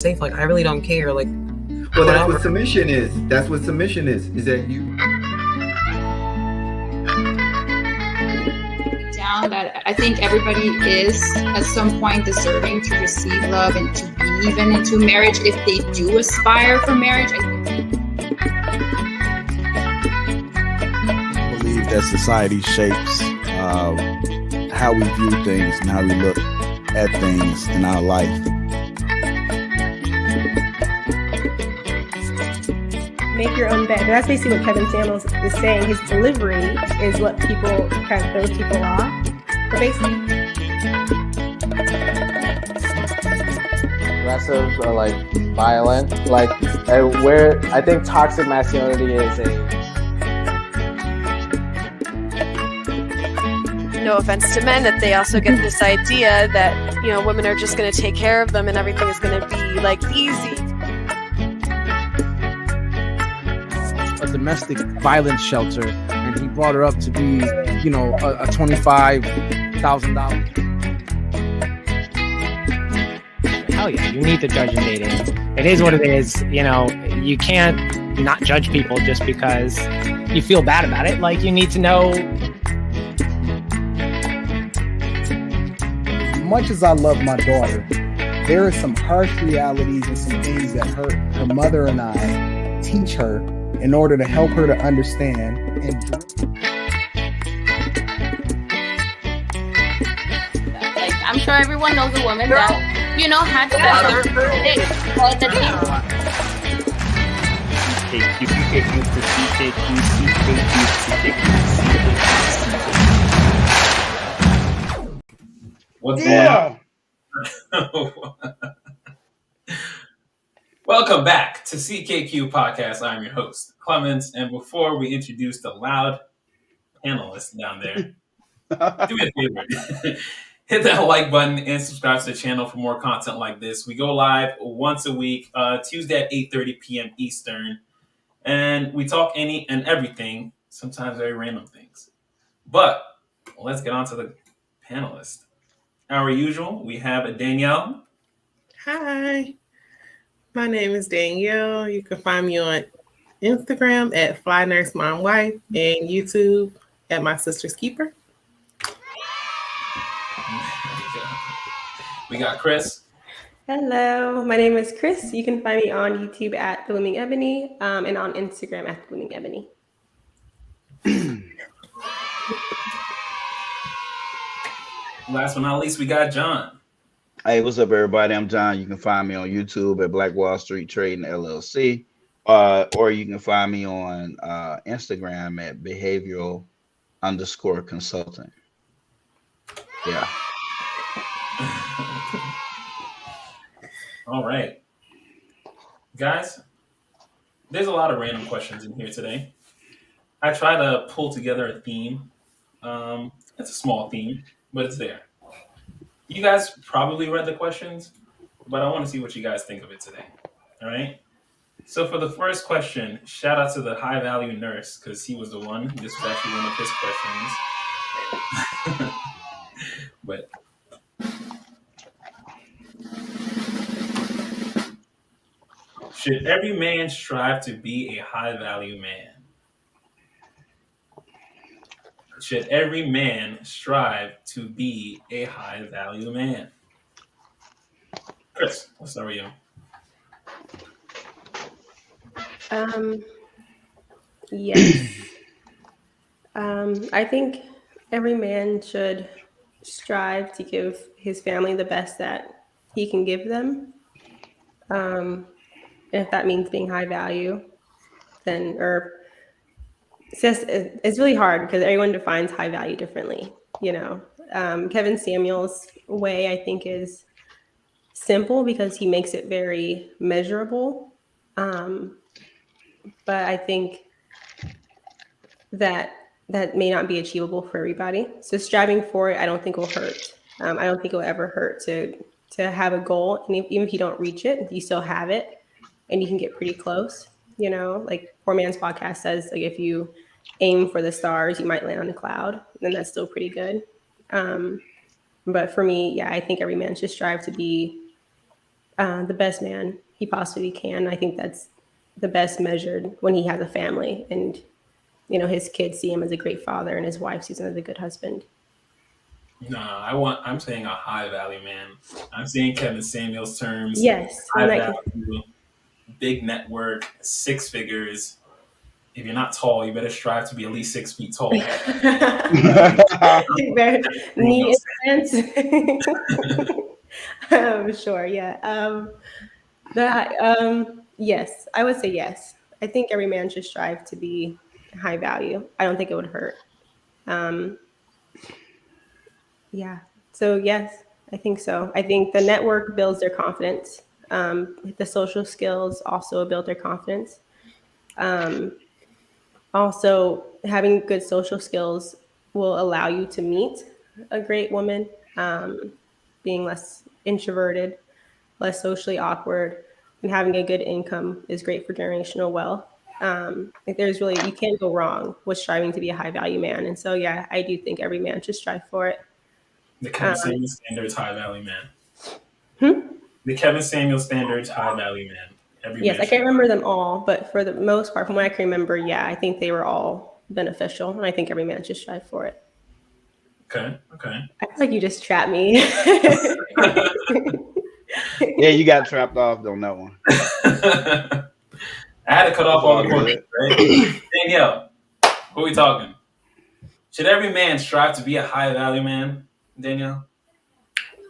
safe. Like, I really don't care. Like, well, that's what submission is. That's what submission is that you down that I think everybody is at some point deserving to receive love and to be even into marriage if they do aspire for marriage. I believe that society shapes how we view things and how we look at things in our life. Make your own bed. That's basically what Kevin Samuels is saying. His delivery is what people kind of throws people off. But basically, aggressive or like violent, like where I think toxic masculinity is no offense to men, that they also get this idea that, you know, women are just going to take care of them and everything is going to be like easy. A domestic violence shelter, and he brought her up to be, you know, a $25,000. Hell yeah, you need to judge in dating. It is what it is. You know, you can't not judge people just because you feel bad about it. Like, you need to know. As much as I love my daughter, there are some harsh realities and some things that her mother and I teach her in order to help her to understand. Like, I'm sure everyone knows a woman that, you know, had sex at the table. What's going on? Welcome back to CKQ Podcast. I'm your host, Clements. And before we introduce the loud panelists down there, do me a favor. Hit that like button and subscribe to the channel for more content like this. We go live once a week, Tuesday at 8:30 p.m. Eastern. And we talk any and everything, sometimes very random things. But let's get on to the panelists. Our usual, we have Danielle. Hi. My name is Danielle. You can find me on Instagram at Fly Nurse Mom Wife and YouTube at My Sister's Keeper. We got Chris. hello, my name is Chris. You can find me on YouTube at The Blooming Ebony and on Instagram at The Blooming Ebony. Last but not least, we got John. Hey, what's up, everybody? I'm John. You can find me on YouTube at Black Wall Street Trading LLC, or you can find me on Instagram at behavioral_consulting. Yeah. All right. Guys, there's a lot of random questions in here today. I try to pull together a theme. It's a small theme, but it's there. You guys probably read the questions, but I want to see what you guys think of it today. All right. So for the first question, shout out to the high value nurse, because he was the one. This was actually one of his questions. But should every man strive to be a high value man? Should every man strive to be a high value man? Chris, let's start with you. Yes. I think every man should strive to give his family the best that he can give them. And if that means being high value, then, it's really hard because everyone defines high value differently. You know, Kevin Samuels' way, I think, is simple because he makes it very measurable. But I think that may not be achievable for everybody. So striving for it, I don't think will hurt. I don't think it will ever hurt to have a goal. And even if you don't reach it, you still have it and you can get pretty close. You know, like Poor Man's Podcast says, like if you aim for the stars, you might land on a cloud, and that's still pretty good. But for me, yeah, I think every man should strive to be the best man he possibly can. I think that's the best measured when he has a family and, you know, his kids see him as a great father and his wife sees him as a good husband. No, I'm saying a high value man. I'm saying Kevin Samuels terms. Yes. High value, big network, 6 figures. If you're not tall, you better strive to be at least 6 feet tall. Knee implants. Sure, yeah. Yes, I would say yes. I think every man should strive to be high value. I don't think it would hurt. Yeah. So yes, I think so. I think the network builds their confidence. The social skills also build their confidence. Also, having good social skills will allow you to meet a great woman, being less introverted, less socially awkward, and having a good income is great for generational wealth. There's really, you can't go wrong with striving to be a high value man. And so, yeah, I do think every man should strive for it. The Kevin Samuels standards high value man. The Kevin Samuels standards high value man. Yes, I can't remember them all, but for the most part, from what I can remember, yeah, I think they were all beneficial, and I think every man should strive for it. Okay. I feel like you just trapped me. Yeah, you got trapped off on that one. I had to cut off all the corners, right? Danielle, who are we talking? Should every man strive to be a high value man, Danielle?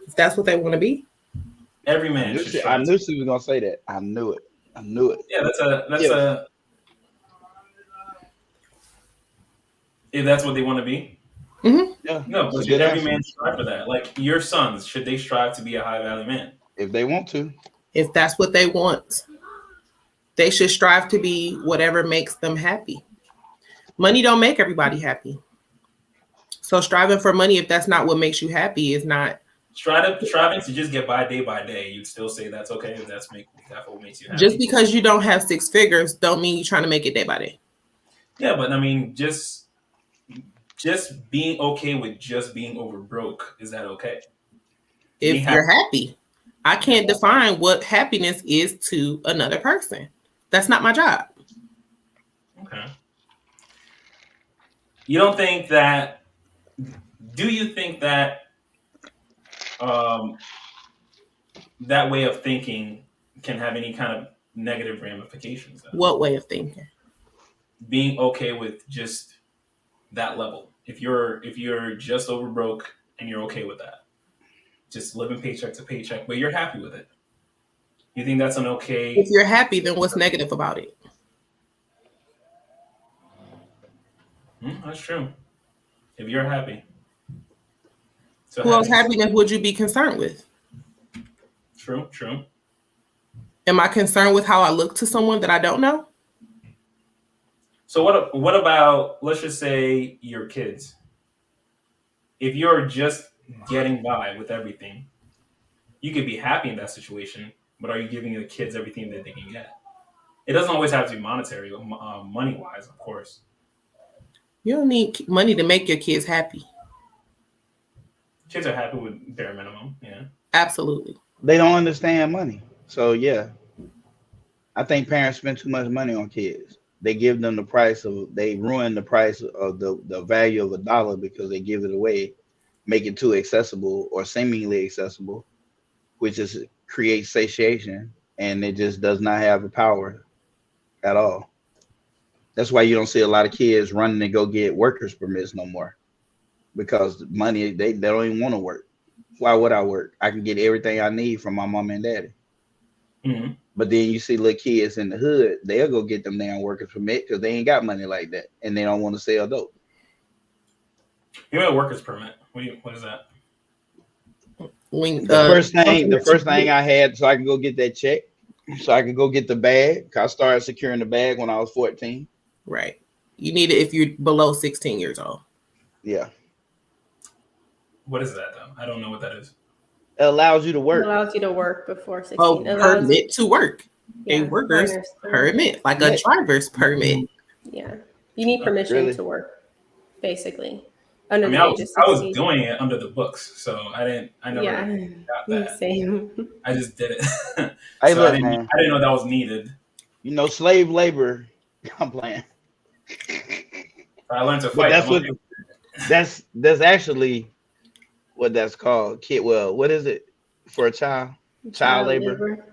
If that's what they want to be. Every man. I knew she was gonna say that. I knew it. Yeah, if that's what they want to be. Mm-hmm. Yeah. No, but should every man strive for that? Like your sons, should they strive to be a high value man? If they want to. If that's what they want, they should strive to be whatever makes them happy. Money don't make everybody happy. So striving for money, if that's not what makes you happy, is not. Striving to just get by day, you'd still say that's okay if that's what makes you happy. Just because you don't have 6 figures don't mean you're trying to make it day by day. Yeah, but I mean, just being okay with just being over broke, is that okay? If you're happy. I can't define what happiness is to another person. That's not my job. Okay. You don't think that? Do you think that that way of thinking can have any kind of negative ramifications? What way of thinking? Being okay with just that level. If you're just over broke and you're okay with that, just living paycheck to paycheck, but you're happy with it. You think that's an okay? If you're happy, then what's negative about it? That's true. If you're happy. So who else happiness would you be concerned with? True. Am I concerned with how I look to someone that I don't know? So what about, let's just say, your kids? If you're just getting by with everything, you could be happy in that situation, but are you giving your kids everything that they can get? It doesn't always have to be monetary, money-wise, of course. You don't need money to make your kids happy. Kids are happy with bare minimum, yeah. Absolutely. They don't understand money. So, yeah. I think parents spend too much money on kids. They give them they ruin the price of the value of $1 because they give it away, make it too accessible or seemingly accessible, which is creates satiation, and it just does not have a power at all. That's why you don't see a lot of kids running to go get workers permits no more, because money, they don't even want to work. Why would I work? I can get everything I need from my mom and daddy. Mm-hmm. But then you see little kids in the hood, they'll go get them damn workers permit because they ain't got money like that, and they don't want to sell dope. You have a workers permit. What is that? The first thing I had, so I can go get that check, so I can go get the bag. I started securing the bag when I was 14. Right. You need it if you're below 16 years old. Yeah. What is that though? I don't know what that is. It allows you to work. It allows you to work before 16. Oh, permit to work. A worker's permit, like a driver's permit. Yeah. You need permission to work, basically. under I mean, the I age of was, I was 60. doing it under the books, so I never Yeah, got that. same. I just did it. Hey, So I look, didn't man. know that was needed. You know, slave labor. I'm playing. But I learned to But fight. that's actually what that's called. Kid, well, what is it for a child? Child labor.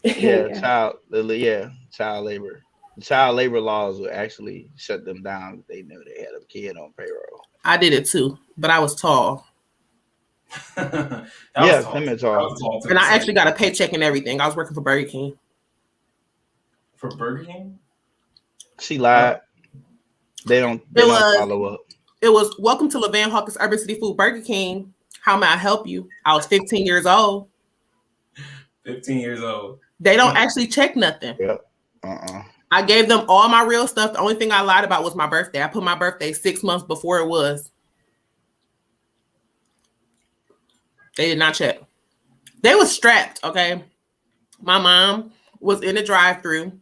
Yeah, child labor. The child labor laws would actually shut them down if they knew they had a kid on payroll. I did it too, but I was tall. Yeah, Clement-Quartey. And I actually got a paycheck and everything. I was working for Burger King. For Burger King? She lied. They don't follow up. It was welcome to Levan Hawkins Urban City Food Burger King. How may I help you? I was 15 years old. 15 years old. They don't actually check nothing. Yep. I gave them all my real stuff. The only thing I lied about was my birthday. I put my birthday 6 months before it was. They did not check. They was strapped, okay? My mom was in the drive-thru,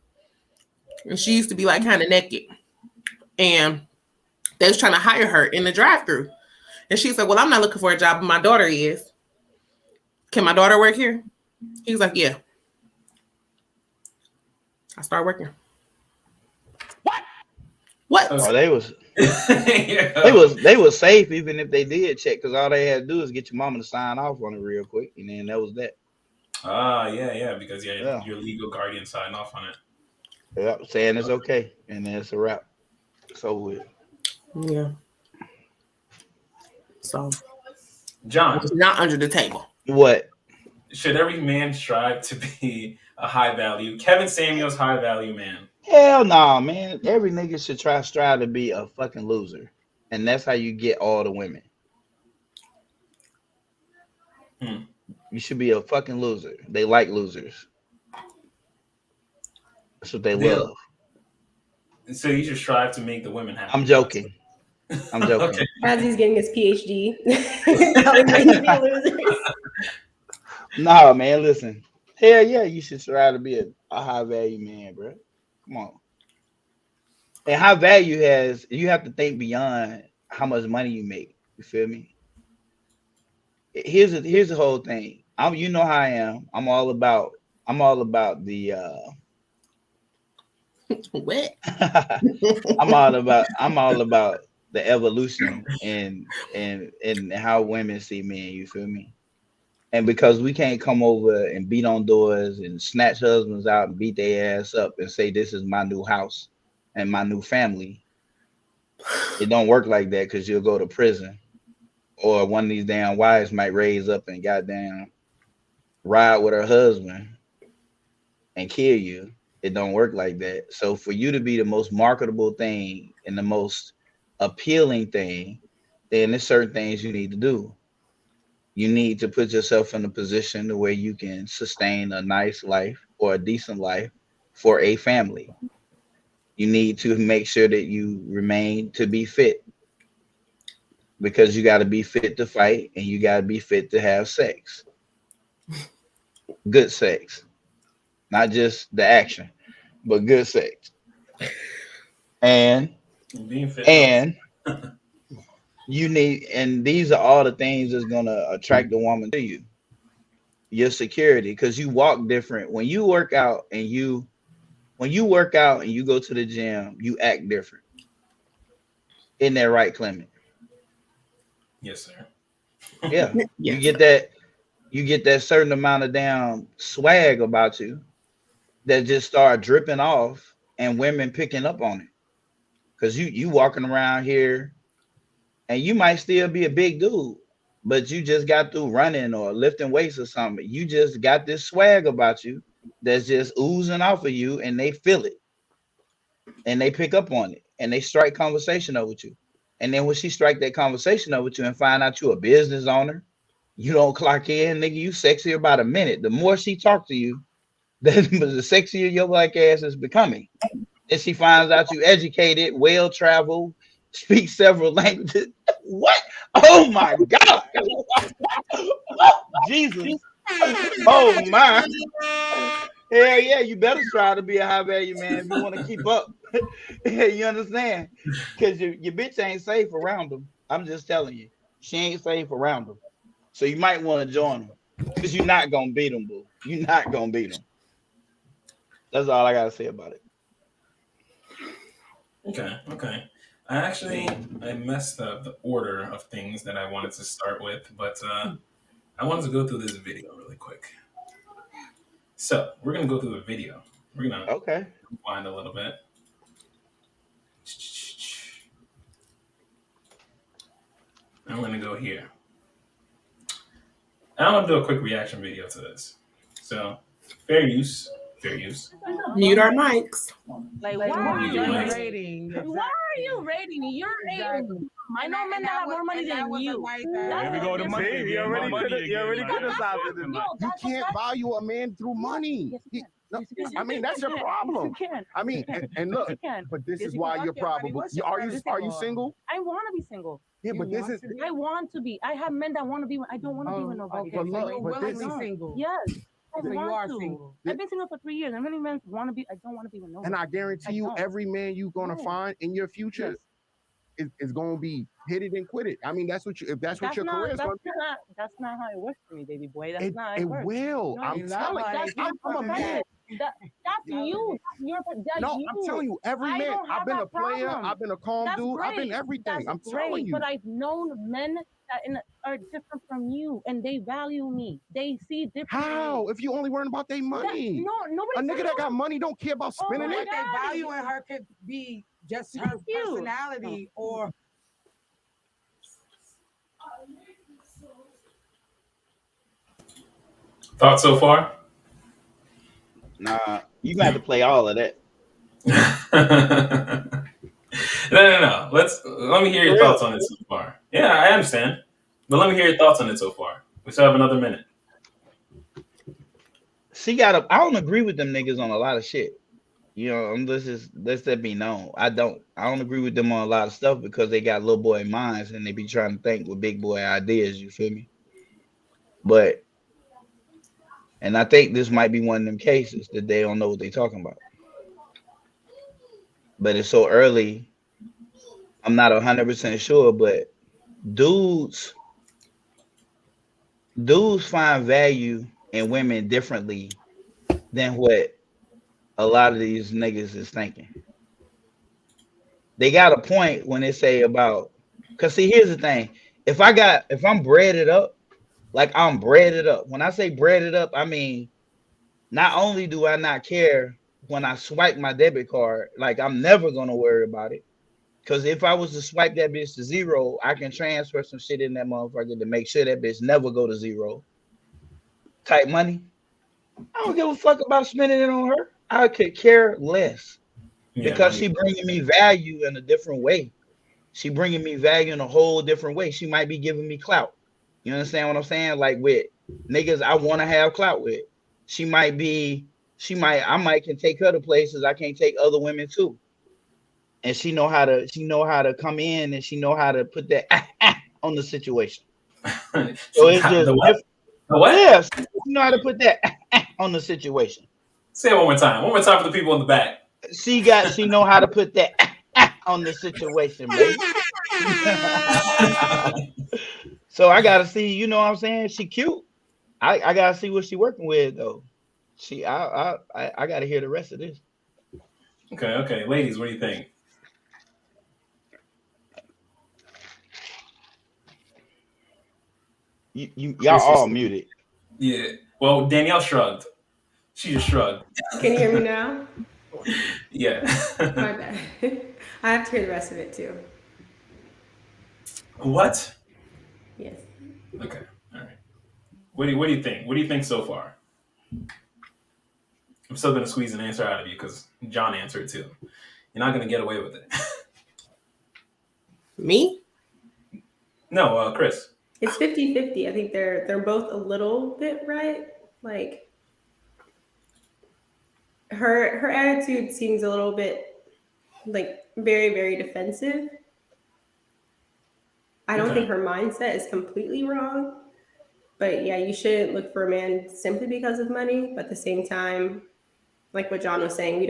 and she used to be like kind of naked. And they was trying to hire her in the drive-thru. And she said, well, I'm not looking for a job, but my daughter is. Can my daughter work here? He was like, yeah. I started working. What? Oh, they was they was safe even if they did check, because all they had to do is get your mama to sign off on it real quick, and then that was that. Yeah, because your legal guardian signed off on it. Yep, saying it's okay, and then it's a wrap. It's over with. Yeah. So, John, it's not under the table. What? Should every man strive to be a high value? Kevin Samuels, high value man. Hell no, man. Every nigga should strive to be a fucking loser. And that's how you get all the women. You should be a fucking loser. They like losers. That's what they love. So you should strive to make the women happy. I'm joking. Okay. As he's getting his PhD. Telling men to be losers. No, man, listen. Hell yeah, you should try to be a high value man, bro. Come on. And high value has, you have to think beyond how much money you make. You feel me? Here's the whole thing. You know how I am. I'm all about the what? I'm all about the evolution and how women see men, you feel me? And because we can't come over and beat on doors and snatch husbands out and beat their ass up and say this is my new house and my new family, it don't work like that, because you'll go to prison, or one of these damn wives might raise up and goddamn ride with her husband and kill you. It don't work like that. So for you to be the most marketable thing and the most appealing thing, then there's certain things you need to do. You need to put yourself in a position to where you can sustain a nice life or a decent life for a family. You need to make sure that you remain to be fit, because you got to be fit to fight and you got to be fit to have sex. Good sex, not just the action, but good sex. And you need, and these are all the things that's gonna attract the woman to you. Your security, because you walk different when you work out, and you go to the gym, you act different. Isn't that right, Clement? Yes, sir. Yeah. You get that certain amount of damn swag about you that just start dripping off, and women picking up on it. Because you walking around here and you might still be a big dude, but you just got through running or lifting weights or something. You just got this swag about you that's just oozing off of you, and they feel it and they pick up on it and they strike conversation over with you. And then when she strike that conversation over with you and find out you a business owner, you don't clock in, nigga, you sexy about a minute. The more she talk to you, the sexier your black ass is becoming. And she finds out you educated, well-traveled, speak several languages. What? Oh my God. Jesus. Oh my. Hell yeah, you better try to be a high value man if you want to keep up. You understand? Because your bitch ain't safe around them. I'm just telling you, she ain't safe around them. So you might want to join them because you're not gonna beat them, boo. You're not gonna beat them. That's all I gotta say about it. Okay. I messed up the order of things that I wanted to start with, but I wanted to go through this video really quick. So we're gonna go through the video. We're gonna rewind a little bit. I'm gonna go here. I want to do a quick reaction video to this. So fair use. Mute our mics. Like, why are you rating? Why are you rating me? You're rating. I know men that have more money than you. Here we go to money. You already criticized it. You can't value a man through money. I mean, that's your problem. I mean, and look, but this is why you're probably. Are you single? I want to be single. Yeah, but this is. I want to be. I have men that want to be. I don't want to be with nobody. But look, but this is single. Yes. So you are single. I've been single for 3 years. And many men want to be. I don't want to be with nobody. And I guarantee you, every man you're gonna find in your future is gonna be hit it and quit it. I mean, that's what you. If that's what your career is gonna be. That's not how it works for me, baby boy. That's not how it works. Will. No, I'm telling you. I'm a man. That's you. No, I'm telling you, every man. I've been a player. I've been a calm dude. I've been everything. I'm telling you. But I've known men that are different from you, and they value me. They see differently. How? If you only worrying about their money? Nobody. A nigga that got money don't care about spending it. What they value in her could be just her personality or. Thoughts so far? Nah, you got to play all of that. No. Let me hear your thoughts on it so far. Yeah, I understand, but let me hear your thoughts on it so far. We still have another minute. I don't agree with them niggas on a lot of shit. You know, let's that be known. I don't agree with them on a lot of stuff because they got little boy minds and they be trying to think with big boy ideas. You feel me? And I think this might be one of them cases that they don't know what they're talking about. But it's so early. I'm not 100% sure, but dudes find value in women differently than what a lot of these niggas is thinking. They got a point when they say about, because see, here's the thing. If I'm breaded up, like I'm breaded up. When I say breaded up, I mean, not only do I not care when I swipe my debit card, like I'm never going to worry about it. Because if I was to swipe that bitch to zero, I can transfer some shit in that motherfucker to make sure that bitch never go to zero. Type money. I don't give a fuck about spending it on her. I could care less because she bringing me value in a different way. She bringing me value in a whole different way. She might be giving me clout. You understand what I'm saying? Like with niggas I want to have clout with. I might can take her to places I can't take other women too. And she know how to come in and she know how to put that on the situation. So it's just yeah, she know how to put that on the situation. Say it one more time. One more time for the people in the back. She know how to put that on the situation, baby. So I gotta see, you know what I'm saying? She cute. I gotta see what she working with though. I gotta hear the rest of this. Okay. Ladies, what do you think? Y'all all muted. Yeah. Well, Danielle shrugged. She just shrugged. Can you hear me now? Yeah. My bad. I have to hear the rest of it too. What? Yes. Okay. All right. What do you think? What do you think so far? I'm still gonna squeeze an answer out of you because John answered too. You're not gonna get away with it. Me? No, Chris. It's 50-50. I think they're both a little bit right. Like her attitude seems a little bit like very, very defensive. I don't think her mindset is completely wrong. But yeah, you shouldn't look for a man simply because of money. But at the same time, like what John was saying,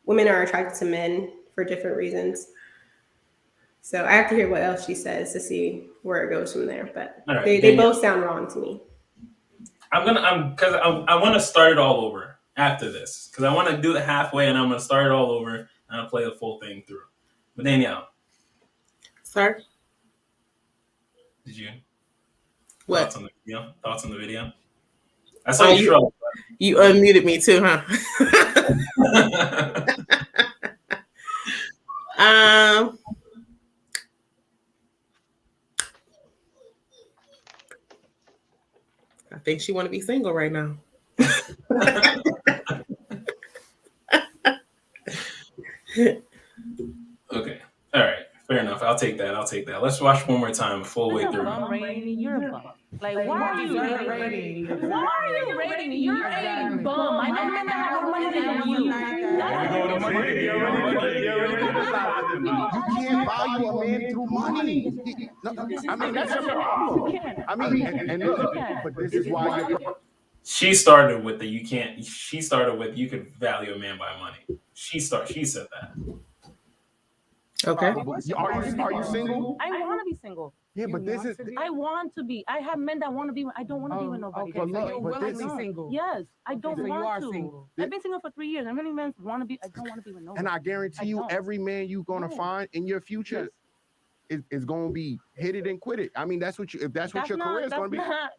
women are attracted to men for different reasons. So I have to hear what else she says to see where it goes from there. But All right, they both sound wrong to me. I want to start it all over after this because I want to do it halfway and I'm going to start it all over and I'll play the full thing through. But Danielle, sir, did you? What? Thoughts on the video? I saw you shrug. You unmuted me too, huh? I think she want to be single right now. Okay. All right. Fair enough. I'll take that. Let's watch one more time. Full way through. You're a bum. Like, why are you rating? Why are you rating me? You're a bum. I know men that have more money than you. You can't value a man through money. I mean, that's your problem. I mean, and look, but this is why you're. She started with the you can't. She started with you could value a man by money. She said that. Okay. Are you single? I want to be single. Yeah, but this is. I want to be. I have men that want to be. I don't want to be with nobody. Okay, so you're willingly single. Yes, I don't so you are want to. Single. I've been single for 3 years. And many men want to be. I don't want to be with nobody. And I guarantee you, every man you're gonna find in your future is gonna be hit it and quit it. I mean, that's what you. If that's what your career is gonna be.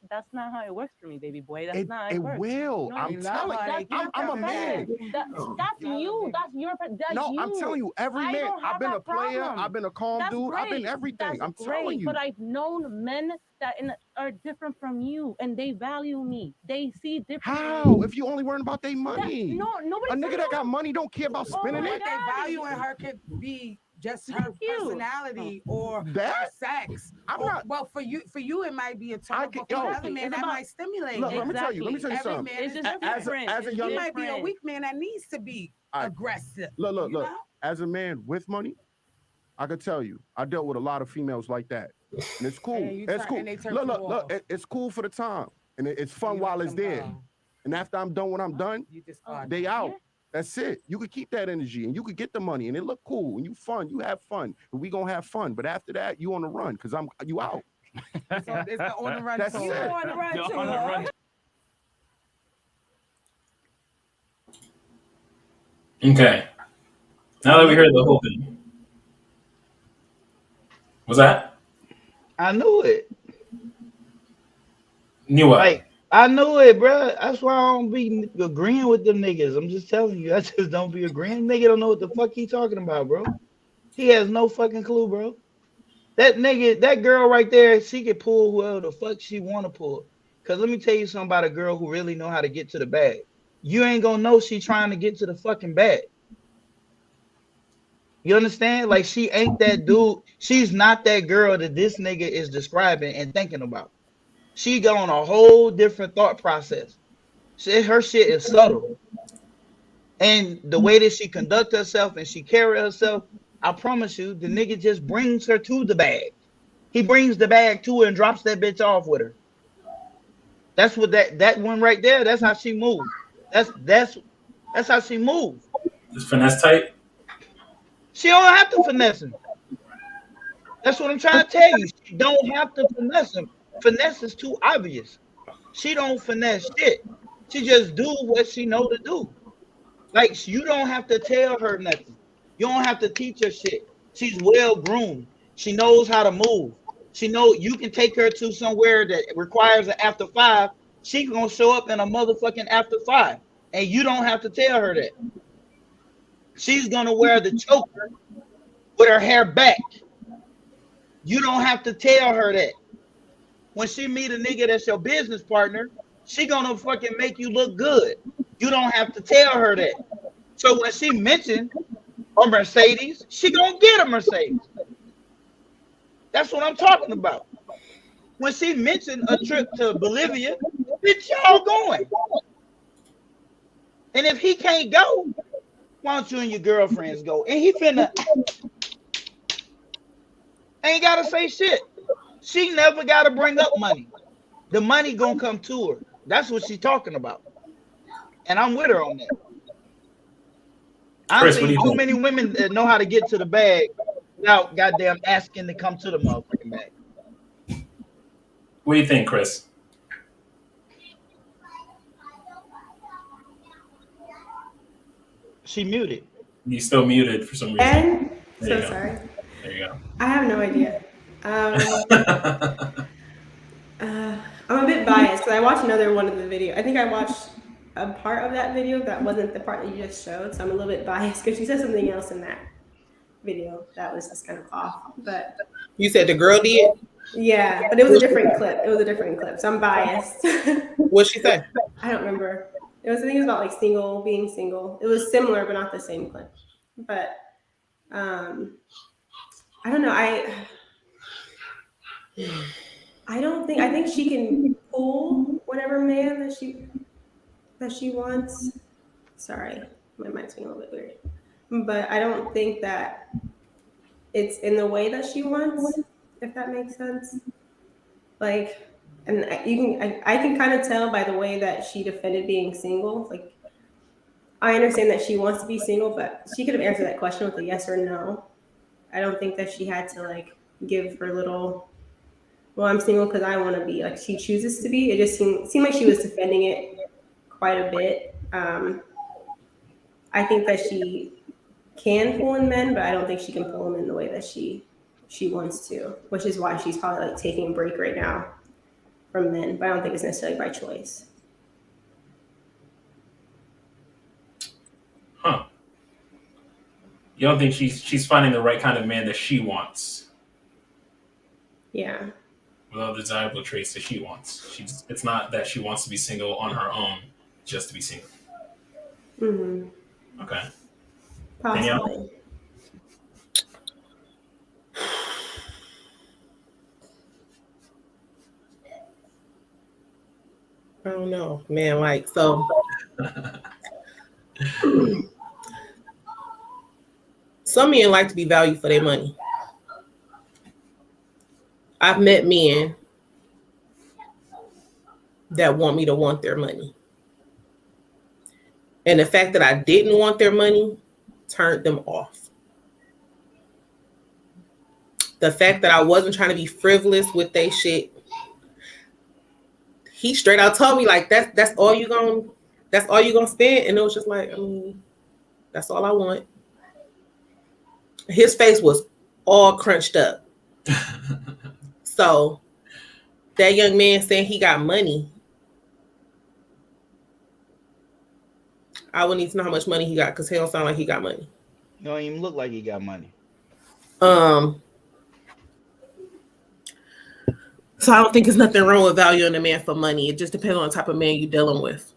That's not how it works for me, baby boy. That's not. It will. No, I'm telling you. I'm a man. That's you. That's your. No, I'm telling you, every man. I've been a player. I've been a calm dude. I've been everything. I'm telling you. But I've known men that are different from you, and they value me. They see different. How? If you only worrying about their money. Nobody. A nigga that got money don't care about spending it. They value in her could be just her personality or her sex. Well, for you, it might be a turn. But for another man, that might stimulate. Look, let me tell you Every something. man is different. As a young, he might be a weak man that needs to be aggressive. Look. As a man with money, I could tell you, I dealt with a lot of females like that, and it's cool. It's cool. Look. It's cool for the time, and it's fun while it's there. And after I'm done, when I'm done, they out. That's it. You could keep that energy and you could get the money and it look cool and you fun. You have fun and we gonna have fun. But after that, you on the run because you out. So it's the on the run. That's it. On the run too. Okay. Now that we heard the whole thing, was that? I knew it. Knew what? Like, I knew it, bro. That's why I don't be agreeing with them niggas. I'm just telling you. I just don't be agreeing. Nigga don't know what the fuck he talking about, bro. He has no fucking clue, bro. That nigga, that girl right there, she can pull whoever the fuck she want to pull. Because let me tell you something about a girl who really know how to get to the bag. You ain't going to know she trying to get to the fucking bag. You understand? Like, she ain't that dude. She's not that girl that this nigga is describing and thinking about. She got on a whole different thought process. Her shit is subtle. And the way that she conduct herself and she carry herself, I promise you, the nigga just brings her to the bag. He brings the bag to her and drops that bitch off with her. That's what that one right there, that's how she moves. That's how she moves. Is finesse tight? She don't have to finesse him. That's what I'm trying to tell you. She don't have to finesse him. Finesse is too obvious. She don't finesse shit. She just do what she know to do. Like, you don't have to tell her nothing. You don't have to teach her shit. She's well groomed. She knows how to move. She know you can take her to somewhere that requires an after 5. She gonna show up in a motherfucking after 5, and you don't have to tell her that. She's gonna wear the choker with her hair back. You don't have to tell her that. When she meet a nigga that's your business partner, she gonna fucking make you look good. You don't have to tell her that. So when she mentioned a Mercedes, she gonna get a Mercedes. That's what I'm talking about. When she mentioned a trip to Bolivia, bitch, y'all going. And if he can't go, why don't you and your girlfriends go? And he finna ain't gotta say shit. She never gotta bring up money. The money gonna come to her. That's what she's talking about. And I'm with her on that. I've seen too many women that know how to get to the bag without goddamn asking to come to the motherfucking bank. What do you think, Chris? She muted. You still muted for some reason. And There you so go. sorry. There you go. I have no idea. I'm a bit biased because I watched another one of the video. I think I watched a part of that video that wasn't the part that you just showed, so I'm a little bit biased because she said something else in that video that was just kind of off. But you said the girl did? Yeah, but it was a different clip. It was a different clip, so I'm biased. What'd she say? I don't remember. I think it was about like being single. It was similar, but not the same clip. But I don't know. I think she can pull whatever man that she wants. Sorry, my mic's being a little bit weird. But I don't think that it's in the way that she wants, if that makes sense. Like, and I can kind of tell by the way that she defended being single. Like, I understand that she wants to be single, but she could have answered that question with a yes or no. I don't think that she had to like give her little, well, I'm single because I want to be. Like, she chooses to be. It just seemed like she was defending it quite a bit. I think that she can pull in men, but I don't think she can pull them in the way that she wants to, which is why she's probably like taking a break right now from men. But I don't think it's necessarily by choice. Huh. You don't think she's finding the right kind of man that she wants? Yeah. With all the desirable traits that she wants. It's not that she wants to be single on her own, just to be single. Mm-hmm. Okay. Possibly. Danielle? I don't know, man. Like, so some men like to be valued for their money. I've met men that want me to want their money. And the fact that I didn't want their money turned them off. The fact that I wasn't trying to be frivolous with they shit, he straight out told me like that's all you gonna spend. And it was just like, I mean, that's all I want. His face was all crunched up. So that young man saying he got money, I would need to know how much money he got because he don't sound like he got money. He don't even look like he got money. So I don't think there's nothing wrong with valuing a man for money. It just depends on the type of man you're dealing with.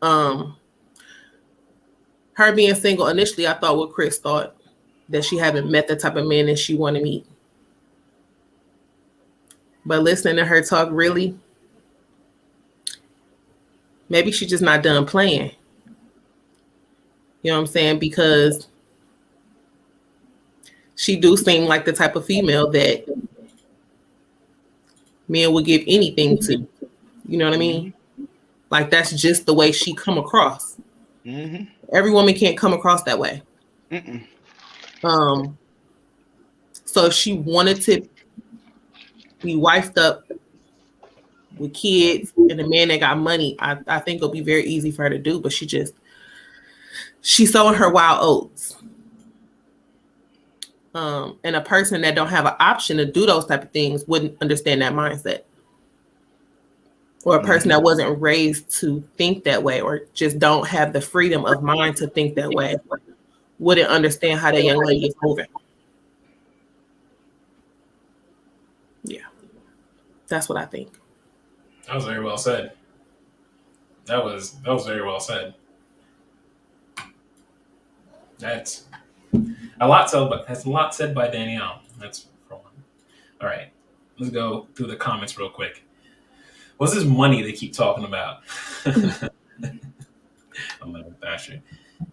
Her being single, initially I thought what Chris thought, that she haven't met the type of man that she want to meet. But listening to her talk, really, maybe she's just not done playing. You know what I'm saying? Because she do seem like the type of female that men would give anything to. You know what I mean? Like, that's just the way she come across. Mm-hmm. Every woman can't come across that way. Mm-mm. So if she wanted to be wifed up with kids and a man that got money, I think it'll be very easy for her to do, but she's sowing her wild oats. And a person that don't have an option to do those type of things wouldn't understand that mindset. Or a person that wasn't raised to think that way, or just don't have the freedom of mind to think that way, wouldn't understand how that young lady is moving. Yeah. That's what I think. That was very well said. That was very well said. That's a lot said by Danielle. That's for one. All right, let's go through the comments real quick. What's this money they keep talking about? I'm like a bastard.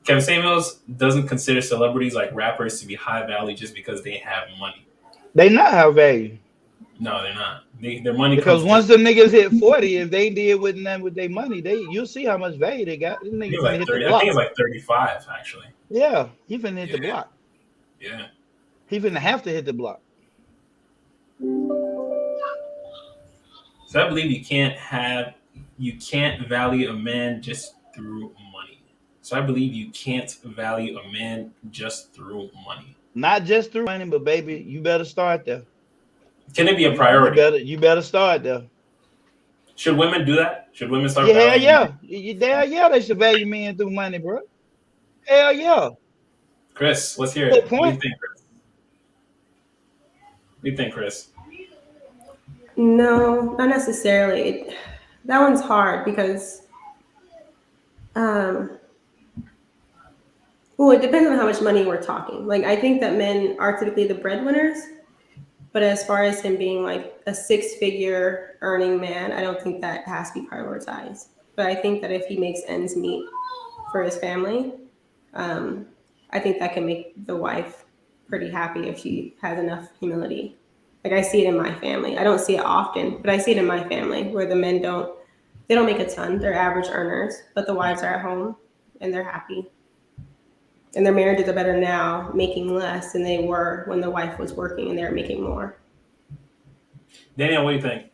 Kevin Samuels doesn't consider celebrities like rappers to be high value just because they have money. They not have value. No, they're not. Their money because comes once the niggas hit 40, if they did with them with their money, you'll see how much value they got. Like 30, I think it's like 35 actually. Yeah, you finna hit the block. Yeah. He finna have to hit the block. So I believe you can't value a man just through money. So I believe you can't value a man just through money. Not just through money, but baby, you better start there. Can it be a priority? You better start there. Should women do that? Should women start? Yeah, yeah. They should value men through money, bro. Hell yeah. Chris, let's hear it. What do you think, Chris? What do you think, Chris? No, not necessarily. That one's hard because, well, it depends on how much money we're talking. Like, I think that men are typically the breadwinners, but as far as him being like a 6-figure earning man, I don't think that has to be prioritized. But I think that if he makes ends meet for his family, I think that can make the wife pretty happy if she has enough humility. Like, I see it in my family. I don't see it often, but I see it in my family where the men don't make a ton. They're average earners, but the wives are at home and they're happy. And their marriages are better now, making less than they were when the wife was working and they were making more. Danielle, what do you think?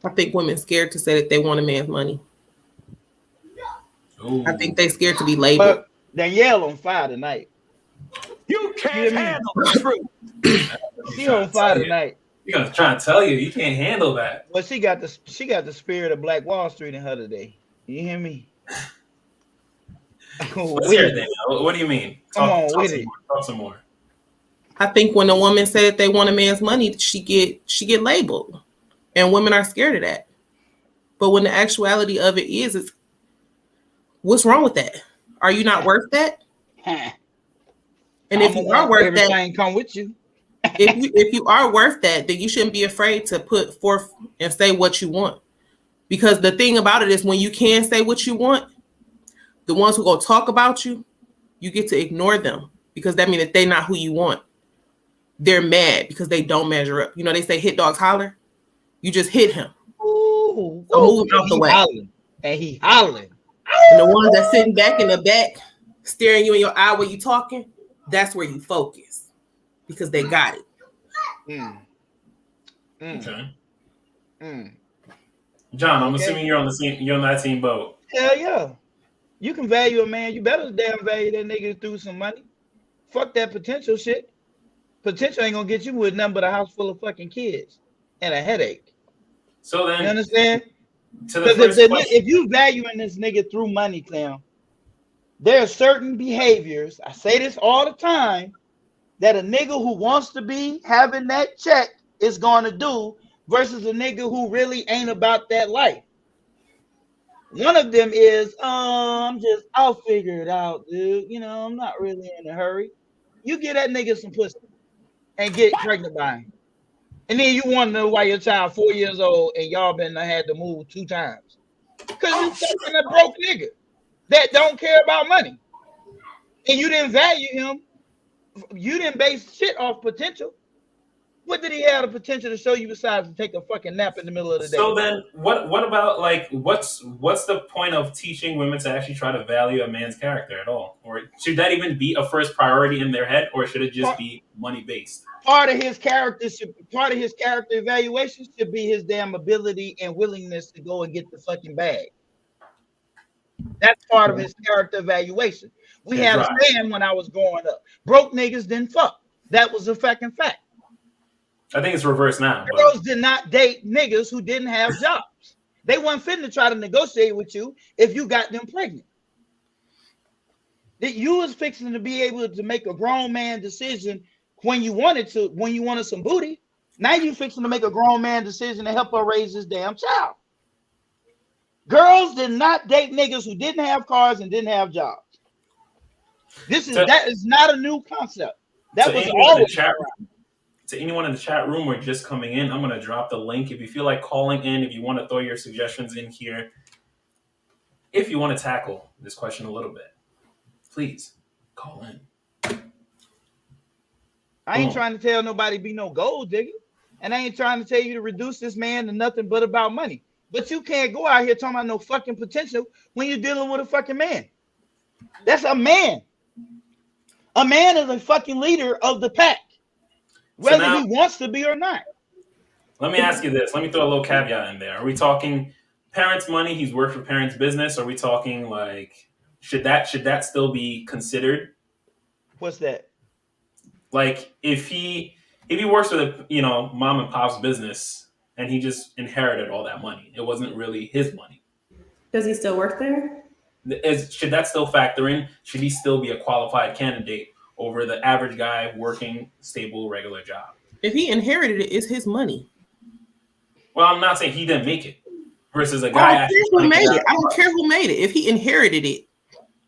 I think women scared to say that they want a man's money. Ooh. I think they scared to be labeled. But Danielle on fire tonight. You can't handle the truth. She on fire tonight. You're gonna try and tell you can't handle that. Well, she got the spirit of Black Wall Street in her today. You hear me? Let's hear it, Danielle. What do you mean? Talk some more. I think when a woman says that they want a man's money, she get labeled, and women are scared of that. But when the actuality of it is what's wrong with that? Are you not worth that? And if you are worth that, everything come with you. if you are worth that, then you shouldn't be afraid to put forth and say what you want. Because the thing about it is, when you can say what you want, the ones who go talk about you, you get to ignore them, because that means that they're not who you want. They're mad because they don't measure up. You know, they say hit dogs holler. You just hit him. Ooh, so move him out the way. And he hollering. And the ones that sitting back in the back, staring you in your eye while you talking, that's where you focus, because they got it. Okay. John, I'm assuming you're on that same boat. Hell yeah. You can value a man. You better damn value that nigga through some money. Fuck that potential shit. Potential ain't gonna get you with nothing but a house full of fucking kids and a headache. So then, you understand? Because if you valuing this nigga through money, Clem, there are certain behaviors, I say this all the time, that a nigga who wants to be having that check is going to do versus a nigga who really ain't about that life. One of them is, I'll figure it out, dude. You know, I'm not really in a hurry. You get that nigga some pussy and get pregnant by him. And then you want to know why your child 4 years old and y'all had to move 2 times. Because you fucking a broke nigga that don't care about money. And you didn't value him. You didn't base shit off potential. What did he have the potential to show you besides to take a fucking nap in the middle of the day? So then what about, like, what's the point of teaching women to actually try to value a man's character at all? Or should that even be a first priority in their head, or should it just be money based? Part of his character evaluation should be his damn ability and willingness to go and get the fucking bag. That's part of his character evaluation. We had a saying when I was growing up: broke niggas didn't fuck. That was a fucking fact. I think it's reversed now. Girls did not date niggas who didn't have jobs. They weren't fitting to try to negotiate with you if you got them pregnant. That you was fixing to be able to make a grown man decision when you wanted some booty. Now you fixing to make a grown man decision to help her raise his damn child. Girls did not date niggas who didn't have cars and didn't have jobs. That is not a new concept. That was always around. To anyone in the chat room or just coming in, I'm going to drop the link. If you feel like calling in, if you want to throw your suggestions in here, if you want to tackle this question a little bit, please call in. I ain't trying to tell nobody be no gold digger, and I ain't trying to tell you to reduce this man to nothing but about money. But you can't go out here talking about no fucking potential when you're dealing with a fucking man. That's a man. A man is a fucking leader of the pack, whether he wants to be or not. Let me ask you this. Let me throw a little caveat in there. Are we talking parents' money? He's worked for parents' business. Are we talking like should that still be considered? What's that? Like if he works for the mom and pop's business and he just inherited all that money, it wasn't really his money. Does he still work there? Should that still factor in? Should he still be a qualified candidate over the average guy working stable regular job? If he inherited it, it's his money. Well, I'm not saying he didn't make it. Versus a guy I don't care who made it. If he inherited it,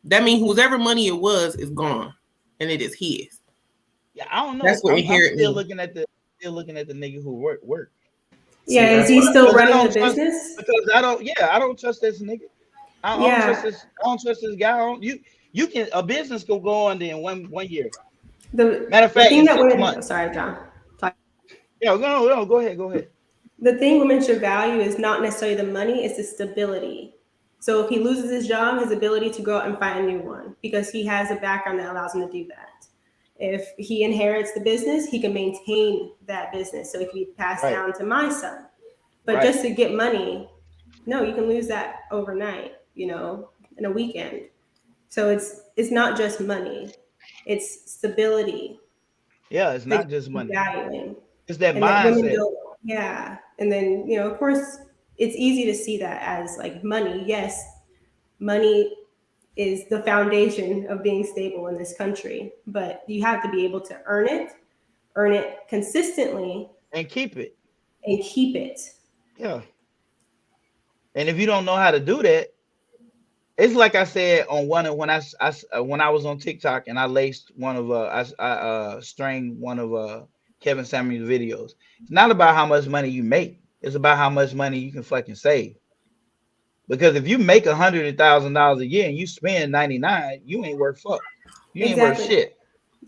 that means whatever money it was is gone, and it is his. Yeah, I don't know. That's what I'm inherit still looking at the nigga who work. Yeah, is he still running the business? Because I don't trust this nigga. I don't trust this guy. You can a business can go on in one year. Matter of fact, in 6 months. Sorry, John. Yeah, no, go ahead. The thing women should value is not necessarily the money, it's the stability. So if he loses his job, his ability to go out and find a new one, because he has a background that allows him to do that. If he inherits the business, he can maintain that business. So it can be passed down to my son. But just to get money, no, you can lose that overnight, in a weekend. So it's not just money. It's stability. Yeah, it's not just money. Valuing. It's that mindset. Yeah. And then, of course, it's easy to see that as like money. Yes, money is the foundation of being stable in this country, but you have to be able to earn it consistently. And keep it. Yeah. And if you don't know how to do that, it's like I said on when I was on TikTok and I laced one of I stringed one of Kevin Samuel's videos. It's not about how much money you make. It's about how much money you can fucking save. Because if you make $100,000 a year and you spend 99, you ain't worth fuck. You ain't worth shit.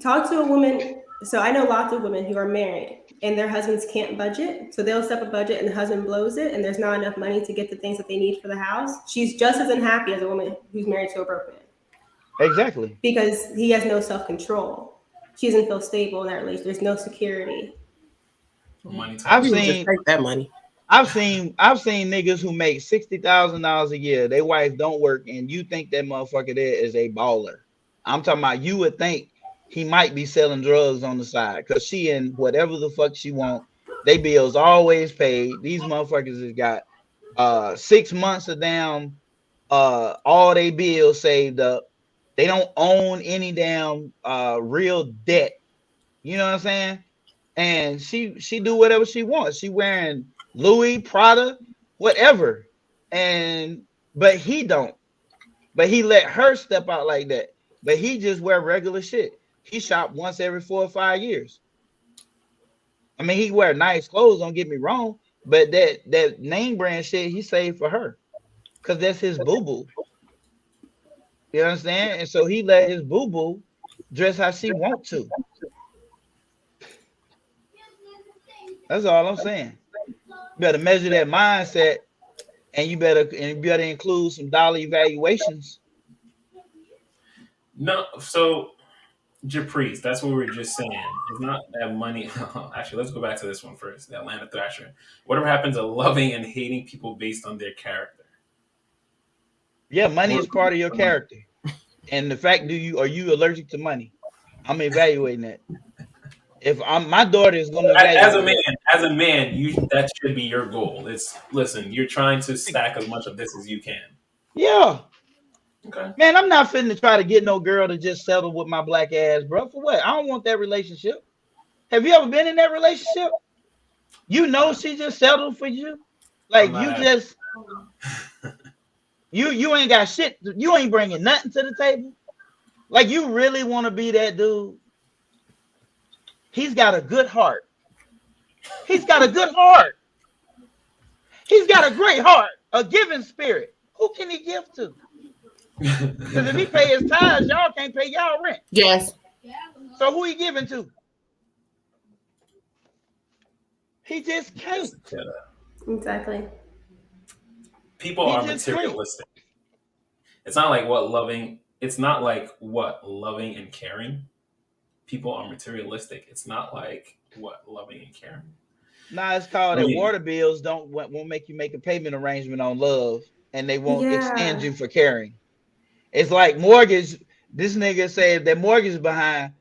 Talk to a woman. So I know lots of women who are married and their husbands can't budget. So they'll set up a budget and the husband blows it and there's not enough money to get the things that they need for the house. She's just as unhappy as a woman who's married to a broke man. Exactly. Because he has no self-control. She doesn't feel stable in that relationship. There's no security. I've seen that money. I've seen niggas who make $60,000 a year. Their wife don't work, and you think that motherfucker there is a baller. I'm talking about you would think he might be selling drugs on the side because she in whatever the fuck she want. They bills always paid. These motherfuckers has got 6 months of damn all they bills saved up. They don't own any damn real debt. You know what I'm saying? And she do whatever she wants. She wearing Louis, Prada, whatever. But he don't. But he let her step out like that. But he just wear regular shit. He shop once every 4 or 5 years. I mean, he wear nice clothes, don't get me wrong. But that name brand shit he saved for her. Because that's his boo-boo. You understand? And so he let his boo-boo dress how she want to. That's all I'm saying. You better measure that mindset, and you better include some dollar evaluations. No, so Japrice, that's what we were just saying. It's not that money. Actually, let's go back to this one first. The Atlanta Thrasher. Whatever happens to loving and hating people based on their character? Yeah, money is part of your character, and the fact are you allergic to money? I'm evaluating that. If my daughter is going to as a man, that should be your goal. Listen, you're trying to stack as much of this as you can. Yeah. Okay. Man, I'm not finna try to get no girl to just settle with my black ass, bro. For what? I don't want that relationship. Have you ever been in that relationship? You know she just settled for you. Like you ain't got shit. You ain't bringing nothing to the table. Like you really want to be that dude. He's got a good heart. He's got a good heart. He's got a great heart, a giving spirit. Who can he give to? Because if he pay his tithes, y'all can't pay y'all rent. Yes. So who he giving to? He just can't. Exactly. People are materialistic. It's not like what loving and caring. people are materialistic. It's not like loving and caring. Nah, it's called that water bills won't make you make a payment arrangement on love, and they won't extend you for caring. It's like mortgage. This nigga said that mortgage behind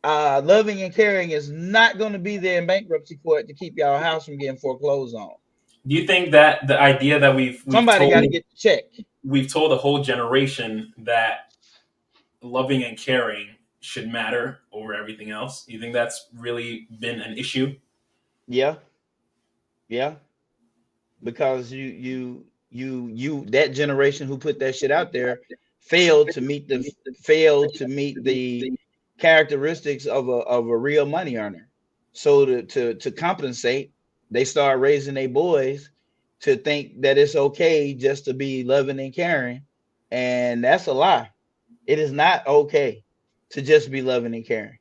loving and caring is not going to be there in bankruptcy court to keep y'all house from getting foreclosed on. Do you think that the idea that we've somebody got to get the check? We've told a whole generation that loving and caring should matter over everything else. You think that's really been an issue? Yeah. Because you that generation who put that shit out there failed to meet the characteristics of a real money earner. So to compensate, they start raising their boys to think that it's okay just to be loving and caring, and that's a lie. It is not okay to just be loving and caring.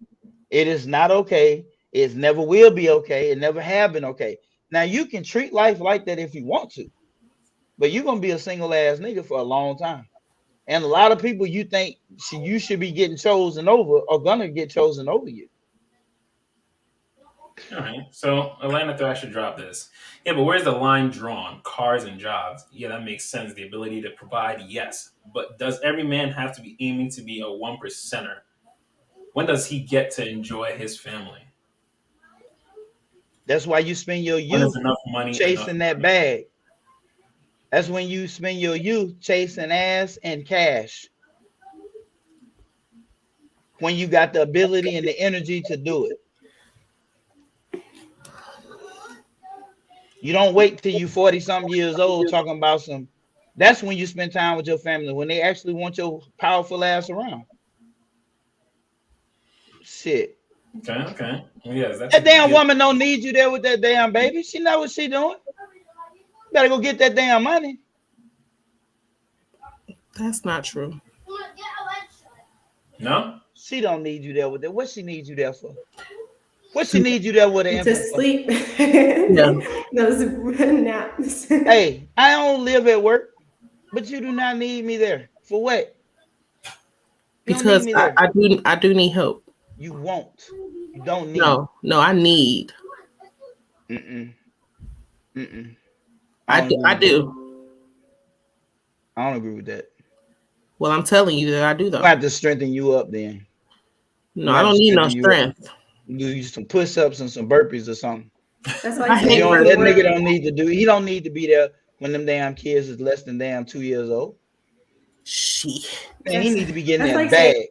It is not okay. It never will be okay. It never have been okay. Now you can treat life like that if you want to, but you're gonna be a single ass nigga for a long time. And a lot of people you think you should be getting chosen over are gonna get chosen over you. All right. So Atlanta Thrasher dropped this. Yeah, but where's the line drawn? Cars and jobs. Yeah, that makes sense. The ability to provide, yes. But does every man have to be aiming to be a 1%er? When does he get to enjoy his family? That's why you spend your youth chasing that bag. That's when you spend your youth chasing ass and cash. When you got the ability and the energy to do it. You don't wait till you 40-something years old talking about some. That's when you spend time with your family, when they actually want your powerful ass around. Shit. Okay. Yes, that damn woman don't need you there with that damn baby. She know what she doing. You better go get that damn money. That's not true. No? She don't need you there with that. What she needs you there for? What she needs you there with? To sleep. Yeah. Those naps. Hey, I don't live at work, but you do not need me there. For what? Because I do need help. You won't. You don't need. No, I need. I do. I don't agree with that. Well, I'm telling you that I do though. I have to strengthen you up then. No, I don't need no strength. Do some push-ups and some burpees or something. That's why that nigga don't need to do. He don't need to be there when them damn kids is less than damn 2 years old. Shit. Man, he needs to be getting that bag.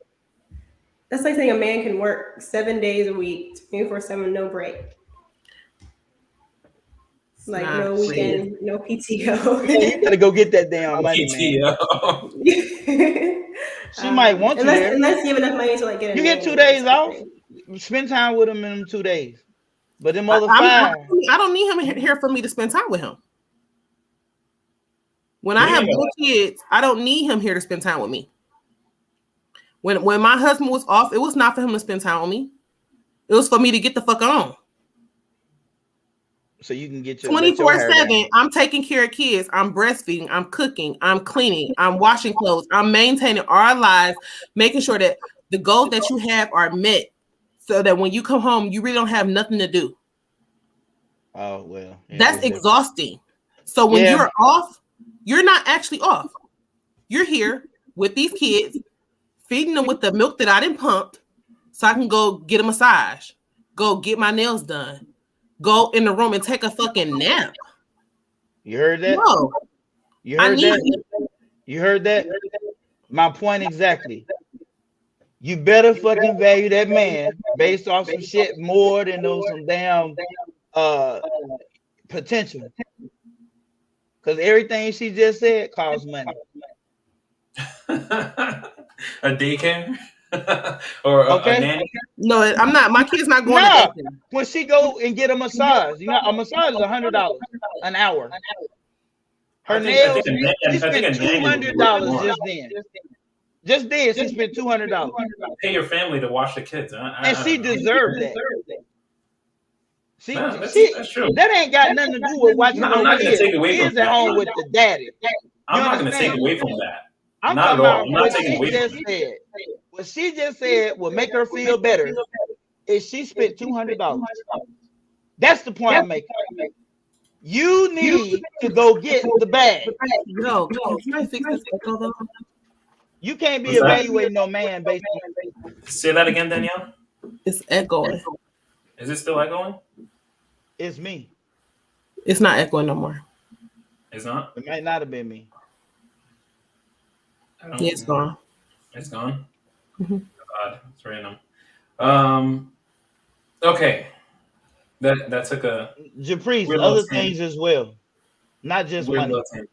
That's like saying a man can work 7 days a week, 24/7, no break. Like no weekend, no PTO. Yeah, you gotta go get that damn money, man. She might want you there. Unless you have enough money to like get. You get 2 days off. Spend time with him in them 2 days. But them other 5. I don't need him here for me to spend time with him. When I have little kids, I don't need him here to spend time with me. When my husband was off, it was not for him to spend time with me. It was for me to get the fuck on. So you can get your 24/7. I'm taking care of kids. I'm breastfeeding. I'm cooking. I'm cleaning. I'm washing clothes. I'm maintaining our lives, making sure that the goals that you have are met, so that when you come home, you really don't have nothing to do. Oh well, yeah, that's exhausting. So when you're off, you're not actually off. You're here with these kids, feeding them with the milk that I didn't pump, so I can go get a massage, go get my nails done, go in the room and take a fucking nap. You heard that? No. You heard that? You heard that? My point exactly. You better fucking value that man based off some shit more than some damn potential. Because everything she just said costs money. A daycare? Or a nanny? No, I'm not. My kid's not going to daycare. When she go and get a massage, you know, a massage is $100 an hour. Her nails, she spent $200 just then. Just then, she spent $200. Pay your family to watch the kids. And she deserved that. That's true. That ain't got nothing to do with watching I'm not going to take away from at home with the daddy. I'm not going to take away from that. I'm Not at talking all. about I'm not what taking she away just from you. said. What she just said will make her feel better if she spent $200. That's the point I'm making. You need to go get the bag. Yo, can I fix this echo though? You can't be What's that? evaluating no man based on. Say that again, Danielle. It's echoing. Is it still echoing? It's me. It's not echoing no more. It's not. It might not have been me. Yeah, it's gone. It's gone. Mm-hmm. God, it's random. Okay. That took a Japrise, weird other little things tangent. as well, not just Weird money. little tangent.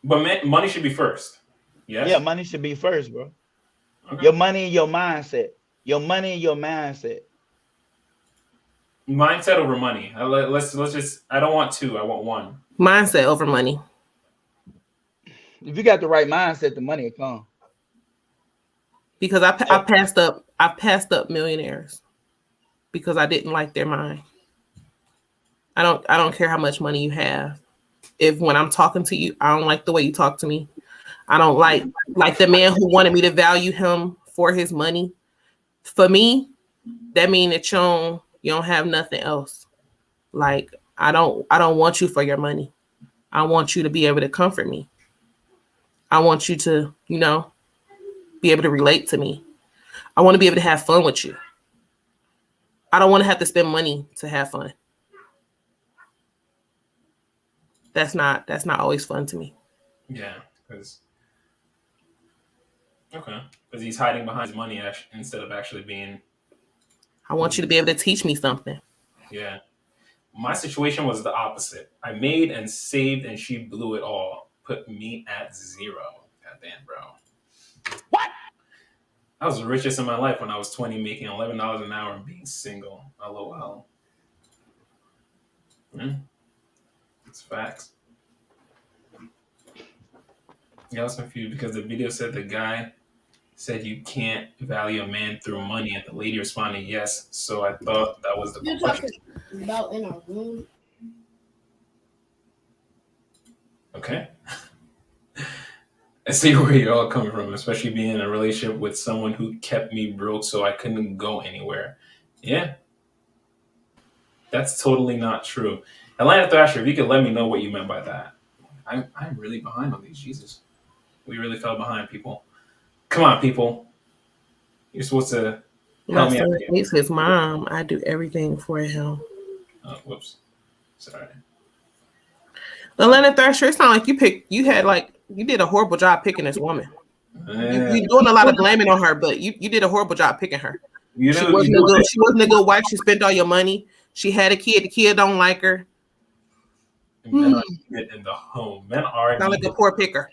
But money should be first. Yes. Yeah, money should be first, bro. Okay. Your money and your mindset. Your money and your mindset. Mindset over money. Let's just. I don't want two. I want one. Mindset over money. If you got the right mindset, the money will come. Because I passed up millionaires because I didn't like their mind. I don't care how much money you have. If when I'm talking to you, I don't like the way you talk to me. I don't like the man who wanted me to value him for his money. For me, that means that you don't have nothing else. Like I don't want you for your money. I want you to be able to comfort me. I want you to, be able to relate to me. I want to be able to have fun with you. I don't want to have to spend money to have fun. That's not always fun to me. Yeah, because he's hiding behind his money instead of actually being. I want you to be able to teach me something. Yeah, my situation was the opposite. I made and saved, and she blew it all. Put me at zero. Goddamn, bro. What? I was the richest in my life when I was 20, making $11 an hour and being single. LOL. It's facts. Yeah, I was confused because the video said the guy said you can't value a man through money, and the lady responded yes. So I thought that was the question. About in our room. Okay. I see where you're all coming from, especially being in a relationship with someone who kept me broke so I couldn't go anywhere. Yeah. That's totally not true. Atlanta Thrasher, if you could let me know what you meant by that. I'm really behind on these, Jesus. We really fell behind, people. Come on, people. You're supposed to help me out here. He's his mom. I do everything for him. Oh, whoops. Sorry. Atlanta Thrasher, it sounded like you did a horrible job picking this woman. You're doing a lot of blaming on her, but you did a horrible job picking her. She wasn't a good wife. She spent all your money. She had a kid. The kid don't like her. Men are needed in the home. Men are not like a poor picker.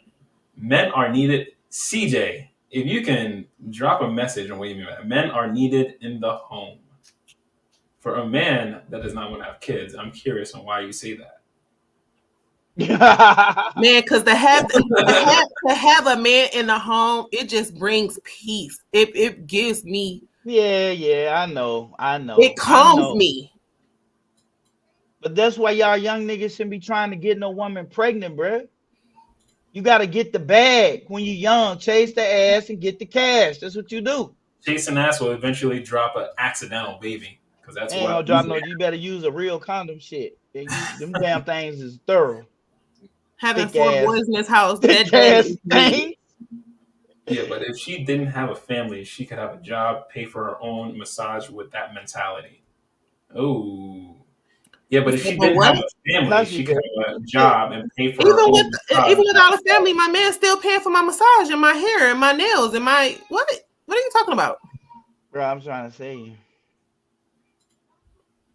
Men are needed. CJ, if you can drop a message on what you mean by that. Men are needed in the home. For a man that does not want to have kids, I'm curious on why you say that. Man, because to have a man in the home, it just brings peace. It gives me. Yeah, I know. It calms me. But that's why y'all young niggas shouldn't be trying to get no woman pregnant, bruh. You got to get the bag when you're young. Chase the ass and get the cash. That's what you do. Chasing ass will eventually drop an accidental baby. Because that's ain't no drop no. You better use a real condom shit. Them damn things is thorough. Having four boys in this house. Yeah, but if she didn't have a family, she could have a job, pay for her own massage with that mentality. Oh. Yeah, but if she didn't have a family, she could have a job and pay for her own massage. Even without a family, my man's still paying for my massage and my hair and my nails and my... What are you talking about? Bro, I'm trying to say you.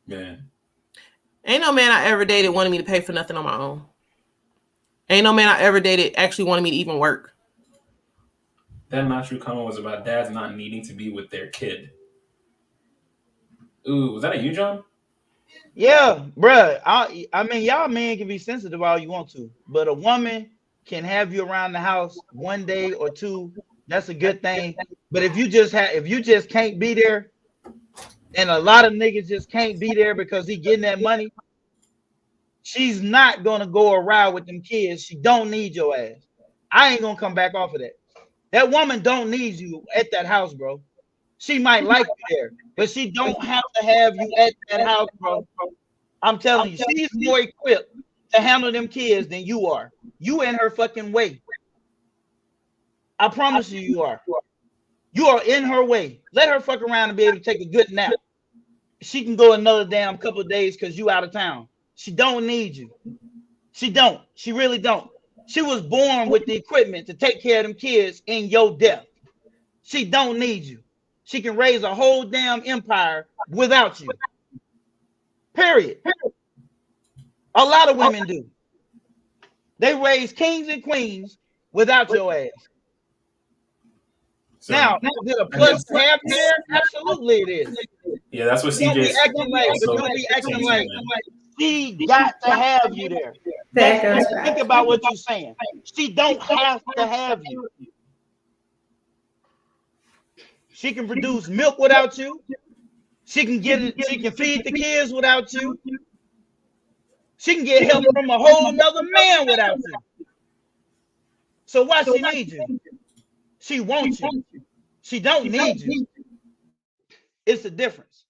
Man. Ain't no man I ever dated wanted me to pay for nothing on my own. Ain't no man I ever dated actually wanted me to even work. That Not True comment was about dads not needing to be with their kid. Ooh, was that a you, John? Yeah, bruh. I mean, y'all men can be sensitive all you want to, but a woman can have you around the house one day or two. That's a good thing. But if you just can't be there, and a lot of niggas just can't be there because he getting that money, she's not gonna go around with them kids. She don't need your ass. I ain't gonna come back off of that. That woman don't need you at that house, bro. She might like you there, but she don't have to have you at that house, bro. I'm telling you, she's more equipped to handle them kids than you are. You in her fucking way. I promise you, you are. You are in her way. Let her fuck around and be able to take a good nap. She can go another damn couple of days because you out of town. She don't need you. She don't. She really don't. She was born with the equipment to take care of them kids in your death. She don't need you. She can raise a whole damn empire without you. Period. A lot of women do. They raise kings and queens without your ass. So, now, is it a plus to have there? Absolutely it is. Yeah, that's what CJ Don't be acting like she got to have you there. Think about what you're saying. She don't have to have you. She can produce milk without you. She can get it. She can feed the kids without you. She can get help from a whole nother man without you. So why she need you? She wants you. She don't need you. It's the difference.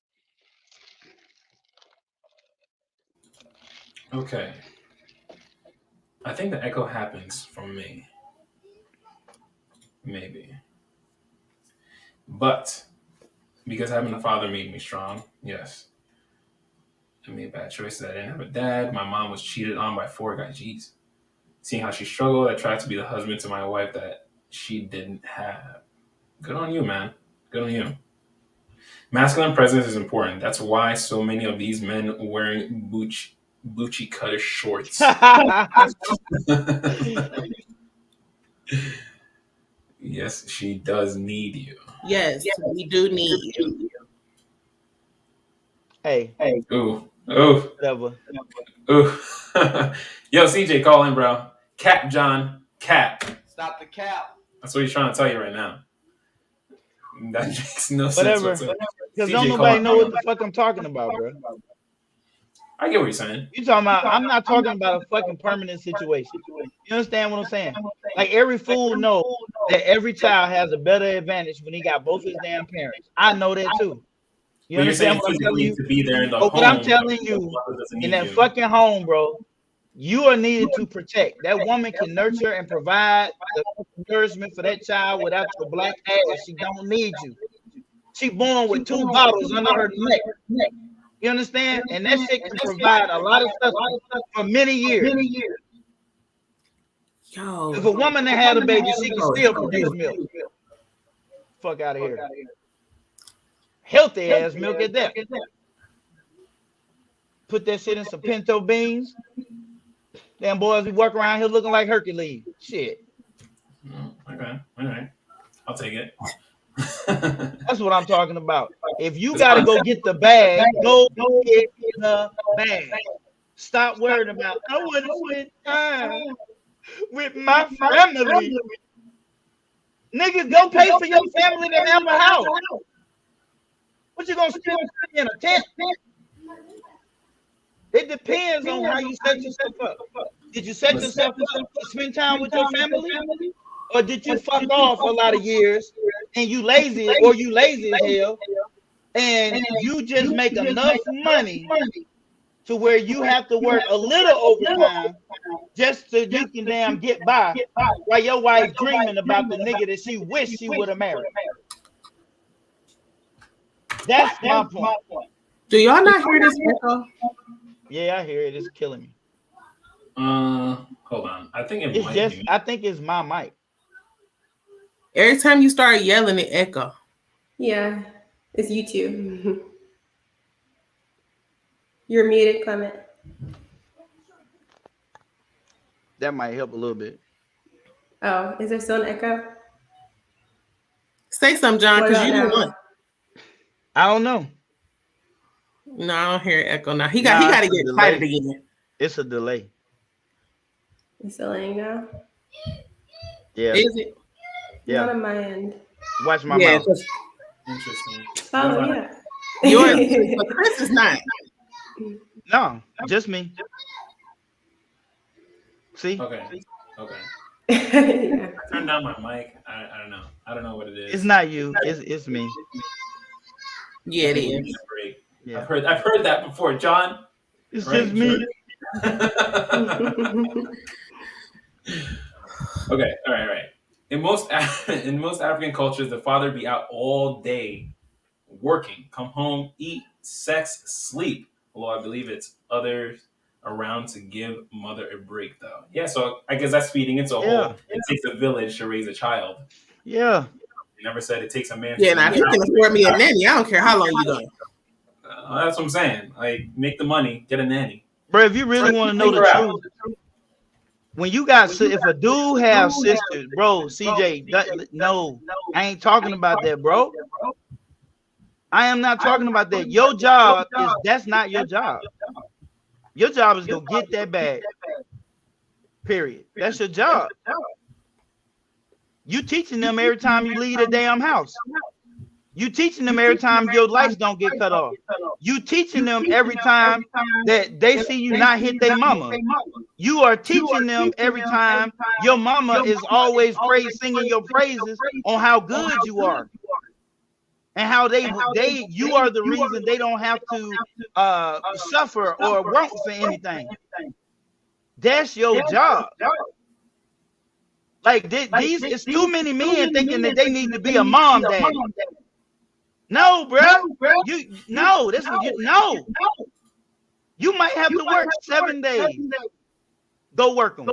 Okay. I think the echo happens from me. Maybe. But because having a father made me strong, yes. I made bad choices. I didn't have a dad. My mom was cheated on by 4 guys. Jeez. Seeing how she struggled, I tried to be the husband to my wife that she didn't have. Good on you, man. Good on you. Masculine presence is important. That's why so many of these men wearing Bucci cutter shorts. Yes, she does need you. Yes, we do need you. Hey. Ooh. Whatever. Ooh. Yo, CJ, call in, bro. Cap, John. Cap. Stop the cap. That's what he's trying to tell you right now. That makes no sense. Whatever. Because don't nobody know what the fuck I'm talking about, bro. I get what you're saying. You talking about? I'm not talking about a fucking permanent situation. You understand what I'm saying? Like every fool knows that every child has a better advantage when he got both his damn parents. I know that too. You understand what I'm telling you? To be there in the but home, what I'm telling you, in that fucking home, bro, you are needed to protect. That woman can nurture and provide the nourishment for that child without your black ass. She don't need you. She born with 2 bottles under her neck. You understand? And that shit can provide a lot of stuff for many years. Yo, if a woman that had a baby, she can still produce milk. Fuck out of here. Healthy ass milk at that. Put that shit in some pinto beans. Damn boys, we walk around here looking like Hercules. Shit. Okay. All right. I'll take it. That's what I'm talking about. If you gotta go get the bag, go get the bag. Stop worrying about I want to spend time with my family. Niggas, go pay for your family to have a house. What you gonna spend in a tent? It depends on how you set yourself up. Did you set yourself up to spend time with your family? Or did you fuck off a lot of years and you lazy as hell and you just make enough money to where you have to work a little overtime just so you can damn get by while your wife dreaming about the nigga that she wished she would have married? That's my point. Do y'all not hear this echo? Yeah, I hear it. It's killing me. Hold on. I think it's just. I think it's my mic. Every time you start yelling, it echo. Yeah, it's YouTube. You're muted, Clement. That might help a little bit. Oh, is there still an echo? Say something, John, because you didn't want. I don't know. No, I don't hear echo now. He got to get excited again. It's a delay. It's delaying now? Yeah. Is it? Yeah. Not on my end. Watch my mouth. Interesting. Oh, yeah. Yours, but Chris is not. No, just me. See? Okay. Yeah. I turned down my mic. I don't know. I don't know what it is. It's not you. It's me. Yeah, it is. Yeah. I've heard that before, John. It's Right? just me. Okay, all right. In most African cultures, the father be out all day working, come home, eat, sex, sleep. Although I believe it's others around to give mother a break, though. Yeah, so I guess that's feeding into a whole. It takes a village to raise a child. Yeah. You never said it takes a man. Yeah, now if you can afford me a nanny, I don't care how long you go. That's what I'm saying. Like, make the money, get a nanny. Bro, if you really want to know the truth, when you got, if a dude have sisters, bro, CJ, no, I ain't talking about that, bro. I am not talking about that. Your job that's not your job. Your job is go get that bag. Period. That's your job. You teaching them every time you leave the damn house. You teaching them every time your lights don't get cut off. You teaching them every time that they see you not hit their mama. You are teaching them every time your mama is always singing your praises on how good you are. And how you are the reason they don't have to suffer or want for anything. That's your job. Like it's too many men thinking that they need to be a mom daddy. No, bro. No. You might have to work 7 days. Go work them.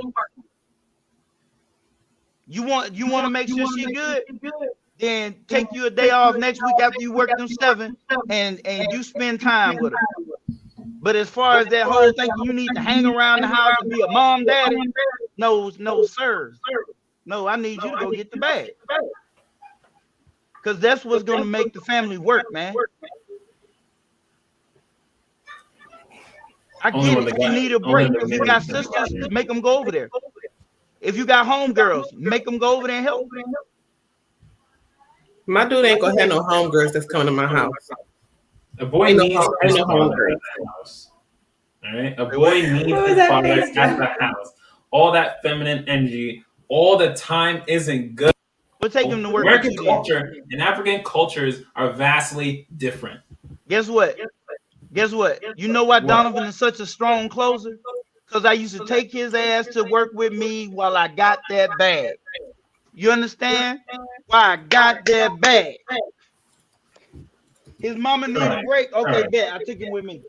You want to make sure she good? Then take you a day off next week after you work them 7, and you spend time with her. But as far as that whole thing, you need to hang around the house and be a mom daddy. No, sir. No, I need you to go get the bag. Because that's what's going to make the family work, man. I get it. You need a break. If you got sisters, make them go over there. If you got homegirls, make them go over there and help. My dude ain't gonna have no homegirls that's coming to my house. A boy needs his father at the house. All right, a boy needs his father at the house. All that feminine energy, all the time isn't good. We'll take him to work. American culture and African cultures are vastly different. Guess what? You know why Donovan is such a strong closer? Because I used to take his ass to work with me while I got that bag. You understand? Why I got that bag. His mama need a break. Okay, bet. I took him with me.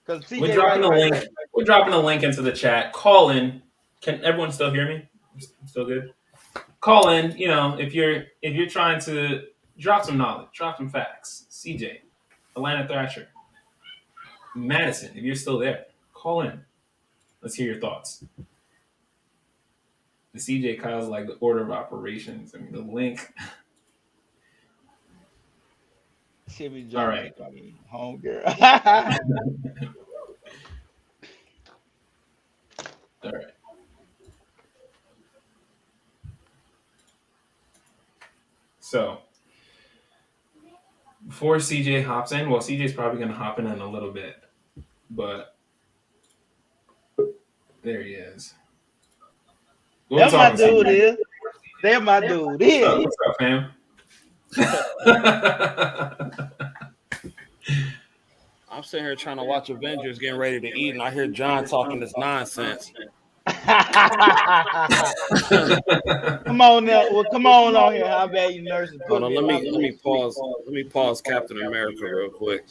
We're dropping the link. We're dropping a link into the chat. Call in. Can everyone still hear me? Still good? Call in. You know, if you're trying to drop some knowledge, drop some facts. CJ, Atlanta Thrasher, Madison, if you're still there, call in. Let's hear your thoughts. The CJ Kyle's like the order of operations. I mean, the link. All right. Home girl. All right. So, before CJ hops in, well, CJ's probably going to hop in a little bit, but there he is. That's my dude is. That's my dude is. What's up, fam? I'm sitting here trying to watch Avengers, getting ready to eat, and I hear John talking this nonsense. Come on now. Well, come on here. How bad you nurses? Hold on, let me pause. Let me pause Captain America real quick.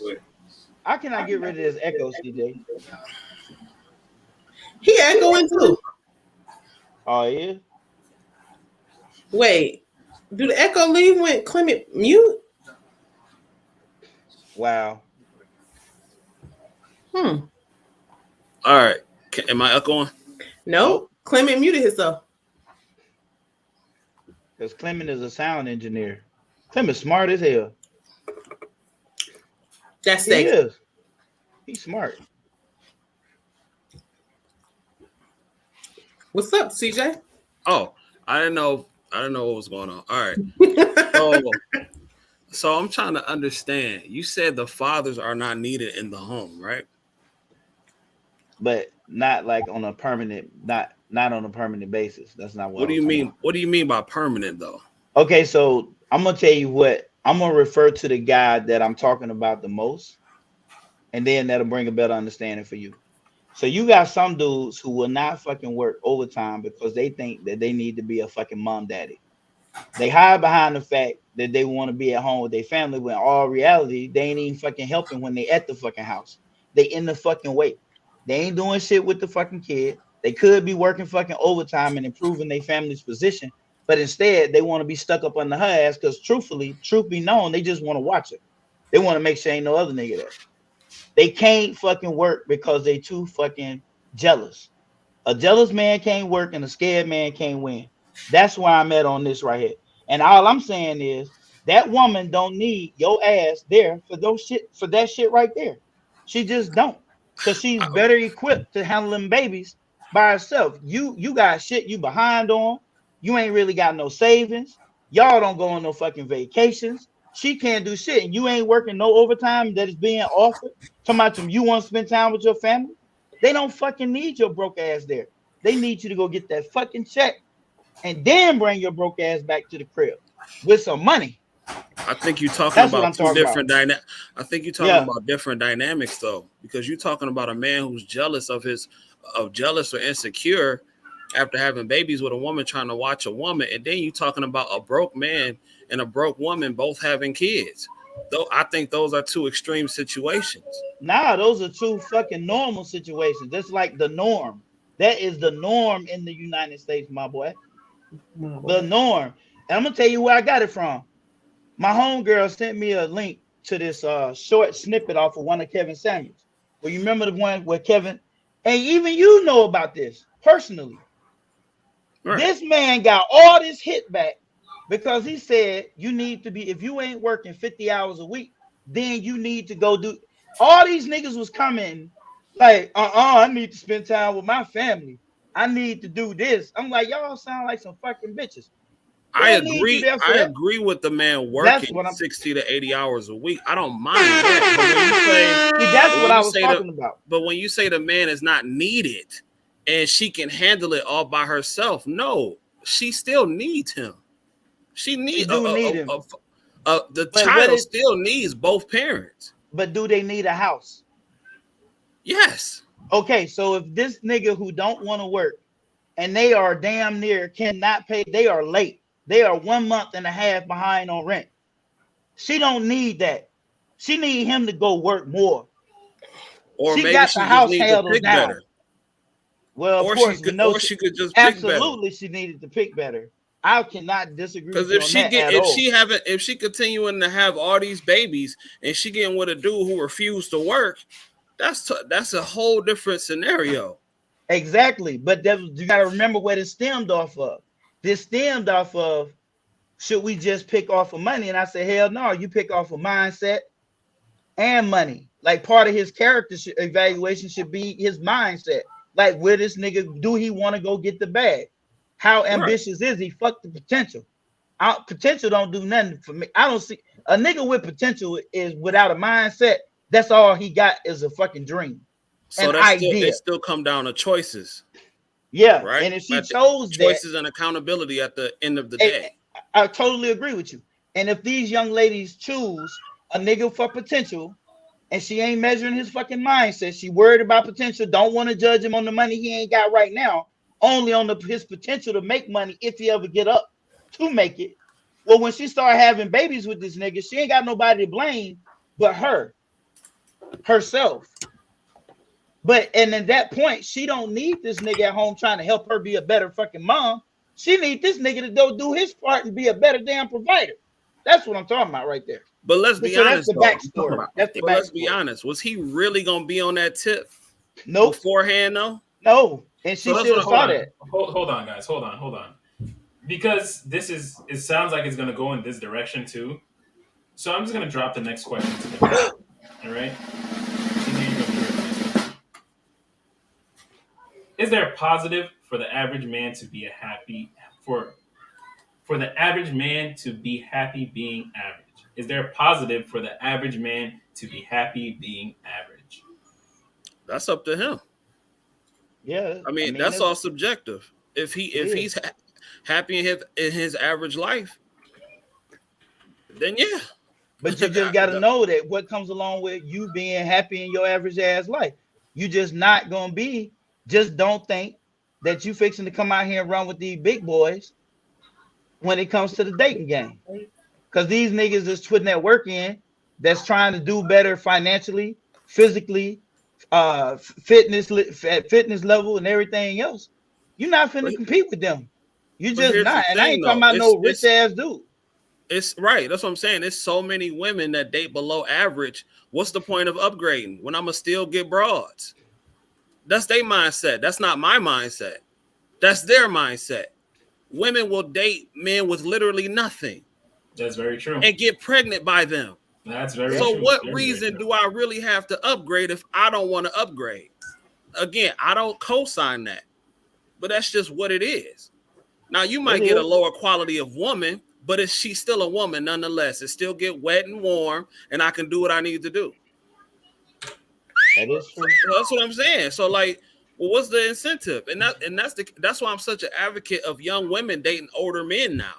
How can I get rid of this echo, CJ? He echoing too. Oh yeah. Wait, do the echo leave when Clement mute? Wow. All right. Am I echoing? No. Clement muted himself. Because Clement is a sound engineer. Clement's smart as hell. That's he is. He's smart. What's up, CJ? Oh, I didn't know what was going on. All right. So I'm trying to understand. You said the fathers are not needed in the home, right? but not like on a permanent, not on a permanent basis. That's not what What I do was you talking mean? about. What do you mean by permanent though? Okay, so I'm gonna tell you what I'm gonna refer to the guy that I'm talking about the most, and then that'll bring a better understanding for you. So you got some dudes who will not fucking work overtime because they think that they need to be a fucking mom daddy. They hide behind the fact that they want to be at home with their family when all reality they ain't even fucking helping when they at the fucking house. They in the fucking way. They ain't doing shit with the fucking kid. They could be working fucking overtime and improving their family's position, but instead they want to be stuck up under her ass because truthfully, truth be known, they just want to watch it. They want to make sure ain't no other nigga there. They can't fucking work because they too fucking jealous. A jealous man can't work and a scared man can't win. That's why I'm at on this right here. And all I'm saying is that woman don't need your ass there for those shit for that shit right there. She just don't. Cause she's better equipped to handle them babies by herself. You got shit you behind on. You ain't really got no savings. Y'all don't go on no fucking vacations. She can't do shit. And you ain't working no overtime that is being offered. Talking about you want to spend time with your family. They don't fucking need your broke ass there. They need you to go get that fucking check and then bring your broke ass back to the crib with some money. I think you're talking That's what I'm about two talking different about. dynamics. I think you're talking about different dynamics though, because you're talking about a man who's jealous jealous or insecure after having babies with a woman trying to watch a woman, and then you're talking about a broke man and a broke woman both having kids. Though I think those are two extreme situations. Nah, those are two fucking normal situations. That's like the norm. That is the norm in the United States, my boy. The norm. And I'm gonna tell you where I got it from. My homegirl sent me a link to this short snippet off of one of Kevin Samuels. Well, you remember the one where Kevin, and even you know about this personally. Right. This man got all this hit back because he said you need to be, if you ain't working 50 hours a week, then you need to go do. All these niggas was coming like, I need to spend time with my family. I need to do this. I'm like, y'all sound like some fucking bitches. I agree. I agree with the man working 60 to 80 hours a week. I don't mind that. But when you say that's what I was talking about. But when you say the man is not needed and she can handle it all by herself, no, she still needs him. She needs him. The child still needs both parents. But do they need a house? Yes. Okay, so if this nigga who don't want to work and they are damn near cannot pay, they are late. They are 1 month and a half behind on rent. She don't need that. She need him to go work more. Or she maybe got the house handled down. Better. Well, or of course, she could just absolutely pick better. She needed to pick better. I cannot disagree. Because if she continuing to have all these babies and she getting with a dude who refused to work, that's a whole different scenario. Exactly, but you got to remember where this stemmed off of. This stemmed off of, should we just pick off of money? And I said, hell no, you pick off of mindset and money. Like part of his character evaluation should be his mindset. Like where this nigga, do he want to go get the bag? How ambitious is he? Fuck the potential. Potential don't do nothing for me. I don't see a nigga with potential is without a mindset. That's all he got is a fucking dream. So it still come down to choices. Yeah, right. And if she chose choices and accountability at the end of the day, I totally agree with you. And if these young ladies choose a nigga for potential, and she ain't measuring his fucking mindset, she worried about potential, don't want to judge him on the money he ain't got right now, only on his potential to make money if he ever get up to make it. Well, when she start having babies with this nigga, she ain't got nobody to blame but herself. And at that point, she don't need this nigga at home trying to help her be a better fucking mom. She need this nigga to go do his part and be a better damn provider. That's what I'm talking about right there. But let's be honest. That's the backstory. But let's be honest. Was he really gonna be on that tip? Nope. Beforehand, though. No. And she should have saw that. Hold on, guys. Hold on. Because it sounds like it's gonna go in this direction too. So I'm just gonna drop the next question to them. All right. Is there a positive for the average man to be for the average man to be happy being average? Is there a positive for the average man to be happy being average? That's up to him. Yeah, I mean that's all subjective. If he's happy in his average life, then yeah. But you just got to know that what comes along with you being happy in your average ass life. You just not gonna be. Just don't think that you fixing to come out here and run with these big boys when it comes to the dating game. Because these niggas is putting that work in. That's trying to do better financially, physically, fitness level, and everything else. You're not finna compete with them. You just not. And I ain't talking about no rich ass dude. It's right. That's what I'm saying. There's so many women that date below average. What's the point of upgrading when I'm gonna still get broads? That's their mindset. That's not my mindset. That's their mindset. Women will date men with literally nothing. That's very true. And get pregnant by them. That's very true. So what reason do I really have to upgrade if I don't want to upgrade? Again, I don't co-sign that. But that's just what it is. Now you might get a lower quality of woman, but she's still a woman nonetheless. It still get wet and warm, and I can do what I need to do. That is true. So that's what I'm saying. So like, well, what's the incentive? And that's why I'm such an advocate of young women dating older men now,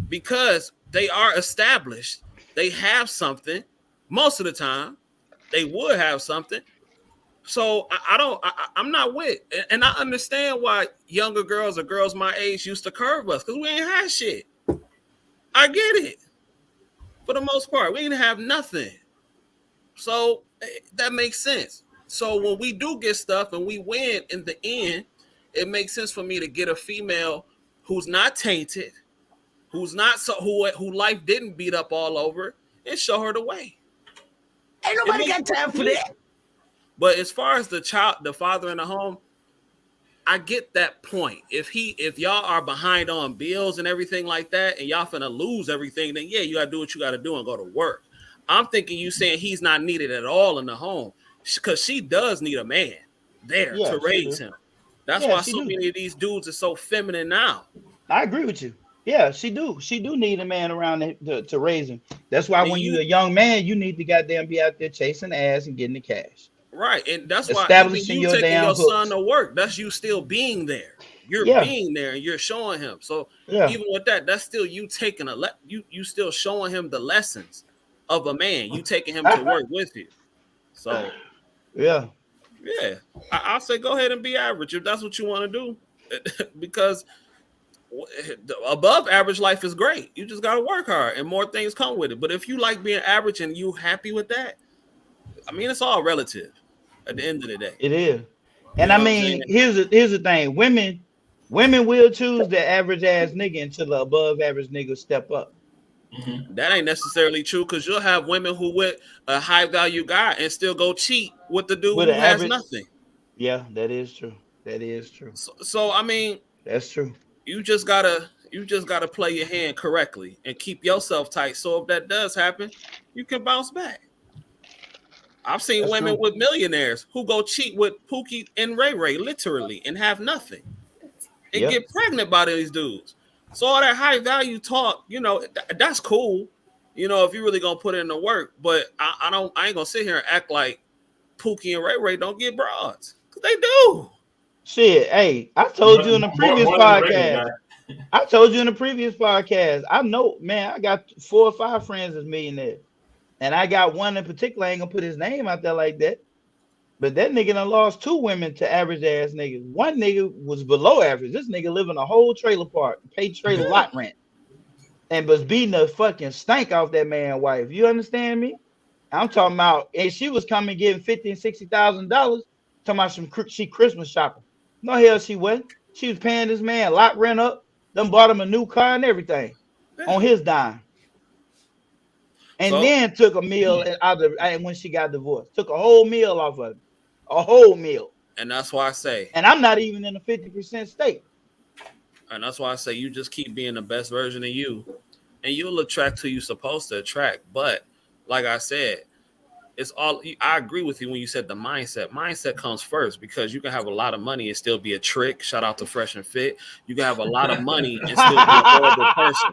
because they are established. They have something. Most of the time, they would have something. So I'm not with, and I understand why younger girls or girls my age used to curve us because we ain't had shit. I get it. For the most part, we didn't have nothing. So that makes sense. So when we do get stuff and we win in the end, it makes sense for me to get a female who's not tainted, who's not who life didn't beat up all over, and show her the way. Ain't nobody got time for that. But as far as the father in the home, I get that point. If y'all are behind on bills and everything like that, and y'all finna lose everything, then yeah, you gotta do what you gotta do and go to work. I'm thinking you saying he's not needed at all in the home because she does need a man there to raise him. That's why so many of these dudes are so feminine now. I agree with you. Yeah, she do need a man around to raise him. That's why when you're a young man, you need to goddamn be out there chasing ass and getting the cash. Right, and that's why establishing you your taking your hooks. son to work. That's you still being there. You're being there, and you're showing him. So even with that, that's still you taking you still showing him the lessons of a man. You taking him to work with you. So yeah, I'll say go ahead and be average if that's what you want to do, because above average life is great. You just got to work hard, and more things come with it. But if you like being average and you happy with that, I mean, it's all relative at the end of the day. It is. And I mean, here's the thing. Women will choose the average ass nigga until the above average nigga step up. Mm-hmm. That ain't necessarily true because you'll have women who with a high value guy and still go cheat with the dude who has nothing. Yeah, that is true. That is true. So I mean, that's true. You just gotta play your hand correctly and keep yourself tight. So if that does happen, you can bounce back. I've seen women with millionaires who go cheat with Pookie and Ray Ray, literally, and have nothing, and get pregnant by these dudes. So all that high value talk, that's cool, if you really gonna put in the work. But I ain't gonna sit here and act like Pookie and Ray Ray don't get broads, because they do. Shit, hey, I told you in the previous podcast. I know, man, I got 4 or 5 friends that's millionaires. And I got one in particular, I ain't gonna put his name out there like that. But that nigga done lost 2 women to average ass niggas. One nigga was below average. This nigga live in a whole trailer park, paid trailer lot rent, and was beating the fucking stank off that man's wife. You understand me? I'm talking about, and she was coming getting $50,000 and $60,000, talking about she Christmas shopping. No hell she wasn't. She was paying this man lot rent up, done bought him a new car and everything on his dime. And then took a meal out of when she got divorced. Took a whole meal off of it. A whole meal. And that's why I say. And I'm not even in a 50% state. And that's why I say you just keep being the best version of you. And you'll attract who you're supposed to attract. But like I said, it's all, I agree with you when you said the mindset. Mindset comes first because you can have a lot of money and still be a trick. Shout out to Fresh and Fit. You can have a lot of money and still be a horrible person.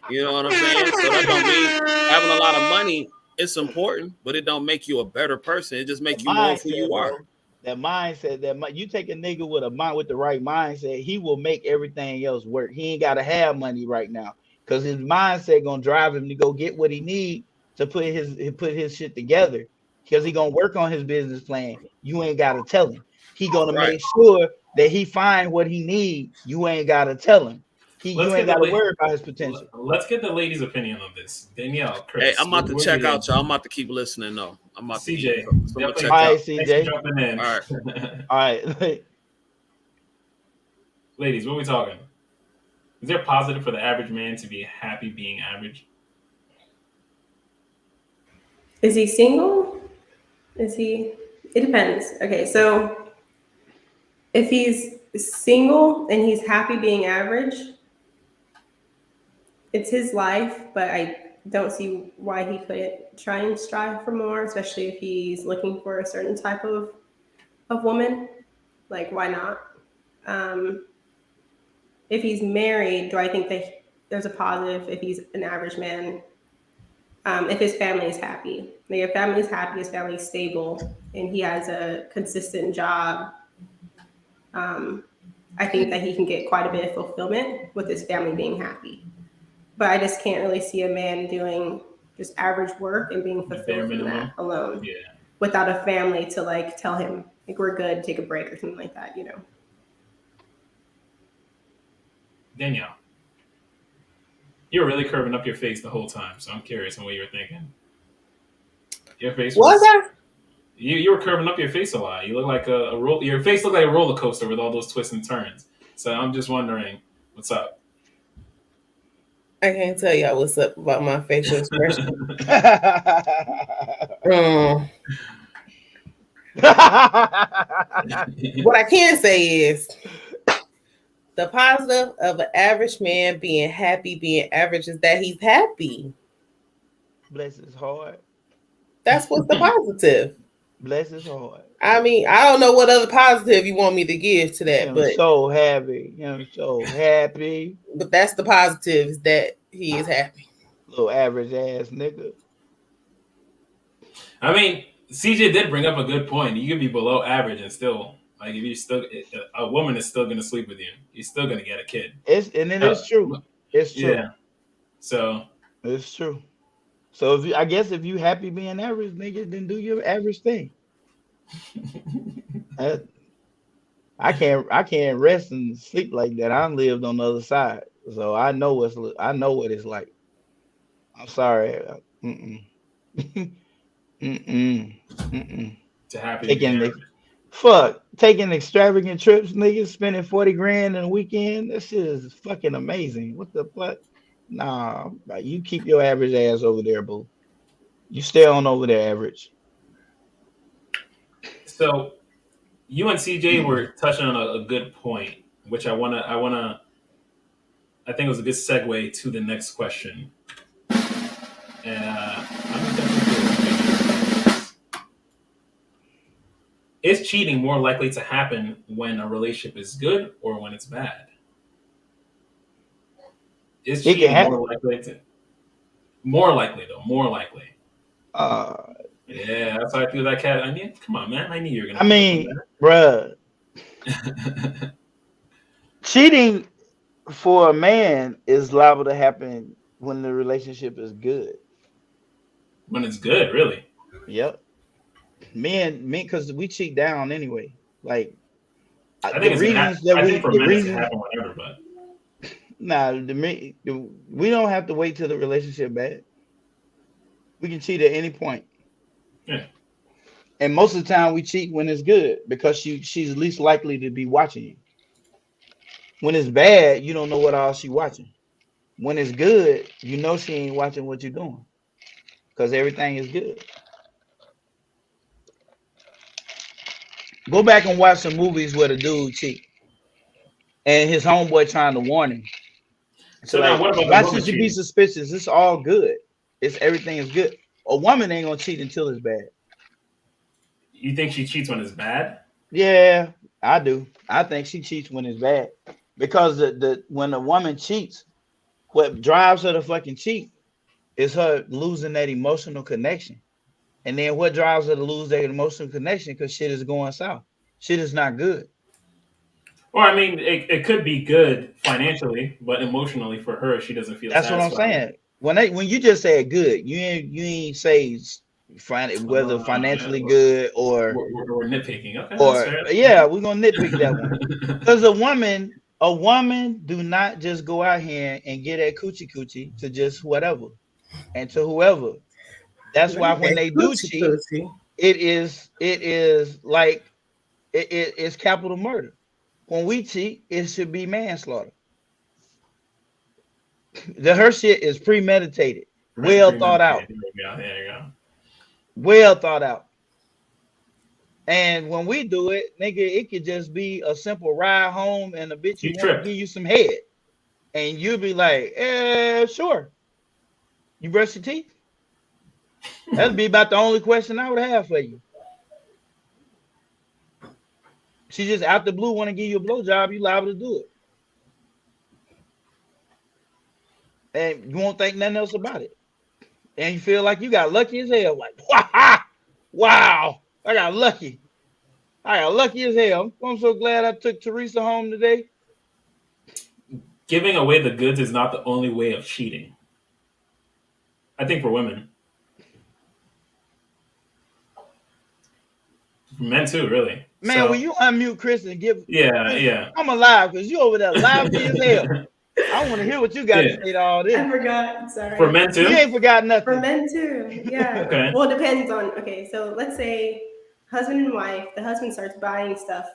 You know what I'm saying? So that don't mean having a lot of money, it's important, but it don't make you a better person. It just makes you more who you are. That mindset, you take a nigga with a mind with the right mindset, he will make everything else work. He ain't gotta have money right now because his mindset gonna drive him to go get what he need to put his shit together. Because he gonna work on his business plan. You ain't gotta tell him. He gonna make sure that he find what he need. You ain't gotta tell him. You ain't gotta worry about his potential. Let's get the ladies' opinion on this. Danielle, Chris. Hey, I'm about to check out, y'all. I'm about to keep listening though. I'm about CJ, to check all right, out. CJ. Jumping in. All right. All right. Ladies, what are we talking? Is there positive for the average man to be happy being average? Is he single? It depends. Okay, so if he's single and he's happy being average, it's his life, but I don't see why he couldn't try and strive for more, especially if he's looking for a certain type of woman. Like, why not? If he's married, do I think that there's a positive if he's an average man? If his family is happy. Like, if family is happy, his family is stable, and he has a consistent job, I think that he can get quite a bit of fulfillment with his family being happy. But I just can't really see a man doing just average work and being fulfilled from that alone, without a family to like tell him like we're good, take a break or something like that, you know. Danielle, you're really curving up your face the whole time, so I'm curious on what you were thinking. Your face was that? You were curving up your face a lot. You look like a roll. Your face looked like a roller coaster with all those twists and turns. So I'm just wondering, what's up? I can't tell y'all what's up about my facial expression. What I can say is the positive of an average man being happy, being average, is that he's happy. Bless his heart. That's what's the positive. Bless his heart. I mean, I don't know what other positive you want me to give to that, but so happy. I'm so happy. But that's the positive, is that he is happy. Little average ass nigga. I mean, CJ did bring up a good point. You could be below average and still, like, if you still, a woman is still going to sleep with you. You're still going to get a kid. It's true. It's true. Yeah. So it's true. So I guess if you happy being average, nigga, then do your average thing. I can't rest and sleep like that. I lived on the other side, so I know what it's like. I'm sorry. To happy taking extravagant trips, niggas spending 40 grand in a weekend. That shit is fucking amazing. What the fuck? Nah, you keep your average ass over there, boo. You stay on over there, average. So you and CJ were touching on a good point, which I think it was a good segue to the next question. And I'm definitely is cheating more likely to happen when a relationship is good or when it's bad? Is cheating more likely? Yeah, that's why I threw that cat. I mean, come on, man. I knew you were gonna. I mean, bruh. Cheating for a man is liable to happen when the relationship is good. When it's good, really? Yep. Men, because we cheat down anyway. Like, I think for men it can happen whenever, but. Nah, we don't have to wait till the relationship bad. We can cheat at any point. Yeah. And most of the time we cheat when it's good because she's least likely to be watching you. When it's bad, you don't know what all she's watching. When it's good, you know she ain't watching what you're doing because everything is good. Go back and watch some movies where the dude cheat and his homeboy trying to warn him. So now, what about why should you be suspicious? It's all good. Everything is good. A woman ain't gonna cheat until it's bad. You think she cheats when it's bad? Yeah, I do. I think she cheats when it's bad because when a woman cheats, what drives her to fucking cheat is her losing that emotional connection. And then what drives her to lose that emotional connection? Because shit is going south. shit is not good. Well, I mean, it could be good financially, but emotionally for her, she doesn't feel That's satisfied. what I'm saying. When you just say good, you ain't say whether financially good or we're nitpicking. Okay, or that's fair. yeah, we're gonna nitpick that one. Because a woman do not just go out here and get that coochie to just whatever and to whoever. That's why when they do cheat, it is like it's capital murder. When we cheat, it should be manslaughter. Her shit is premeditated, well thought out. There you go. Well thought out. And when we do it, nigga, it could just be a simple ride home and a bitch you want to give you some head. And you'll be like, sure. You brush your teeth? That'd be about the only question I would have for you. She just out the blue want to give you a blowjob, you liable to do it. And you won't think nothing else about it. And you feel like you got lucky as hell. Like, wow, I got lucky. I got lucky as hell. I'm so glad I took Teresa home today. Giving away the goods is not the only way of cheating. I think for women. For men too, really. Man, will you unmute Chris and give... Yeah. I'm alive because you over there lively as hell. I want to hear what you got to say to all this. I forgot. Sorry. For men too? You ain't forgot nothing. For men too. Yeah. Okay. Well, it depends on. Okay, so let's say husband and wife. The husband starts buying stuff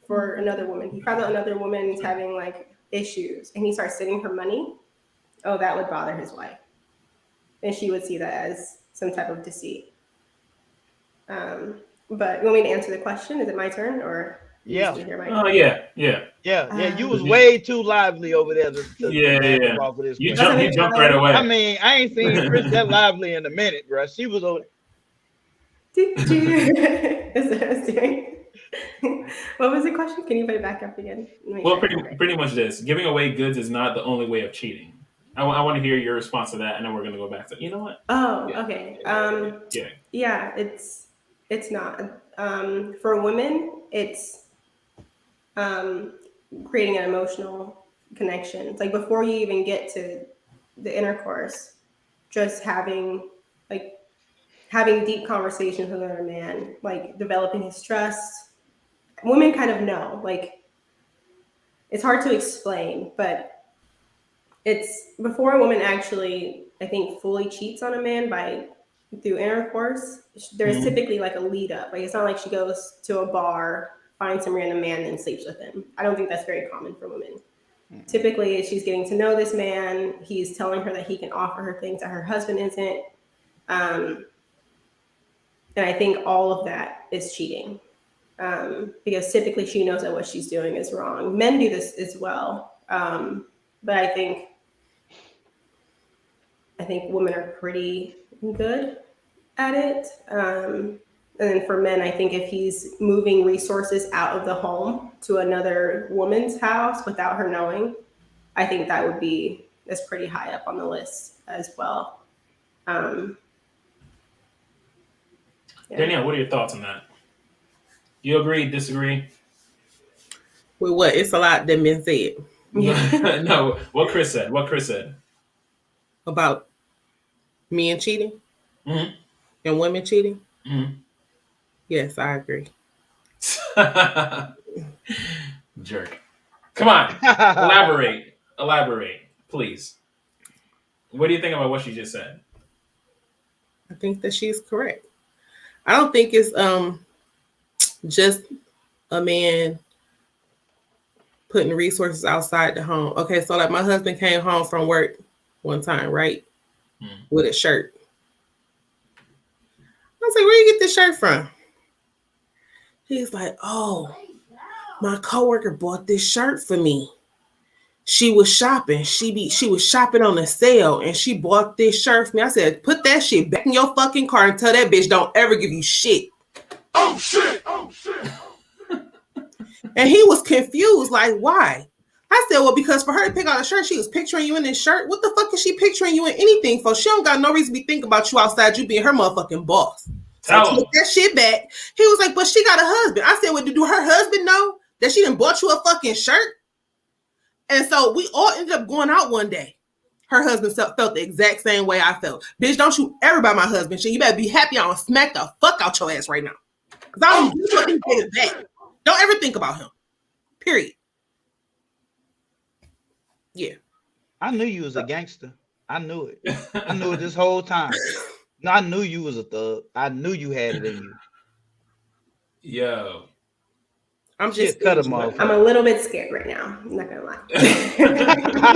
for another woman. He finds out another woman is having like issues, and he starts sending her money. Oh, that would bother his wife, and she would see that as some type of deceit. But you want me to answer the question? Is it my turn or? Yeah. Yeah. You was way too lively over there. Yeah. Off of this You jumped right away. I mean, I ain't seen Chris that lively in a minute, bro. She was over. What was the question? Can you put it back up again? Well, pretty much this. Giving away goods is not the only way of cheating. I want to hear your response to that, and then we're going to go back to, you know what? Oh, okay. Yeah, it's not. For women, it's creating an emotional connection. It's like before you even get to the intercourse, just having deep conversations with another man, like developing his trust. Women kind of know, like it's hard to explain, but it's before a woman actually, I think, fully cheats on a man through intercourse. There's typically like a lead up. Like it's not like she goes to a bar, finds some random man, and sleeps with him. I don't think that's very common for women. Typically, she's getting to know this man. He's telling her that he can offer her things that her husband isn't. And I think all of that is cheating. Because typically she knows that what she's doing is wrong. Men do this as well. But I think women are pretty good at it. And then for men, I think if he's moving resources out of the home to another woman's house without her knowing, I think that's pretty high up on the list as well. Danielle, what are your thoughts on that? You agree, disagree? With what? It's a lot that men said. No, what Chris said. About men cheating? Mm-hmm. And women cheating? Mm-hmm. Yes, I agree. Jerk. Come on. Elaborate, please. What do you think about what she just said? I think that she's correct. I don't think it's just a man putting resources outside the home. Okay, so like my husband came home from work one time, right? With a shirt. I was like, where you get this shirt from? He's like, oh, my coworker bought this shirt for me. She was shopping. She was shopping on a sale and she bought this shirt for me. I said, put that shit back in your fucking car and tell that bitch don't ever give you shit. Oh shit. And he was confused, like, why? I said, well, because for her to pick out a shirt, she was picturing you in this shirt. What the fuck is she picturing you in anything for? She don't got no reason to be thinking about you outside, you being her motherfucking boss. So I took that shit back. He was like, but she got a husband. I said, well, do her husband know that she done bought you a fucking shirt? And so we all ended up going out one day. Her husband felt the exact same way I felt. Bitch, don't you ever buy my husband shit. You better be happy I don't smack the fuck out your ass right now. Because I don't do what he did back. Don't ever think about him. Period. Yeah. I knew you was a gangster. I knew it. I knew it this whole time. No, I knew you was a thug. I knew you had it in you. Yo. I'm just cut him off. I'm a little bit scared right now. I'm not gonna lie.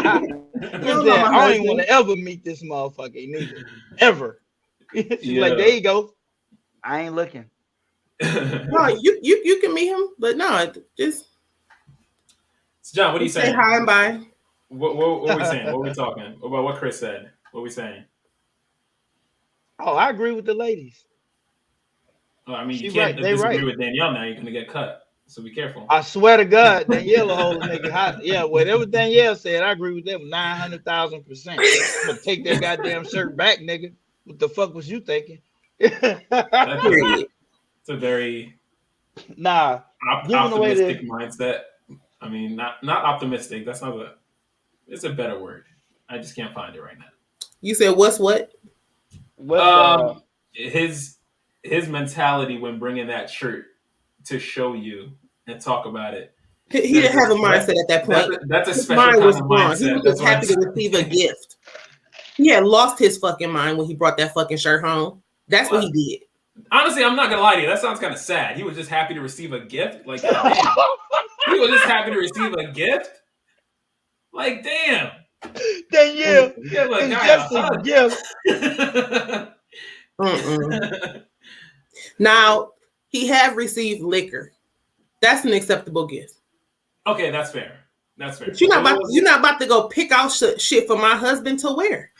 I don't even want to ever meet this motherfucker neither. Ever. She's like, there you go. I ain't looking. No, you can meet him, but no, just So John, what are you saying? Say hi and bye. What are we saying? What are we talking about? What Chris said? What are we saying? Oh, I agree with the ladies. Oh, I mean, you can't disagree with Danielle now. You're gonna get cut. So be careful. I swear to God, Danielle will hold a nigga hot. Yeah, whatever Danielle said, I agree with them 900,000%. I'm gonna take that goddamn shirt back, nigga. What the fuck was you thinking? It's a very optimistic mindset. I mean, not optimistic. That's not a. It's a better word. I just can't find it right now. You said what? His mentality when bringing that shirt to show you and talk about it. He didn't have a mindset at that point. That's a his special mind kind was of gone. mindset. He was That's just happy to receive a gift. He had lost his fucking mind when he brought that fucking shirt home. That's what he did. Honestly, I'm not gonna lie to you. That sounds kind of sad. He was just happy to receive a gift. Like, damn. He was just happy to receive a gift. Like, damn. Danielle, it's just a gift. Now, he have received liquor. That's an acceptable gift. Okay, that's fair. That's fair. But you're not about to go pick out shit for my husband to wear.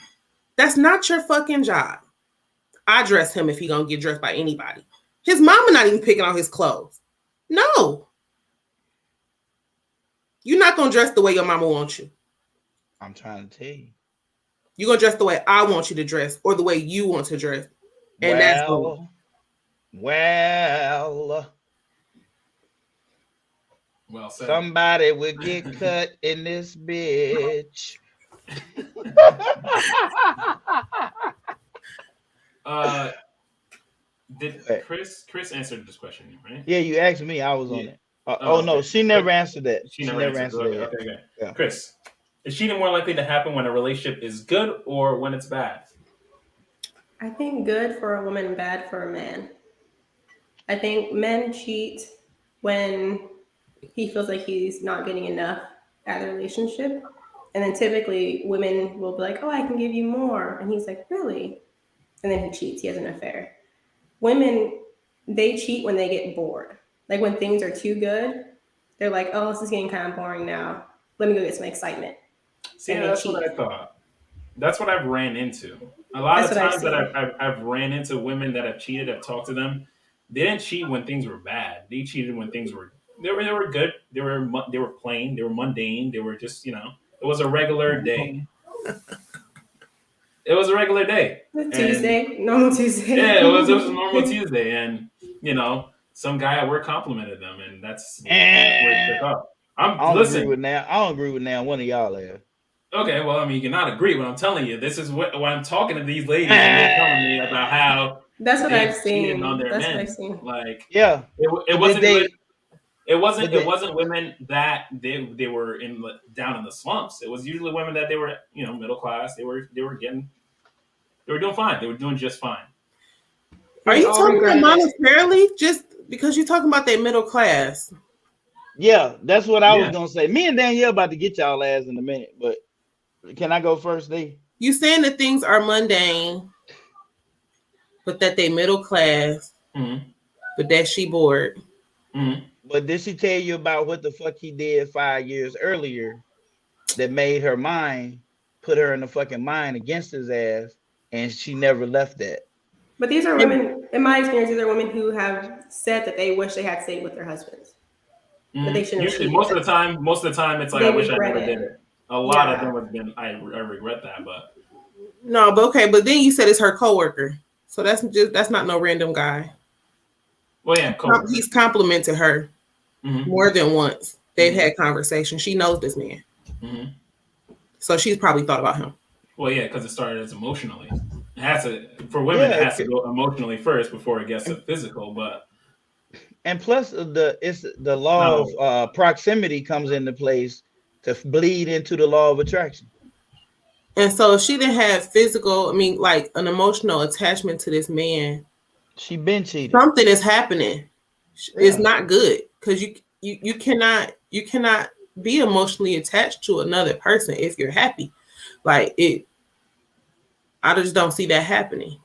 That's not your fucking job. I dress him if he gonna get dressed by anybody. His mama not even picking out his clothes. No. You're not gonna dress the way your mama wants you. I'm trying to tell you. You're gonna dress the way I want you to dress, or the way you want to dress. And that's cool. Well, said. Somebody will get cut in this bitch. Did Chris answered this question, right? Yeah, you asked me. I was on it. No, she never answered that. She never answered that. Okay. Yeah. Chris, is cheating more likely to happen when a relationship is good or when it's bad? I think good for a woman, bad for a man. I think men cheat when he feels like he's not getting enough out of the relationship. And then typically women will be like, oh, I can give you more. And he's like, really? And then he cheats. He has an affair. Women, they cheat when they get bored. Like when things are too good, they're like, oh, this is getting kind of boring now. Let me go get some excitement. See, that's what I thought. That's what I've ran into. A lot of times that I've ran into women that have cheated, I've talked to them. They didn't cheat when things were bad. They cheated when things were they were good. They were plain. They were mundane. They were just, it was a regular day. It was a regular day. Tuesday, normal Tuesday. Yeah, it was a normal Tuesday, and some guy at work complimented them, and that's where it took up. I don't agree with now one of y'all there. Okay, well, I mean, you cannot agree when I'm telling you. This is what I'm talking to these ladies, and they're telling me about how that's what I've seen. On their that's men. What I've seen. Like, yeah, it wasn't. It wasn't women that they were down in the slumps. It was usually women that they were middle class. They were doing fine. They were doing just fine. Are you talking about monetarily? Just because you're talking about that middle class? Yeah, that's what I was gonna say. Me and Danielle about to get y'all ass in a minute, but can I go first, D? You saying that things are mundane, but that they middle class, but that she bored. Mm-hmm. But did she tell you about what the fuck he did 5 years earlier that made her mind, put her in the fucking mind against his ass, and she never left that? But these are women, in my experience, these are women who have said that they wish they had stayed with their husbands. But they shouldn't. Usually, most of the time, it's like I wish I never did it. A lot of them have been. I regret that, but no, but okay. But then you said it's her coworker, So that's not no random guy. Well, yeah, cool. He's complimented her more than once. They've had conversations. She knows this man. So she's probably thought about him. Well, yeah, because it started as emotionally. It has to, for women, it has to go emotionally first before it gets to physical. But and plus the law of proximity comes into place to bleed into the law of attraction. And so if she didn't have physical, I mean, like an emotional attachment to this man, she been cheated. Something is happening. It's not good because you cannot be emotionally attached to another person if you're happy. Like it, I just don't see that happening.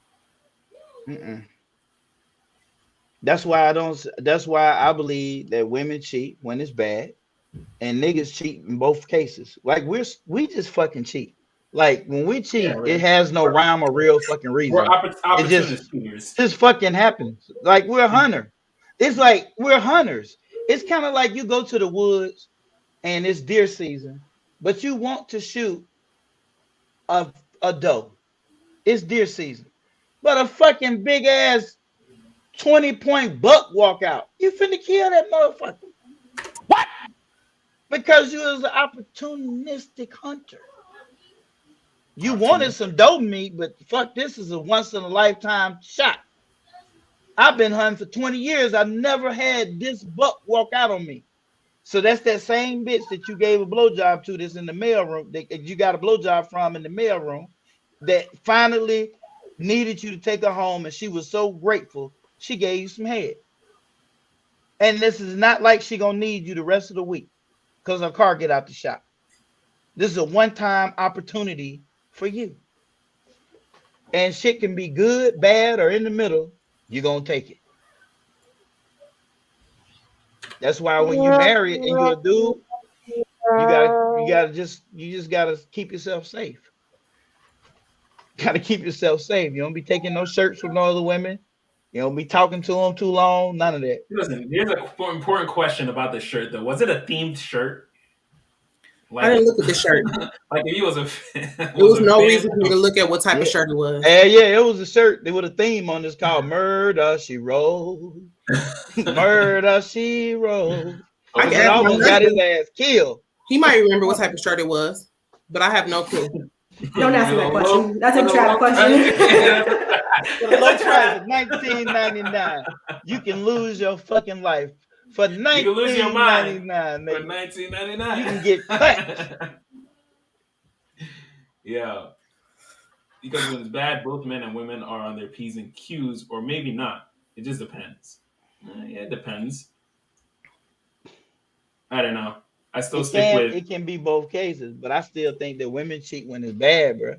That's why I believe that women cheat when it's bad, and niggas cheat in both cases. Like we just fucking cheat. Like when we cheat, it has no rhyme or real fucking reason. We're It just fucking happens. Like we're a hunter. It's like we're hunters. It's kind of like you go to the woods and it's deer season, but you want to shoot a doe. It's deer season, but a fucking big ass 20-point buck walk out. You finna kill that motherfucker. What? Because you was an opportunistic hunter. You wanted some doe meat, but fuck, this is a once in a lifetime shot. I've been hunting for 20 years. I've never had this buck walk out on me. So that's that same bitch that you gave a blowjob to that's in the mailroom, that you got a blowjob from in the mailroom, that finally needed you to take her home, and she was so grateful she gave you some head. And this is not like she gonna need you the rest of the week because her car get out the shop. This is a one-time opportunity for you. And shit can be good, bad, or in the middle. You're gonna take it. That's why when you marry and you're a dude, you just gotta keep yourself safe. Gotta keep yourself safe. You don't be taking no shirts from no other women. You don't be talking to them too long. None of that. Listen, here's an important question about the shirt, though. Was it a themed shirt? Like, I didn't look at the shirt. Like if he was there was no reason for me to look at what type of shirt it was. Yeah, it was a shirt. There was a theme on this called "Murder She Wrote." Murder She Wrote. I almost got his ass killed. He might remember what type of shirt it was, but I have no clue. Don't ask me that question. That's a trap question. For the low price of $19.99, you can lose your fucking life. For $19.99, you can lose your mind for $19.99. You can get cut. Yeah. Because when it's bad, both men and women are on their P's and Q's, or maybe not. It just depends. Yeah, it depends. I don't know. I still stick with it. Can be both cases, but I still think that women cheat when it's bad, bro.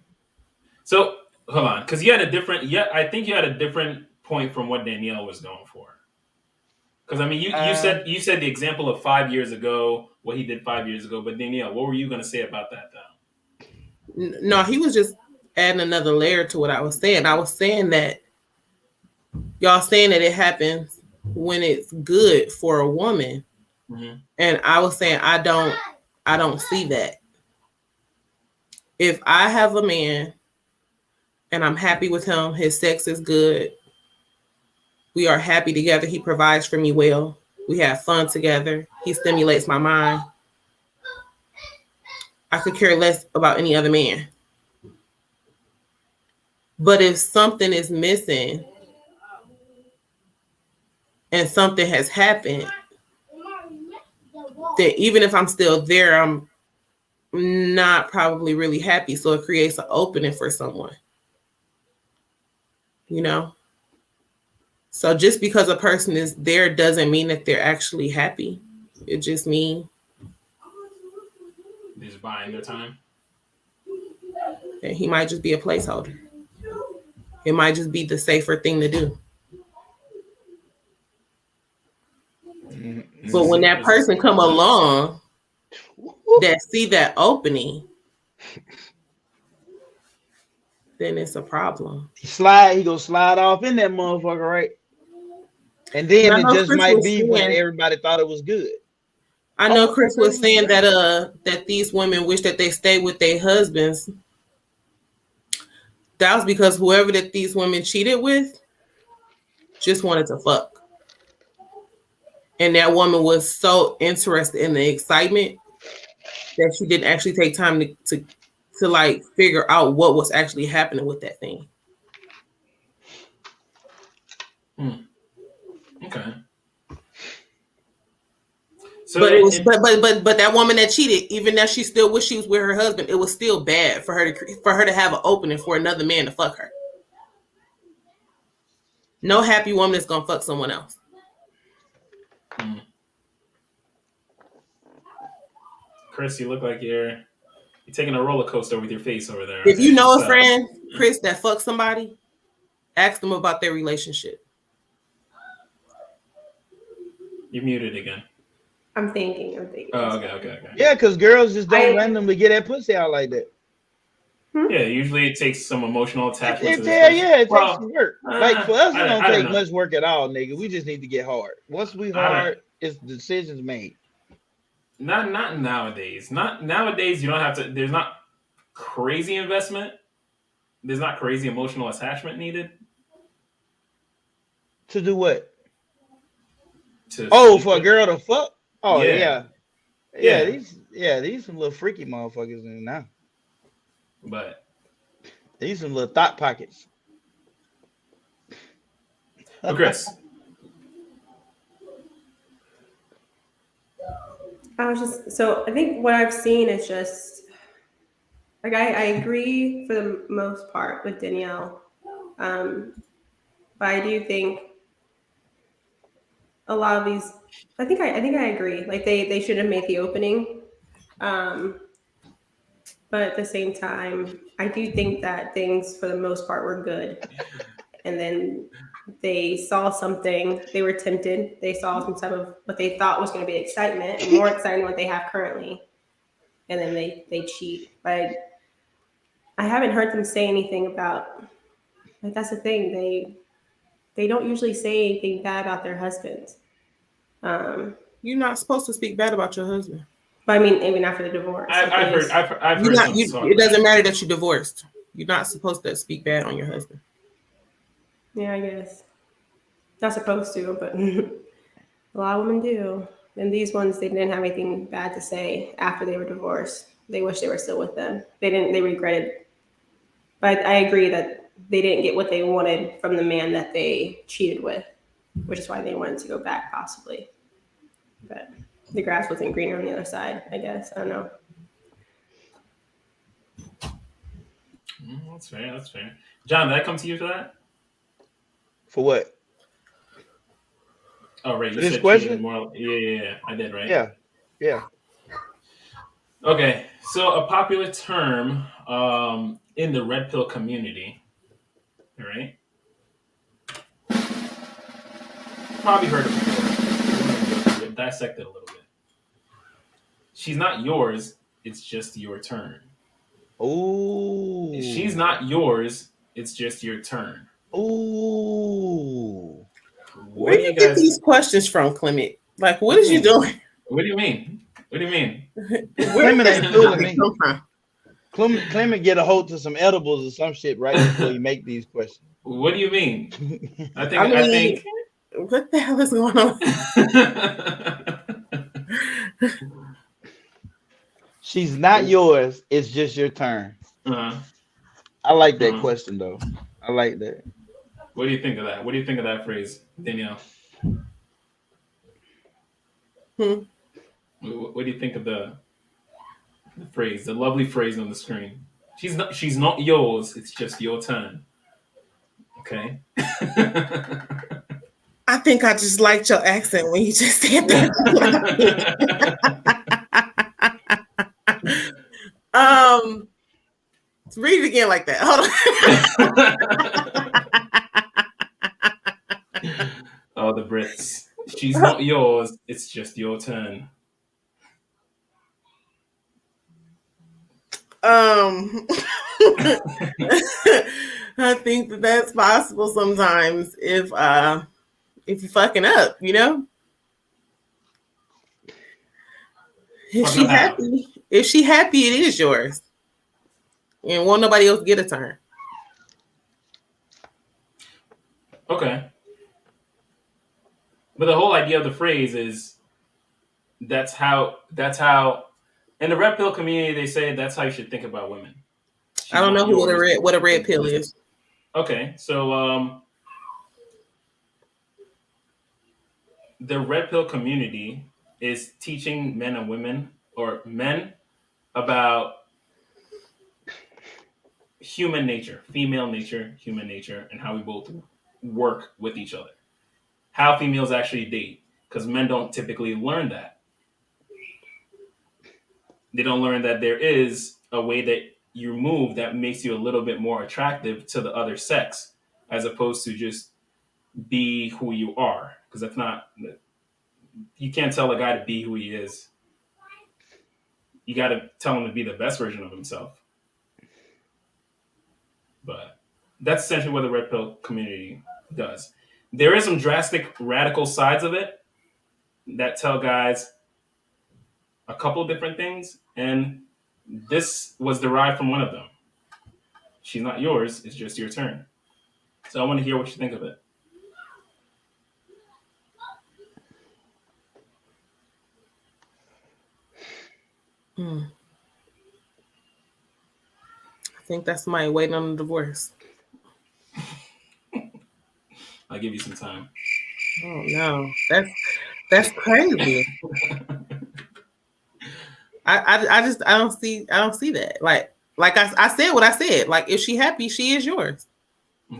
So hold on, because you had a different. Yeah, I think you had a different point from what Danielle was going for. Because I mean, you said the example of 5 years ago, what he did 5 years ago. But Danielle, what were you going to say about that, though? No, he was just adding another layer to what I was saying. I was saying that y'all saying that it happens when it's good for a woman. Mm-hmm. And I was saying I don't see that. If I have a man and I'm happy with him, his sex is good, we are happy together, he provides for me well, we have fun together, he stimulates my mind, I could care less about any other man. But if something is missing and something has happened, that even if I'm still there, I'm not probably really happy. So it creates an opening for someone, you know? So just because a person is there doesn't mean that they're actually happy. It just means they're just buying their time. And he might just be a placeholder. It might just be the safer thing to do. But when that person come along that see that opening, then it's a problem. He gonna slide off in that motherfucker, right? And then it just might be when everybody thought it was good. I know Chris was saying that that these women wish that they stay with their husbands. that was because whoever that these women cheated with just wanted to fuck. And that woman was so interested in the excitement that she didn't actually take time to like figure out what was actually happening with that thing. Okay. So but it was, but that woman that cheated, even though she still wished she was with her husband, it was still bad for her to have an opening for another man to fuck her. No happy woman is gonna fuck someone else. Chris, you look like you're taking a roller coaster with your face over there. If you know a friend, Chris, that fucks somebody, ask them about their relationship. You're muted again. I'm thinking. Oh, okay. Yeah, because girls just don't randomly get that pussy out like that. Yeah, usually it takes some emotional attachment to this It person. takes some work. Like for us, it don't take know. much work at all, nigga. We just need to get hard. Once we hard, it's decisions made. Not nowadays. Not nowadays. You don't have to. There's not crazy investment. There's not crazy emotional attachment needed. To do what? For a girl to fuck? Oh yeah. These some little freaky motherfuckers in now. But these some little thought pockets. Well, Chris. I think what I've seen is just like I agree for the most part with Danielle. But I do think a lot of these I think I agree. Like they should have made the opening. But at the same time, I do think that things for the most part were good. And then they saw something, they were tempted. They saw some type of what they thought was going to be excitement, and more exciting than what they have currently. And then they cheat. But I haven't heard them say anything about, like that's the thing. They don't usually say anything bad about their husbands. You're not supposed to speak bad about your husband. But I mean, even after the divorce. I've heard it doesn't matter that you're divorced. You're not supposed to speak bad on your husband. Yeah, I guess. Not supposed to, but a lot of women do. And these ones, they didn't have anything bad to say after they were divorced. They wish they were still with them. They regretted. But I agree that they didn't get what they wanted from the man that they cheated with, which is why they wanted to go back possibly. But the grass wasn't greener on the other side, I guess. I don't know. That's fair. John, did I come to you for that? For what? Oh, right. You this said question? More, yeah. I did, right? Yeah. Okay. So a popular term in the red pill community, right? Probably heard of it before. Dissect it a little bit. She's not yours. It's just your turn. Oh. She's not yours. It's just your turn. Oh. Where do you get these questions from, Clement? Like, what is you doing? What do you mean? Clement ain't fooling me. Clement get a hold to some edibles or some shit right before you make these questions. What do you mean? I think. What the hell is going on? She's not yours. It's just your turn. Uh-huh. I like that question though. I like that. What do you think of that? What do you think of that phrase, Danielle? What do you think of the phrase, the lovely phrase on the screen? She's not yours. It's just your turn. Okay. I think I just liked your accent when you just said that. Read it again like that. Hold on. Oh, the Brits. She's not yours. It's just your turn. I think that's possible sometimes if you're fucking up, you know. If she happy, it is yours. And won't nobody else get a turn. Okay. But the whole idea of the phrase is that's how in the red pill community they say that's how you should think about women. She's I don't know not yours. what a red pill is. Okay, so the red pill community is teaching men and women or men about human nature, female nature, human nature, and how we both work with each other. How females actually date, because men don't typically learn that. They don't learn that there is a way that you move that makes you a little bit more attractive to the other sex, as opposed to just be who you are. Because that's not, you can't tell a guy to be who he is. You got to tell him to be the best version of himself. But that's essentially what the red pill community does. There is some drastic, radical sides of it that tell guys a couple different things, and this was derived from one of them. She's not yours, it's just your turn. So I want to hear what you think of it. I think that's somebody waiting on a divorce. I'll give you some time. Oh no, that's crazy. I don't see that. Like I said what I said. Like if she happy, she is yours,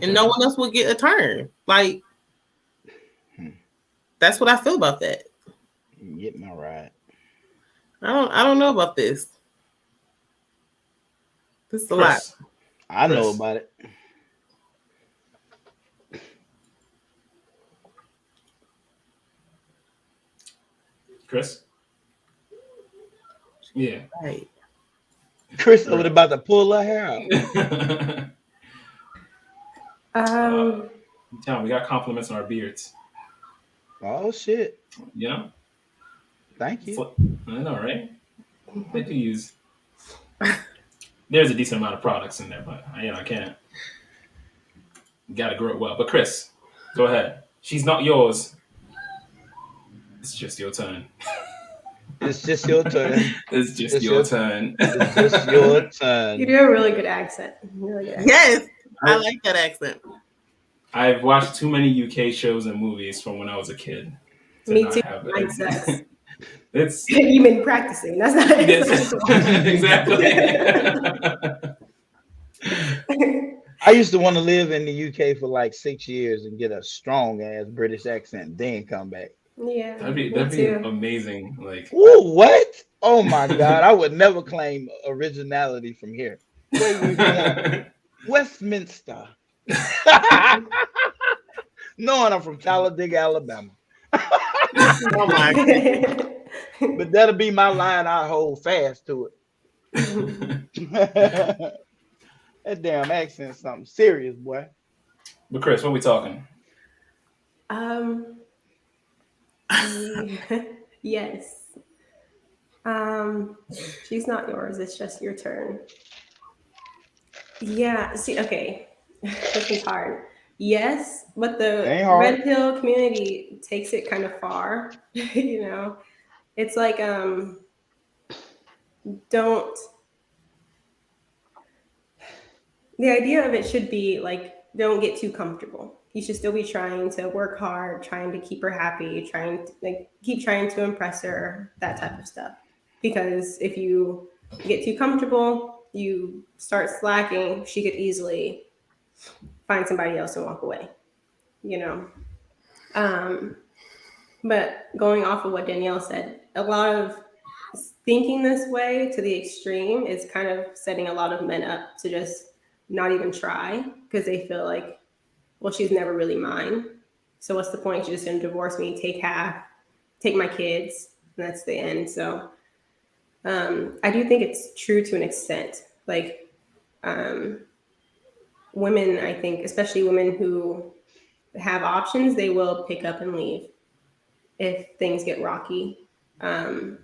and no one else will get a turn. Like that's what I feel about that. Get my ride. I don't know about this. This is a lot. I know about it. Chris? Yeah. Right. Chris over about to pull her hair out. Tell me, we got compliments on our beards. Oh shit. Yeah. Thank you. I know, right? They do use. There's a decent amount of products in there, but I can't. You gotta grow it well. But Chris, go ahead. She's not yours. It's just your turn. It's just your turn. It's just your turn. It's just your turn. You do a really good accent. Really good accent. Yes, I like that accent. I've watched too many UK shows and movies from when I was a kid. Me too. It's you've been practicing. That's not exactly. I used to want to live in the UK for like 6 years and get a strong ass British accent, then come back. Yeah, that'd be amazing. Like, ooh, what? Oh my God, I would never claim originality from here. Westminster. Knowing I'm from Talladega, Alabama. Oh my God. But that'll be my line. I hold fast to it. That damn accent's something serious, boy. But Chris, what are we talking? Yes. She's not yours. It's just your turn. Yeah. See, okay. This is hard. Yes, but the red pill community takes it kind of far. You know, it's like the idea of it should be like, don't get too comfortable. You should still be trying to work hard, trying to keep her happy, keep trying to impress her, that type of stuff. Because if you get too comfortable, you start slacking, she could easily find somebody else and walk away, you know? But going off of what Danielle said, a lot of thinking this way to the extreme is kind of setting a lot of men up to just not even try because they feel like, well, she's never really mine. So what's the point? She's just going to divorce me, take half, take my kids, and that's the end. So I do think it's true to an extent. Like women, I think, especially women who have options, they will pick up and leave if things get rocky. But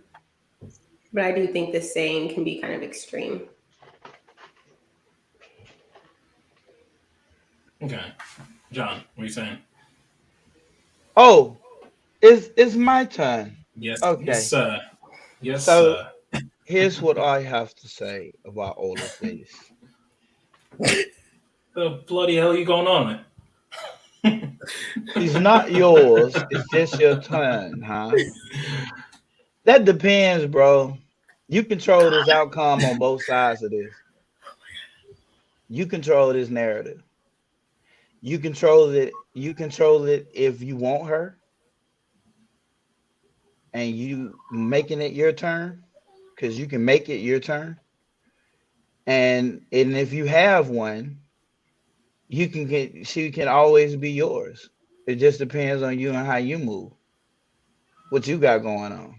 I do think this saying can be kind of extreme. Okay. John, what are you saying? Oh, it's my turn. Yes, yes, Okay. sir. Yes, So sir. here's what I have to say about all of this. The bloody hell you going on, man? It's not yours. It's just your turn, huh? That depends, bro. You control this outcome on both sides of this. You control this narrative. You control it. You control it if you want her, and you making it your turn, because you can make it your turn. And if you have one, you can get. She can always be yours. It just depends on you and how you move. What you got going on.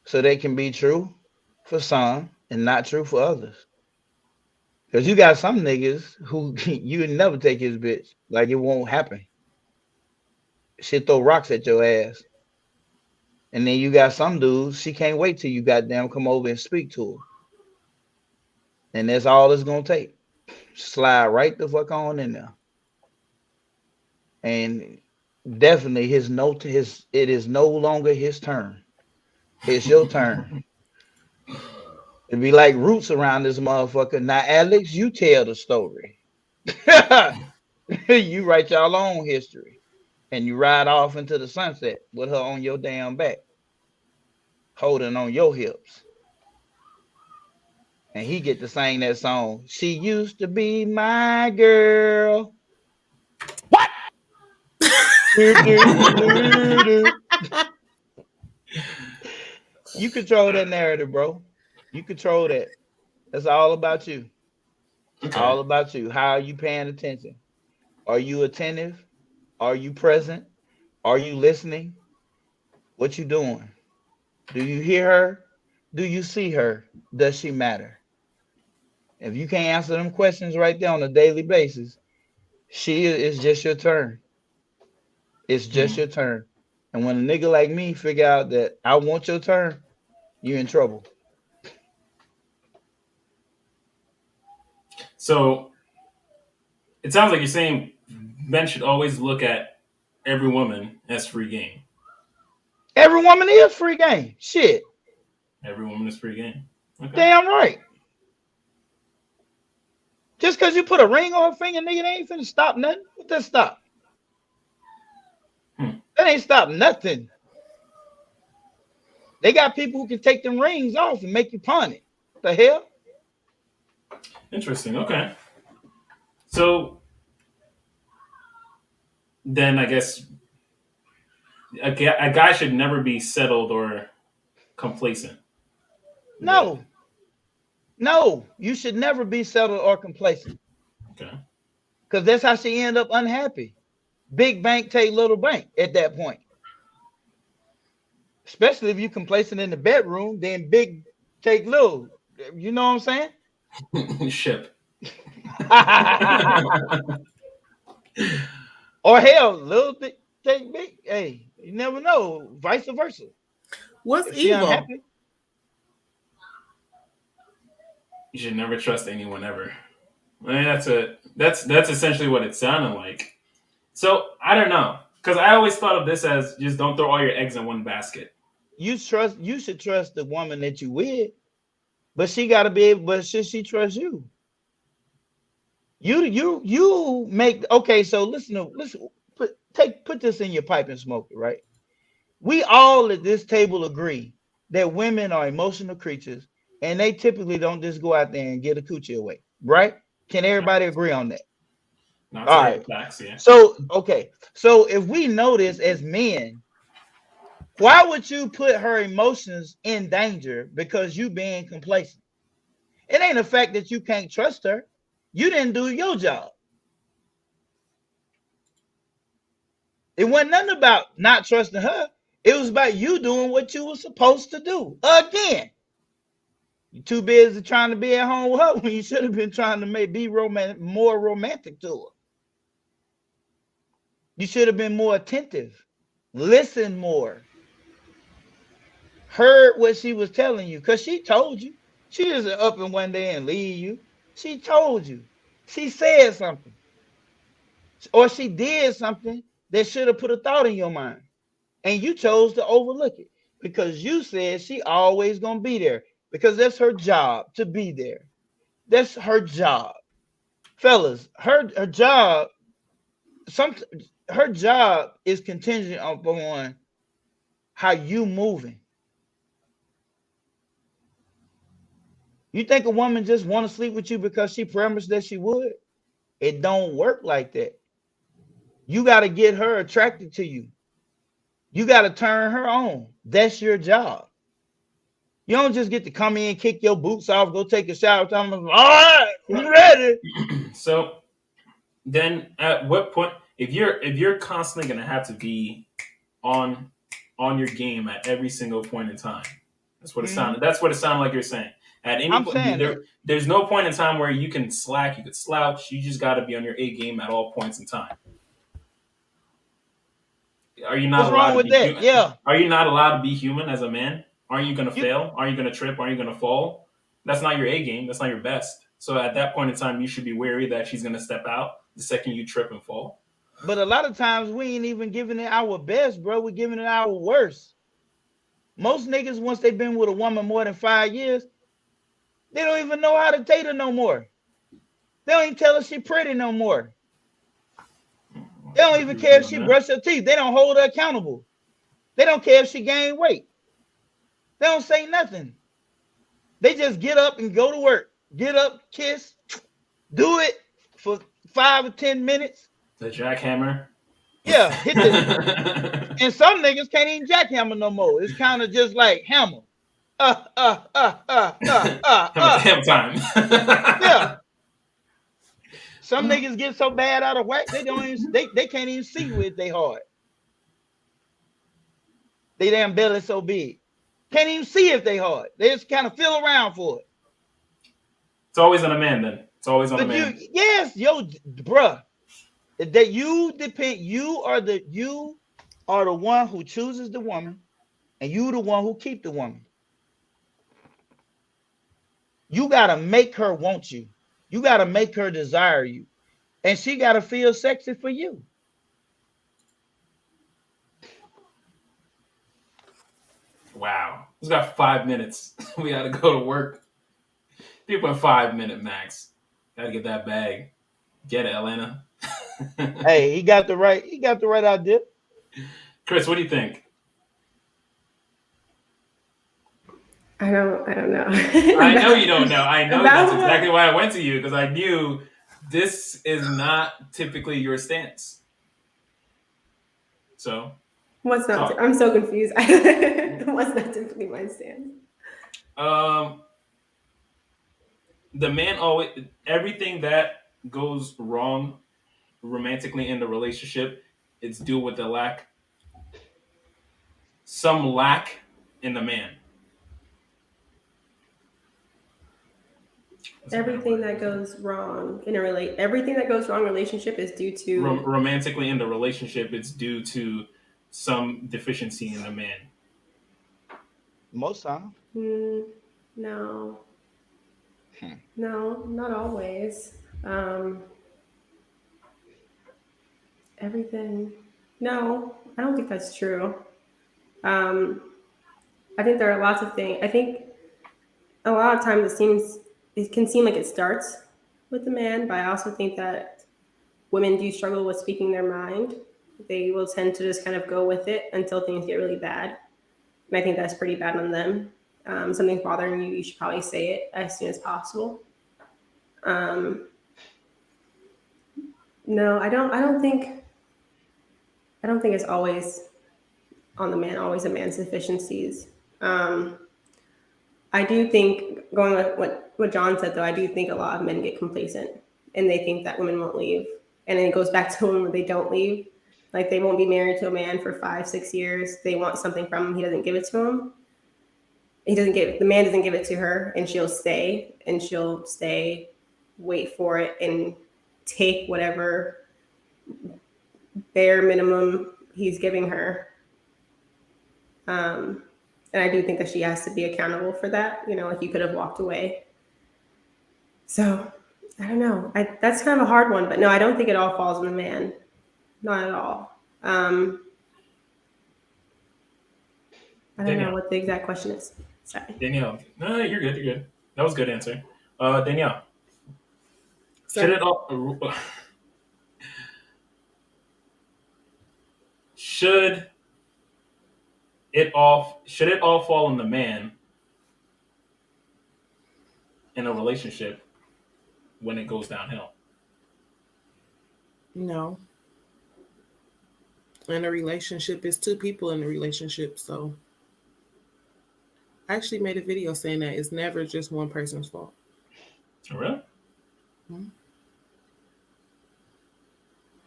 So they can be true for some and not true for others. Because you got some niggas who you would never take his bitch. Like it won't happen. She'll throw rocks at your ass. And then you got some dudes, she can't wait till you goddamn come over and speak to her. And that's all it's gonna take. Slide right the fuck on in there. And definitely it is no longer his turn. It's your turn. It'd be like roots around this motherfucker. Now, Alex, you tell the story. You write your own history. And you ride off into the sunset with her on your damn back, holding on your hips. And he get to sing that song. She used to be my girl. What? You control that narrative, bro. You control that. That's all about you. Okay. All about you. How are you paying attention? Are you attentive? Are you present? Are you listening? What you doing? Do you hear her? Do you see her? Does she matter? If you can't answer them questions right there on a daily basis, she is just your turn. It's just your turn. And when a nigga like me figure out that I want your turn, you're in trouble. So it sounds like you're saying men should always look at every woman as free game. Every woman is free game. Shit. Every woman is free game. Okay. Damn right. Just because you put a ring on her finger, nigga, they ain't finna stop nothing. What that stop? That ain't stop nothing. They got people who can take them rings off and make you pawn it. What the hell? Interesting. Okay. So then I guess a guy should never be settled or complacent. No. No, you should never be settled or complacent. Okay. Because that's how she end up unhappy. Big bank take little bank at that point. Especially if you complacent in the bedroom, then big take little. You know what I'm saying? Ship. Or hell, little take big. Hey, you never know. Vice versa. What's if evil? Unhappy, you should never trust anyone ever. I mean, that's essentially what it sounded like. So I don't know, because I always thought of this as just don't throw all your eggs in one basket. You should trust the woman that you with, but she got to be able. But should she trust you? You make okay. So listen. Put this in your pipe and smoke it. Right. We all at this table agree that women are emotional creatures, and they typically don't just go out there and get a coochie away. Right? Can everybody agree on that? Not all right. Facts, yeah. So okay. So if we know this as men, why would you put her emotions in danger because you being complacent? It ain't the fact that you can't trust her. You didn't do your job. It wasn't nothing about not trusting her. It was about you doing what you were supposed to do. Again, you're too busy trying to be at home with her when you should have been trying to be more romantic to her. You should have been more attentive. Listen more. Heard what she was telling you, because she told you. She isn't up in one day and leave you. She told you. She said something. or she did something that should have put a thought in your mind, and you chose to overlook it because you said she always gonna be there because that's her job to be there. That's her job, fellas. Her job. Her job is contingent upon how you moving. You think a woman just want to sleep with you because she promised that she would? It don't work like that. You got to get her attracted to you. You got to turn her on. That's your job. You don't just get to come in, kick your boots off, go take a shower, tell them, all right, we ready. So then at what point, if you're constantly gonna have to be on your game at every single point in time, that's what it sounded. That's what it sounded like you're saying. At any point, there's no point in time where you can slack, you could slouch. You just got to be on your A game at all points in time. Are you not What's allowed wrong to with be that? human? Yeah. Are you not allowed to be human as a man? Aren't you going to fail? Aren't you going to trip? Aren't you going to fall? That's not your A game. That's not your best. So at that point in time, you should be wary that she's going to step out the second you trip and fall. But a lot of times we ain't even giving it our best, bro. We're giving it our worst. Most niggas, once they've been with a woman more than 5 years, they don't even know how to date her no more. They don't even tell her she pretty no more. They don't even care if she brush her teeth. They don't hold her accountable. They don't care if she gained weight. They don't say nothing. They just get up and go to work. Get up, kiss, do it for 5 or 10 minutes. The jackhammer. Yeah, hit the and some niggas can't even jackhammer no more. It's kind of just like hammer. Hammer time. Yeah. Some niggas get so bad out of whack, they don't even they can't even see with they hard. They damn belly so big. Can't even see if they hard. They just kind of feel around for it. It's always on a man then. It's always on a man. Yes, yo, bruh. That you depend, you are the one who chooses the woman, and you the one who keep the woman. You gotta make her want you. You gotta make her desire you. And she gotta feel sexy for you. Wow. He's got 5 minutes. We gotta go to work. 3.5 minute max. Gotta get that bag. Get it, Atlanta. Hey, he got the right idea. Chris, what do you think? I don't know. I know you don't know. I know that's exactly why I went to you, because I knew this is not typically your stance. So what's not? I'm so confused. What's not typically my stance? The man always, everything that goes wrong romantically in the relationship, it's due with some lack in the man. Everything that goes wrong in everything that goes wrong in a relationship is due to romantically in the relationship. It's due to some deficiency in the man. Most time. No. No, not always. Everything. No, I don't think that's true. I think there are lots of things. I think a lot of times it can seem like it starts with the man, but I also think that women do struggle with speaking their mind. They will tend to just kind of go with it until things get really bad. And I think that's pretty bad on them. Something's bothering you, you should probably say it as soon as possible. No, I don't think it's always on the man, always a man's deficiencies. I do think, going with what John said, though, I do think a lot of men get complacent and they think that women won't leave. And then it goes back to when they don't leave. Like, they won't be married to a man for 5-6 years. They want something from him. He doesn't give it to him. The man doesn't give it to her, and she'll stay, wait for it, and take whatever bare minimum he's giving her. And I do think that she has to be accountable for that. You know, like, you could have walked away. So I don't know. That's kind of a hard one, but no, I don't think it all falls on the man. Not at all. I don't know what the exact question is. Sorry. Danielle. No, you're good. You're good. That was a good answer. Danielle. Sir? Should it all fall on the man in a relationship when it goes downhill? No. In a relationship, it's two people in a relationship. So I actually made a video saying that it's never just one person's fault. Really? Mm-hmm.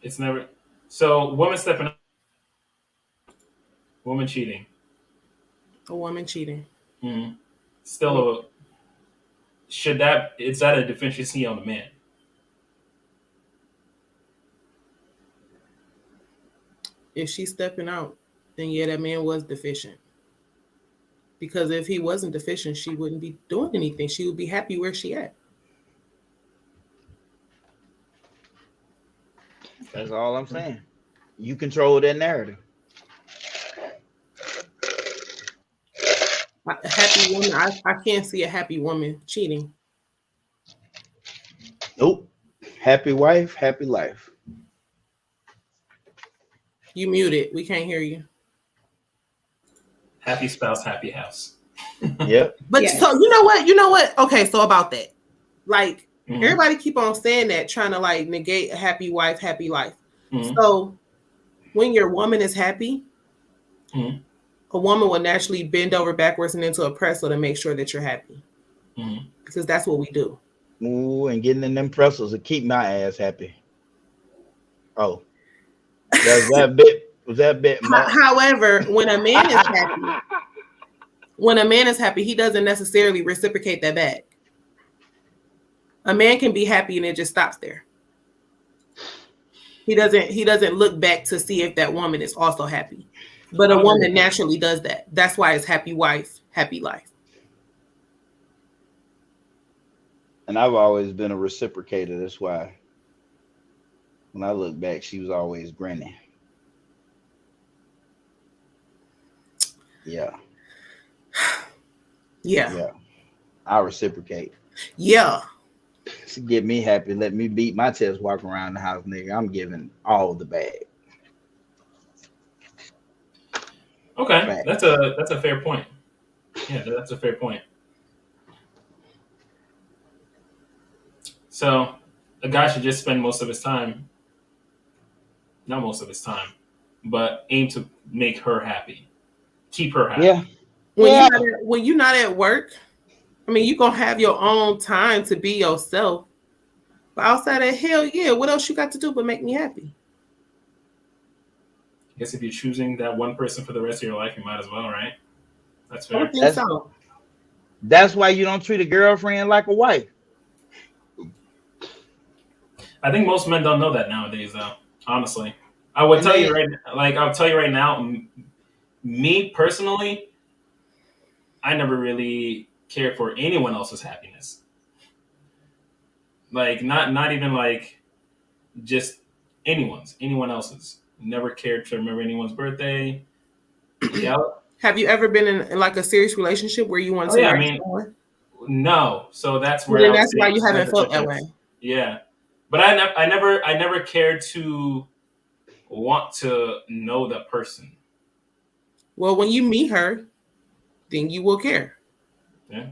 It's never. So woman stepping up, woman cheating. A woman cheating. Mm-hmm. Still, is that a deficiency on the man? If she's stepping out, then yeah, that man was deficient. Because if he wasn't deficient, she wouldn't be doing anything. She would be happy where she at. That's all I'm saying. You control that narrative. A happy woman, I can't see a happy woman cheating. Nope. Happy wife, happy life. You muted. We can't hear you. Happy spouse, happy house. Yep. But Yes. so you know what? Okay, so about that. Like everybody keep on saying that, trying to like negate a happy wife, happy life. So when your woman is happy, a woman will naturally bend over backwards and into a pretzel to make sure that you're happy. Because that's what we do. Ooh, and getting in them pretzels to keep my ass happy. Oh. Was that bit However, when a man is happy, he doesn't necessarily reciprocate that back. A man can be happy and it just stops there. He doesn't look back to see if that woman is also happy. But a woman naturally does that. That's why it's happy wife, happy life. And I've always been a reciprocator. That's why when I look back, she was always grinning. Yeah. Yeah. I reciprocate. Yeah. To get me happy, let me beat my chest, walk around the house, nigga. I'm giving all the bag. Okay, that's a fair point. Yeah, that's a fair point. So a guy should just spend most of his time, not most of his time, but aim to make her happy, keep her happy. Yeah. When you're not at work, I mean, you're gonna have your own time to be yourself. But outside of hell yeah, what else you got to do but make me happy? I guess if you're choosing that one person for the rest of your life, you might as well, right? That's fair. I think so. That's why you don't treat a girlfriend like a wife. I think most men don't know that nowadays, though. Honestly, I'll tell you right now. Me personally, I never really cared for anyone else's happiness. Like not even like just anyone else's. Never cared to remember anyone's birthday. Yeah. Have you ever been in like a serious relationship where you want to? Yeah, I mean, no. So that's where. Well, then that's why you haven't felt that way. Yeah, but I never cared to want to know the person. Well, when you meet her, then you will care. Yeah.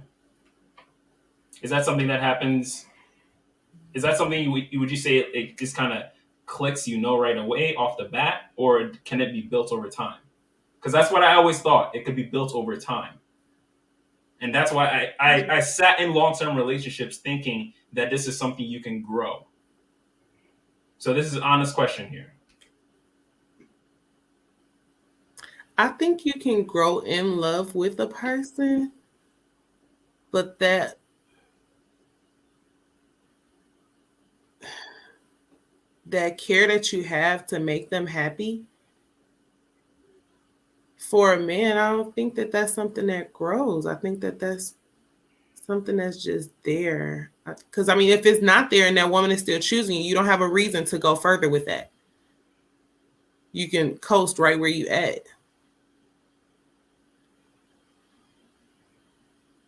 Is that something that happens? Is that something would you say it just kind of clicks, right away off the bat, or can it be built over time? Because that's what I always thought. It could be built over time. And that's why I sat in long-term relationships thinking that this is something you can grow. So this is an honest question here. I think you can grow in love with a person, but that care that you have to make them happy, for a man, I don't think that that's something that grows. I think that that's Something that's just there. Because, I mean, if it's not there and that woman is still choosing you, you don't have a reason to go further with that. You can coast right where you at.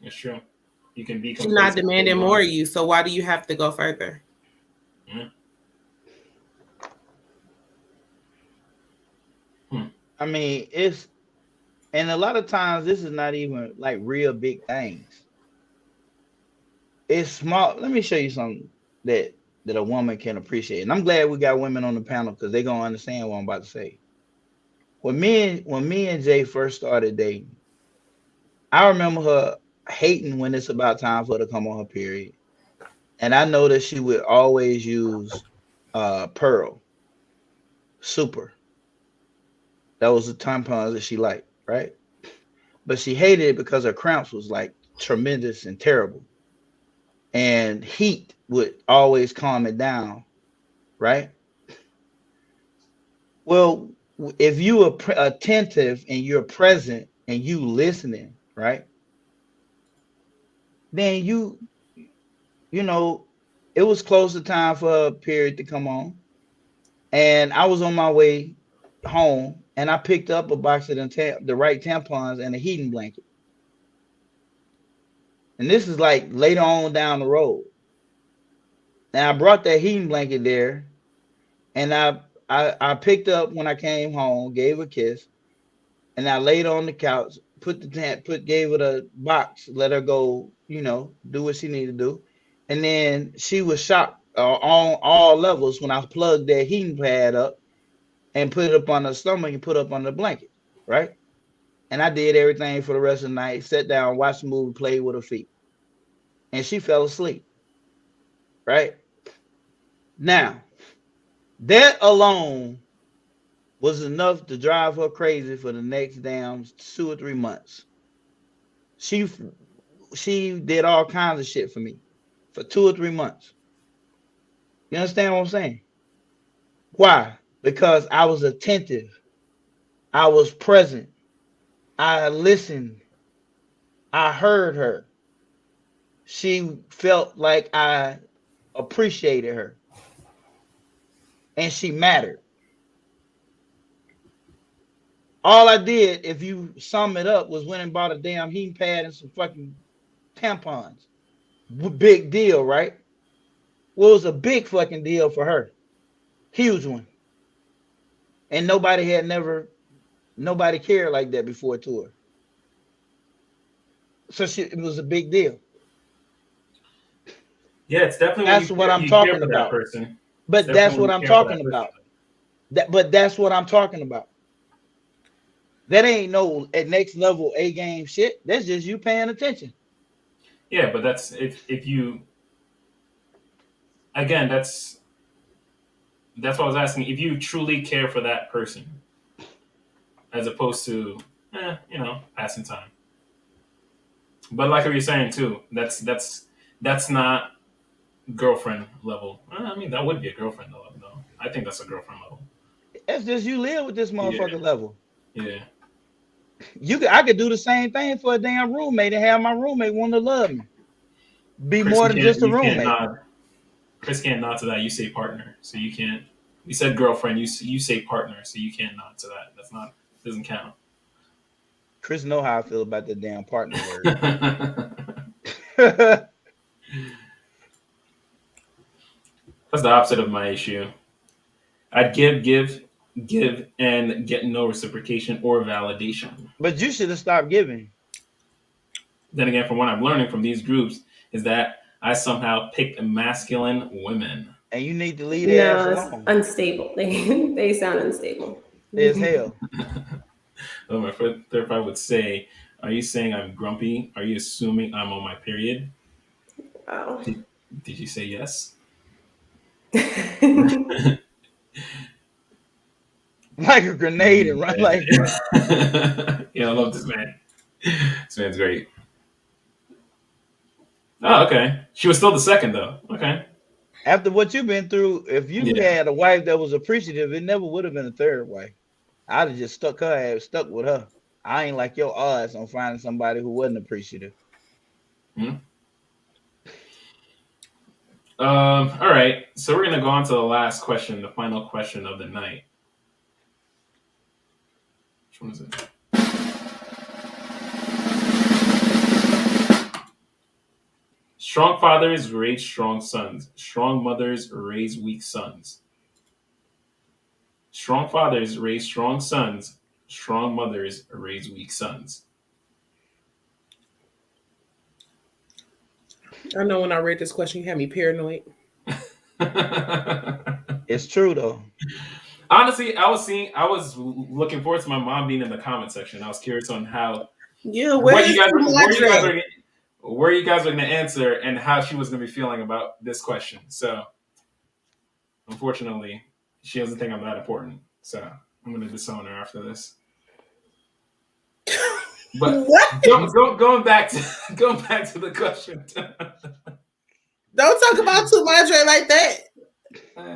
It's true. You can be. She's not demanding more of you, so why do you have to go further? I mean, and a lot of times this is not even like real big things. It's small. Let me show you something that a woman can appreciate. And I'm glad we got women on the panel because they're gonna understand what I'm about to say. When me and Jay first started dating, I remember her hating when it's about time for her to come on her period. And I know that she would always use Pearl Super. That was the tampons that she liked, right? But she hated it because her cramps was like tremendous and terrible. And heat would always calm it down, right? Well, if you are attentive and you're present and you listening, right? Then you know, it was close to time for a period to come on. And I was on my way home and I picked up a box of the right tampons and a heating blanket. And this is like later on down the road. And I brought that heating blanket there and I picked up when I came home, gave her a kiss, and I laid on the couch, gave her a box, let her go, you know, do what she needed to do. And then she was shocked on all levels when I plugged that heating pad up and put it up on her stomach and put it up on the blanket, right? And I did everything for the rest of the night, sat down, watched the movie, played with her feet. And she fell asleep, right? Now, that alone was enough to drive her crazy for the next damn 2 or 3 months. She did all kinds of shit for me for 2 or 3 months. You understand what I'm saying? Why? Because I was attentive. I was present. I listened. I heard her. She felt like I appreciated her. And she mattered. All I did, if you sum it up, was went and bought a damn heating pad and some fucking tampons. Big deal, right? Well, it was a big fucking deal for her. Huge one. And nobody cared like that before to her. So it was a big deal. Yeah, it's definitely that's what I'm talking about. But that's what I'm talking about. But that's what I'm talking about. That ain't no at next level A game shit. That's just you paying attention. Yeah, but that's if you again, that's what I was asking. If you truly care for that person, as opposed to you know, passing time. But like what you're saying too, that's not girlfriend level. I mean, that would be a girlfriend level, though. I think that's a girlfriend level. That's just you live with this motherfucker level. Yeah. I could do the same thing for a damn roommate and have my roommate want to love me. Be Chris, more than just a roommate. Chris can't nod to that. You say partner, so you can't. You said girlfriend. You say partner, so you can't nod to that. Doesn't count. Chris know how I feel about the damn partner word. That's the opposite of my issue. I'd give, and get no reciprocation or validation. But you should have stopped giving. Then again, from what I'm learning from these groups, is that I somehow picked masculine women. And you need to leave their ass alone. Unstable. They sound unstable. As hell. Well, my therapist would say, "Are you saying I'm grumpy? Are you assuming I'm on my period?" Wow. Did you say yes? Like a grenade and run like yeah, I love this man. This man's great. Oh, okay. She was still the second though. Okay. After what you've been through, if you had a wife that was appreciative, it never would have been a third wife. I'd have just stuck with her. I ain't like your odds on finding somebody who wasn't appreciative. Hmm? All right. So we're gonna go on to the last question, the final question of the night. Which one is it? Strong fathers raise strong sons. Strong mothers raise weak sons. Strong fathers raise strong sons. Strong mothers raise weak sons. I know when I read this question, you had me paranoid. It's true though. Honestly, I was looking forward to my mom being in the comment section. I was curious on how where you guys were going to answer and how she was going to be feeling about this question. So, unfortunately, she doesn't think I'm that important. So, I'm going to disown her after this. But going back to the question. Don't talk about Tumadre like that.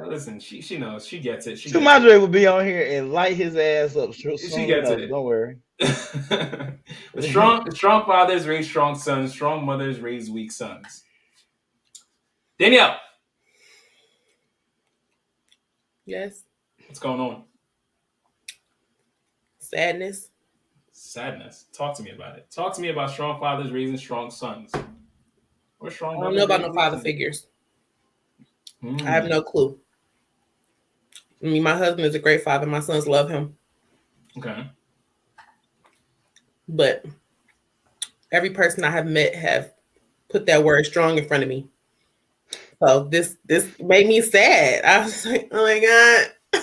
Listen, she knows. She gets it. Tumadre will be on here and light his ass up. She gets it. Don't worry. Strong fathers raise strong sons. Strong mothers raise weak sons. Danielle. Yes. What's going on? Sadness. Talk to me about it. Talk to me about strong fathers raising strong sons. Or strong. I don't know about no father figures. I have no clue. I mean, my husband is a great father. My sons love him. Okay. But every person I have met have put that word strong in front of me. So this made me sad. I was like, oh my God.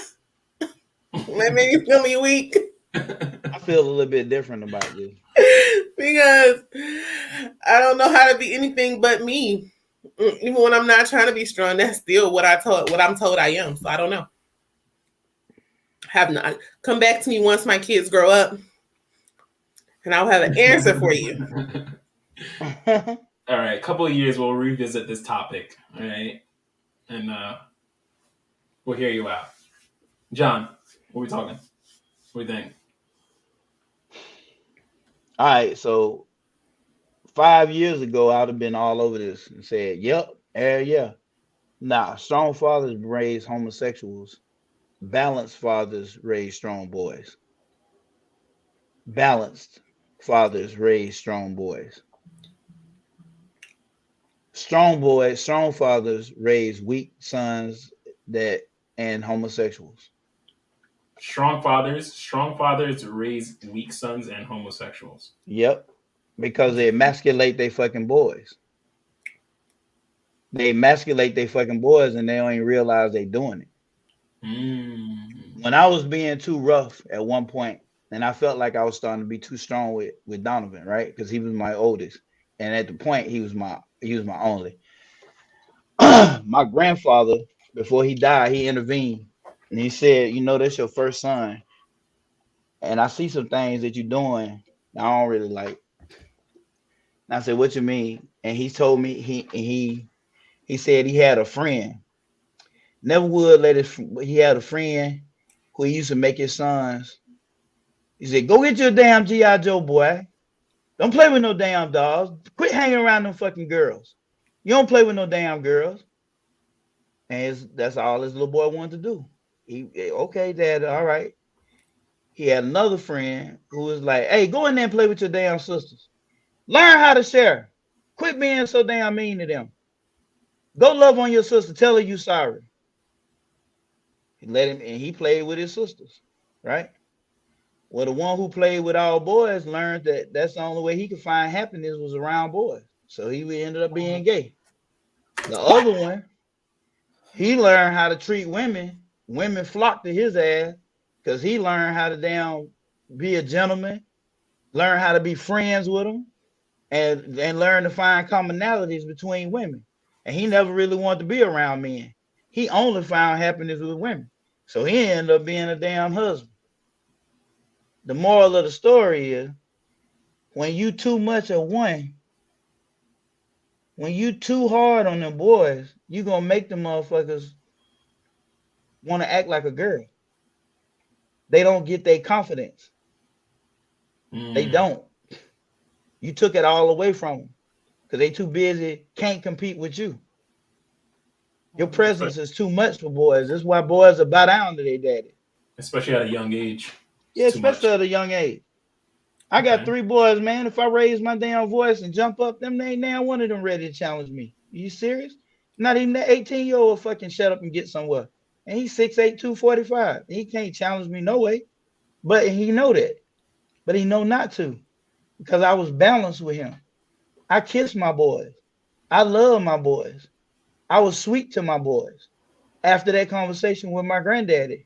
That made me feel me weak. I feel a little bit different about this. Because I don't know how to be anything but me. Even when I'm not trying to be strong, that's still what I'm told I am. So I don't know. Have not come back to me once my kids grow up, and I'll have an answer for you. All right, a couple of years we'll revisit this topic. All right, and we'll hear you out. John, what are we talking? What do you think? All right, so 5 years ago, I'd have been all over this and said, "Yep, yeah." Nah, strong fathers raise homosexuals. Balanced fathers raise strong boys. Balanced fathers raise strong boys. Strong fathers raise weak sons and homosexuals. Strong fathers raise weak sons and homosexuals. Yep, because they emasculate their fucking boys. They emasculate their fucking boys and they don't even realize they doing it. When I was being too rough at one point, and I felt like I was starting to be too strong with Donovan, right? Because he was my oldest, and at the point he was my only. My grandfather, before he died, he intervened and he said, "You know, that's your first son, and I see some things that you're doing I don't really like." And I said, "What you mean?" And he told me he said he had a friend. Never would let he had a friend who he used to make his sons. He said, "Go get your damn G.I. Joe, boy. Don't play with no damn dolls. Quit hanging around them fucking girls. You don't play with no damn girls." And that's all his little boy wanted to do. Okay, Dad, all right. He had another friend who was like, "Hey, go in there and play with your damn sisters. Learn how to share. Quit being so damn mean to them. Go love on your sister. Tell her you sorry." He let him, and he played with his sisters, right? Well, the one who played with all boys learned that that's the only way he could find happiness was around boys. So he ended up being gay. The other one, he learned how to treat women. Women flocked to his ass because he learned how to damn be a gentleman, learn how to be friends with them, and learn to find commonalities between women. And he never really wanted to be around men. He only found happiness with women. So he ended up being a damn husband. The moral of the story is, when you too much of one, when you too hard on them boys, you gonna make them motherfuckers want to act like a girl. They don't get their confidence. They don't. You took it all away from them because they too busy, can't compete with you. Your presence is too much for boys. That's why boys are bow down to their daddy. Especially at a young age. Yeah, especially at a young age. I got 3 boys, man. If I raise my damn voice and jump up, them ain't now one of them ready to challenge me. You serious? Not even that 18-year-old fucking shut up and get somewhere. And he's 6'8", 245. He can't challenge me no way. But he know that. But he know not to. Because I was balanced with him. I kiss my boys. I love my boys. I was sweet to my boys. After that conversation with my granddaddy.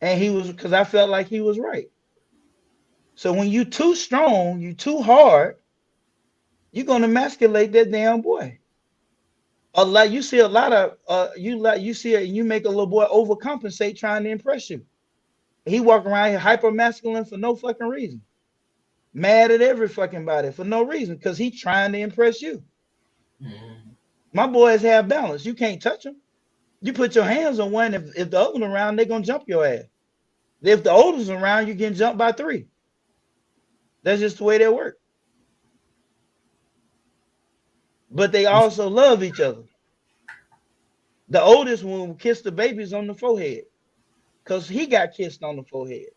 And he was, because I felt like he was right. So when you too strong, you too hard, you're gonna emasculate that damn boy. A lot, you see a lot of you make a little boy overcompensate trying to impress you. He walk around here hyper masculine for no fucking reason. Mad at every fucking body for no reason, because he trying to impress you. My boys have balance. You can't touch them. You put your hands on one, if the other one around, they're gonna jump your ass. If the oldest around, you get jumped by 3. That's just the way they work. But they also love each other. The oldest one will kiss the babies on the forehead because he got kissed on the forehead.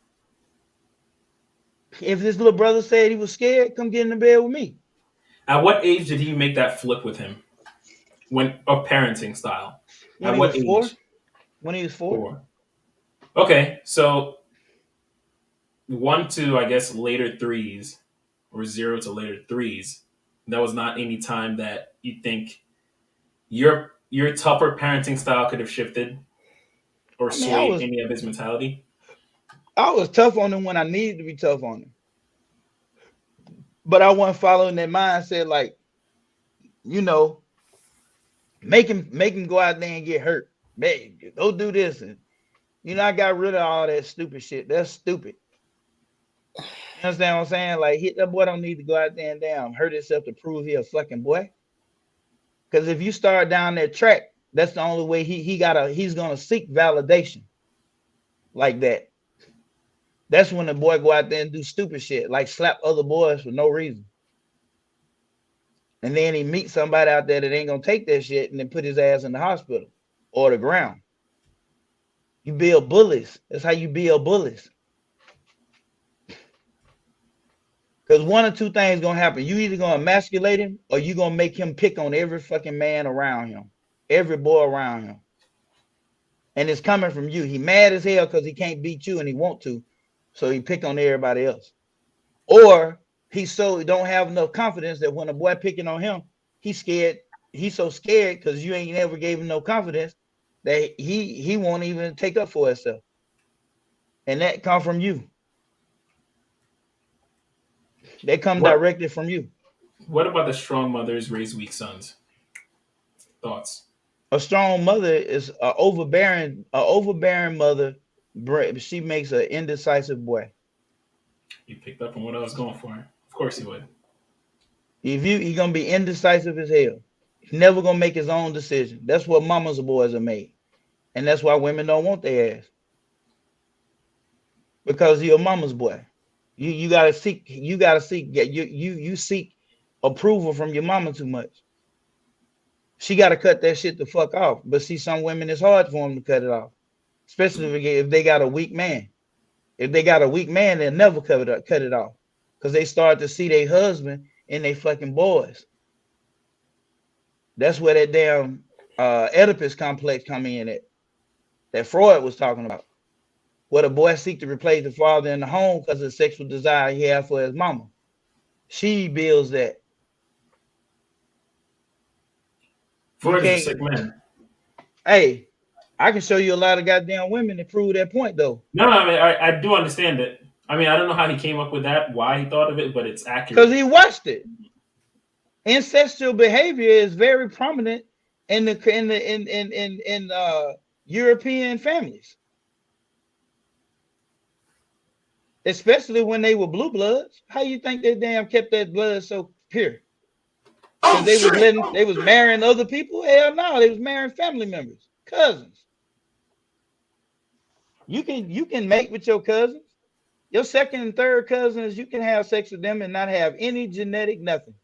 If this little brother said he was scared, come get in the bed with me. At what age did he make that flip with him? When of parenting style? At what age? 4? When he was 4. Okay, so 1 to, I guess, later 3s, or 0 to later 3s. That was not any time that you think your tougher parenting style could have shifted or swayed any of his mentality. I was tough on him when I needed to be tough on him, but I wasn't following that mindset. Like, you know, make him go out there and get hurt. Man, go do this, and you know, I got rid of all that stupid shit. That's stupid. You understand what I'm saying? Like, that boy don't need to go out there and damn hurt himself to prove he a fucking boy. Because if you start down that track, that's the only way he's gonna seek validation like that. That's when the boy go out there and do stupid shit, like slap other boys for no reason. And then he meets somebody out there that ain't gonna take that shit and then put his ass in the hospital or the ground. You build bullies. That's how you build bullies. Because one or two things gonna happen. You either gonna emasculate him or you gonna make him pick on every fucking man around him, every boy around him. And it's coming from you. He mad as hell because he can't beat you and he want to, so he pick on everybody else. Or he don't have enough confidence that when a boy picking on him, he's scared. He's so scared because you ain't never gave him no confidence that he won't even take up for himself. And that come from you. They come directly from you. What about the strong mothers raise weak sons? Thoughts? A strong mother is an overbearing mother. She makes an indecisive boy. You picked up on what I was going for. Of course you would. He's gonna be indecisive as hell. He's never gonna make his own decision. That's what mamas and boys are made, and that's why women don't want their ass. Because you're a mama's boy. You gotta seek approval from your mama too much. She gotta cut that shit the fuck off. But see, some women, it's hard for them to cut it off, especially if they got a weak man. If they got a weak man, they'll never cut it off, because they start to see their husband in their fucking boys. That's where that damn Oedipus complex come in at, that Freud was talking about. Where the boy seek to replace the father in the home because of the sexual desire he has for his mama. She builds that. Freud is a sick man. Hey, I can show you a lot of goddamn women that prove that point, though. No, I mean, I do understand it. I mean, I don't know how he came up with that, why he thought of it, but it's accurate. Because he watched it. Incestual behavior is very prominent in European families. Especially when they were blue bloods. How you think they damn kept that blood so pure? Because they was marrying other people? Hell no, they was marrying family members, cousins. You can mate with your cousins. Your second and third cousins, you can have sex with them and not have any genetic nothing.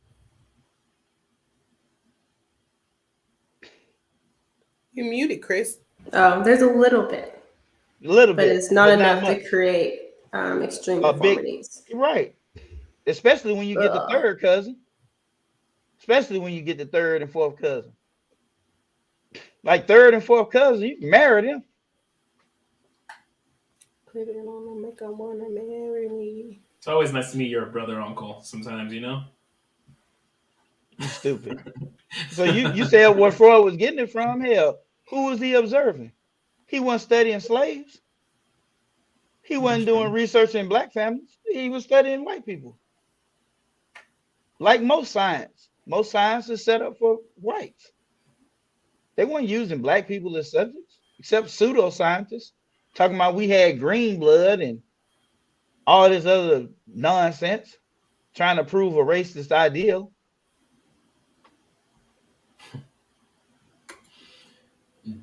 You muted, Chris. There's a little bit. A little but bit, it's not but enough not to much. create extreme A big, deformities. right? Especially when you get the third cousin. Especially when you get the third and fourth cousin. Like third and fourth cousin, you can marry them. Put it on them, make them wanna marry me. It's always nice to meet your brother, uncle. Sometimes, you know. You stupid. So you said where Freud was getting it from? Hell, who was he observing? He wasn't studying slaves. He wasn't doing research in black families. He was studying white people. Like most science is set up for whites. They weren't using black people as subjects, except pseudoscientists talking about we had green blood and all this other nonsense, trying to prove a racist ideal.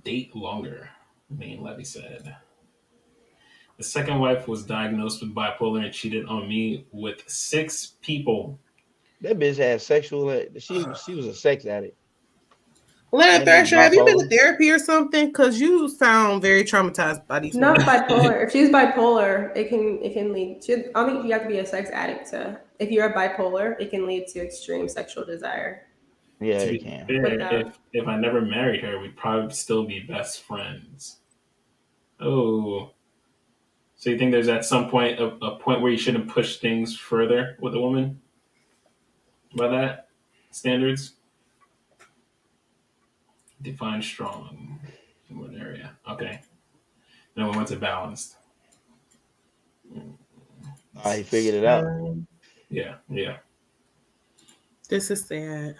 Date longer, Maine Levy said. The second wife was diagnosed with bipolar and cheated on me with 6 people. That bitch had sexual. She was a sex addict. Leonard Thrasher, have you been to therapy or something? Because you sound very traumatized by these. Not bipolar. If she's bipolar, it can lead to. I don't think you have to be a sex addict to. If you're a bipolar, it can lead to extreme sexual desire. Yeah, it can. If I never married her, we'd probably still be best friends. Oh. So you think there's at some point a point where you shouldn't push things further with a woman? By that standards? Define strong in what area? Okay. Then we went to balanced. He figured it out. Yeah. This is sad.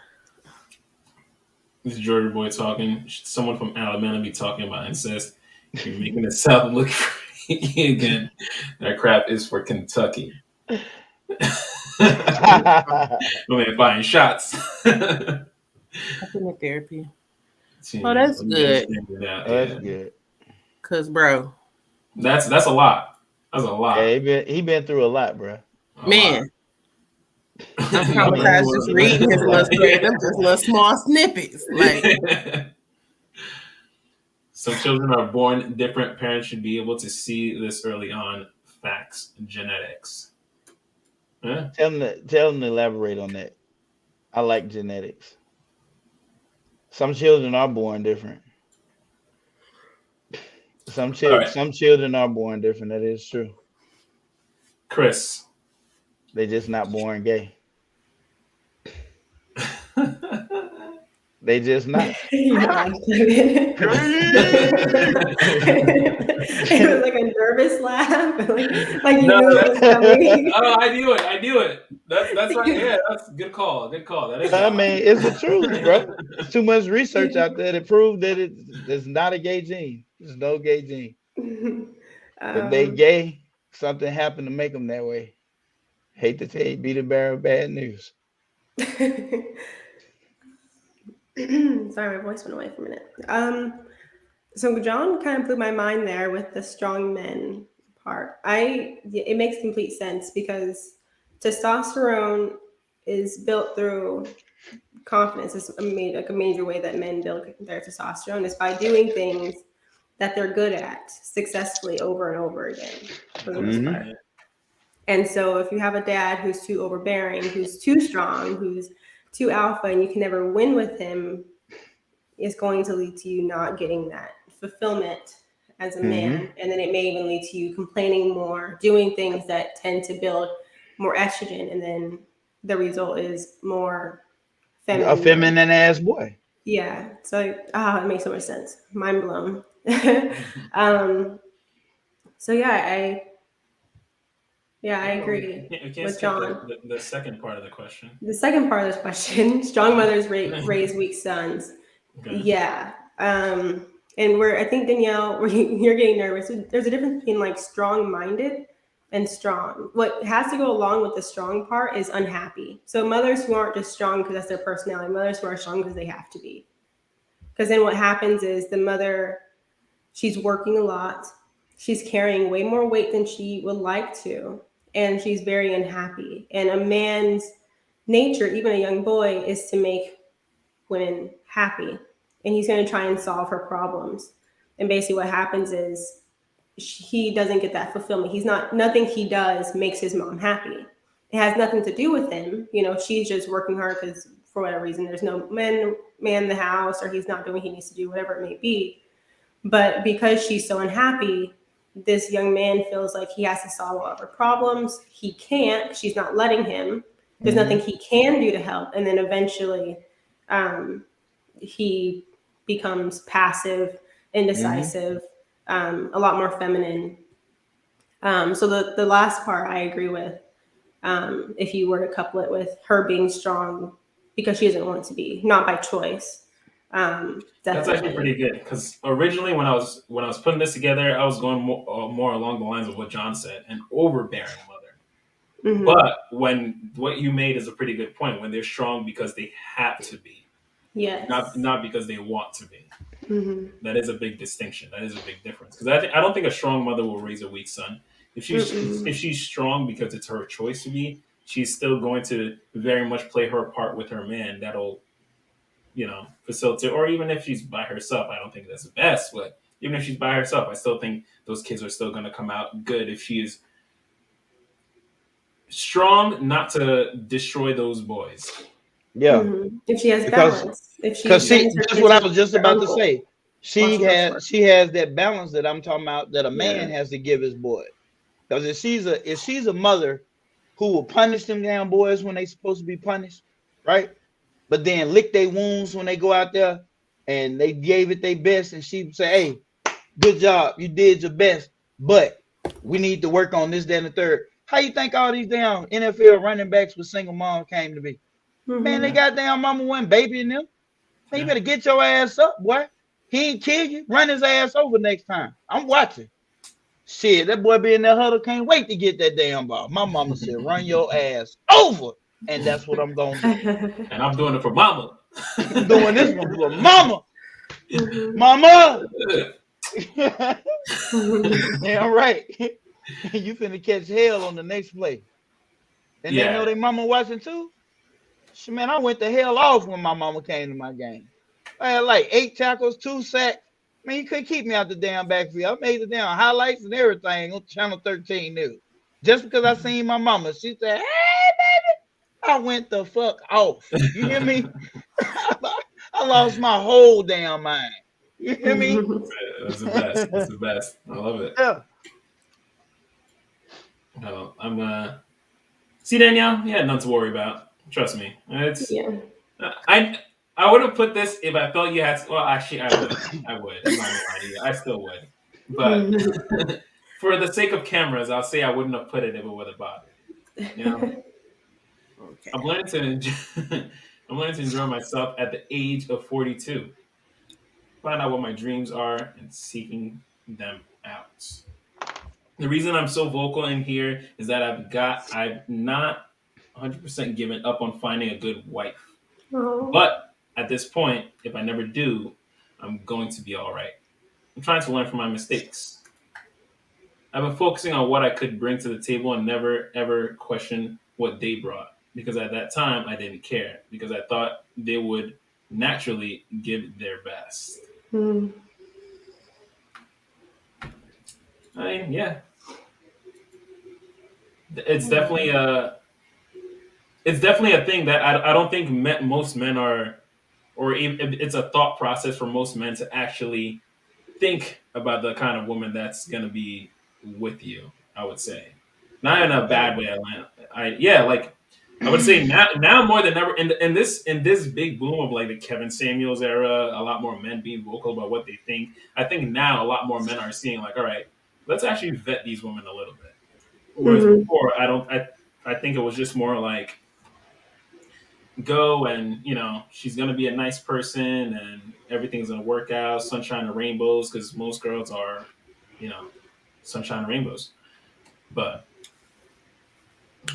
This is Georgia boy talking. Someone from Alabama be talking about incest. You're making the South look freaky again. That crap is for Kentucky. I mean, buying shots. I've been in therapy. Oh, that's good. That's good. Cause, bro, that's a lot. That's a lot. Yeah, he been through a lot, bro. Man, I'm traumatized just reading his little story. Them just little small snippets. Like, some children are born different. Parents should be able to see this early on. Facts, genetics. Huh? Tell them to elaborate on that. I like genetics. Some children are born different. Some children are born different. That is true. Chris. They just not born gay. They just not. It was like a nervous laugh. like you knew it was coming. Oh, I knew it. That's right. Yeah, that's a good call. That is. I mean, it's the truth, bro. There's too much research out there to prove that it's not a gay gene. There's no gay gene. If they gay, something happened to make them that way. Hate to tell you, be the bearer of bad news. Sorry, my voice went away for a minute. So John kind of blew my mind there with the strong men part. It makes complete sense because testosterone is built through confidence. It's a major way that men build their testosterone is by doing things that they're good at successfully over and over again, for the most part. And so if you have a dad who's too overbearing, who's too strong, who's too alpha, and you can never win with him, it's going to lead to you not getting that fulfillment as a man. And then it may even lead to you complaining more, doing things that tend to build more estrogen. And then the result is more feminine. A feminine ass boy. Yeah. So it makes so much sense. Mind blown. So I agree with John. The second part of the question. The second part of this question: strong mothers raise weak sons. Okay. Yeah, and I think Danielle, you're getting nervous. There's a difference between like strong-minded and strong. What has to go along with the strong part is unhappy. So mothers who aren't just strong because that's their personality. Mothers who are strong because they have to be. Because then what happens is the mother, she's working a lot. She's carrying way more weight than she would like to. And she's very unhappy. And a man's nature, even a young boy, is to make women happy. and he's going to try and solve her problems. And basically what happens is he doesn't get that fulfillment. Nothing he does makes his mom happy. It has nothing to do with him. You know, she's just working hard because for whatever reason, there's no man in the house, or he's not doing what he needs to do, whatever it may be. But because she's so unhappy, this young man feels like he has to solve all of her problems. He can't. She's not letting him. There's nothing he can do to help. And then eventually he becomes passive, indecisive, a lot more feminine. So the last part I agree with, if you were to couple it with her being strong because she doesn't want to be, not by choice. That's actually pretty good, because originally when I was putting this together, I was going more along the lines of what John said, an overbearing mother. Mm-hmm. But what you made is a pretty good point, when they're strong because they have to be, not because they want to be. Mm-hmm. That is a big distinction. That is a big difference, because I don't think a strong mother will raise a weak son. If she's strong because it's her choice to be, she's still going to very much play her part with her man. That'll, facilitate. Or even if she's by herself, I don't think that's the best. But even if she's by herself, I still think those kids are still going to come out good if she is strong, not to destroy those boys. Yeah. Mm-hmm. If she has balance. That's what I was just about to say. She has that balance that I'm talking about, that a man has to give his boy. Because if she's a mother who will punish them damn boys when they supposed to be punished, right? But then lick their wounds when they go out there and they gave it their best, and she say, hey, good job, you did your best, but we need to work on this, that, and the third. How you think all these damn NFL running backs with single mom came to be? Mm-hmm. Man, they goddamn mama wasn't babying them. Man, you better get your ass up, boy. He ain't kill you. Run his ass over next time. I'm watching. Shit, that boy be in that huddle, can't wait to get that damn ball. My mama said, run your ass over. And that's what I'm going to do. And I'm doing it for mama. I'm doing this one for mama. Mama. Damn right. You finna catch hell on the next play. And they know their mama watching too. Man, I went the hell off when my mama came to my game. I had like 8 tackles, 2 sacks. Man, you couldn't keep me out the damn backfield. I made the damn highlights and everything on Channel 13 News. Just because I seen my mama. She said, hey, baby. I went the fuck off. You hear me? I lost my whole damn mind. You hear me? That's the best. That's the best. I love it. Yeah. No, see, Danielle, you had none to worry about. Trust me. I would have put this if I felt you had to. Well, actually, I would. I'm not gonna lie to you. I still would. But for the sake of cameras, I'll say I wouldn't have put it if it would have bothered. You know? Okay. I'm learning to enjoy myself at the age of 42. Find out what my dreams are and seeking them out. The reason I'm so vocal in here is that I've not 100% given up on finding a good wife. Oh. But at this point, if I never do, I'm going to be all right. I'm trying to learn from my mistakes. I've been focusing on what I could bring to the table and never, ever question what they brought. Because at that time, I didn't care. Because I thought they would naturally give their best. Mm. I mean, yeah. It's definitely a thing that I don't think most men are, or even it's a thought process for most men to actually think about the kind of woman that's gonna be with you. I would say, not in a bad way. I would say now more than ever in this big boom of like the Kevin Samuels era, a lot more men being vocal about what they think. I think now a lot more men are seeing like, all right, let's actually vet these women a little bit. Whereas before, I think it was just more like, go and, she's going to be a nice person and everything's going to work out, sunshine and rainbows, because most girls are, sunshine and rainbows. But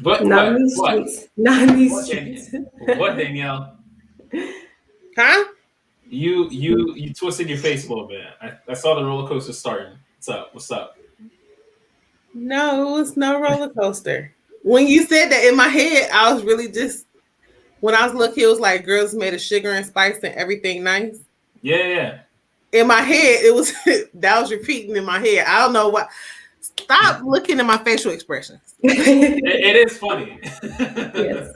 not in these streets. Not in these streets. What, Danielle? Huh? You twisted your face a little bit. I saw the roller coaster starting. What's up? No, it was no roller coaster. When you said that in my head, I was really just, when I was looking, it was like girls made of sugar and spice and everything nice. Yeah. In my head, it was that was repeating in my head. I don't know what. Stop looking at my facial expressions. It is funny. Yes.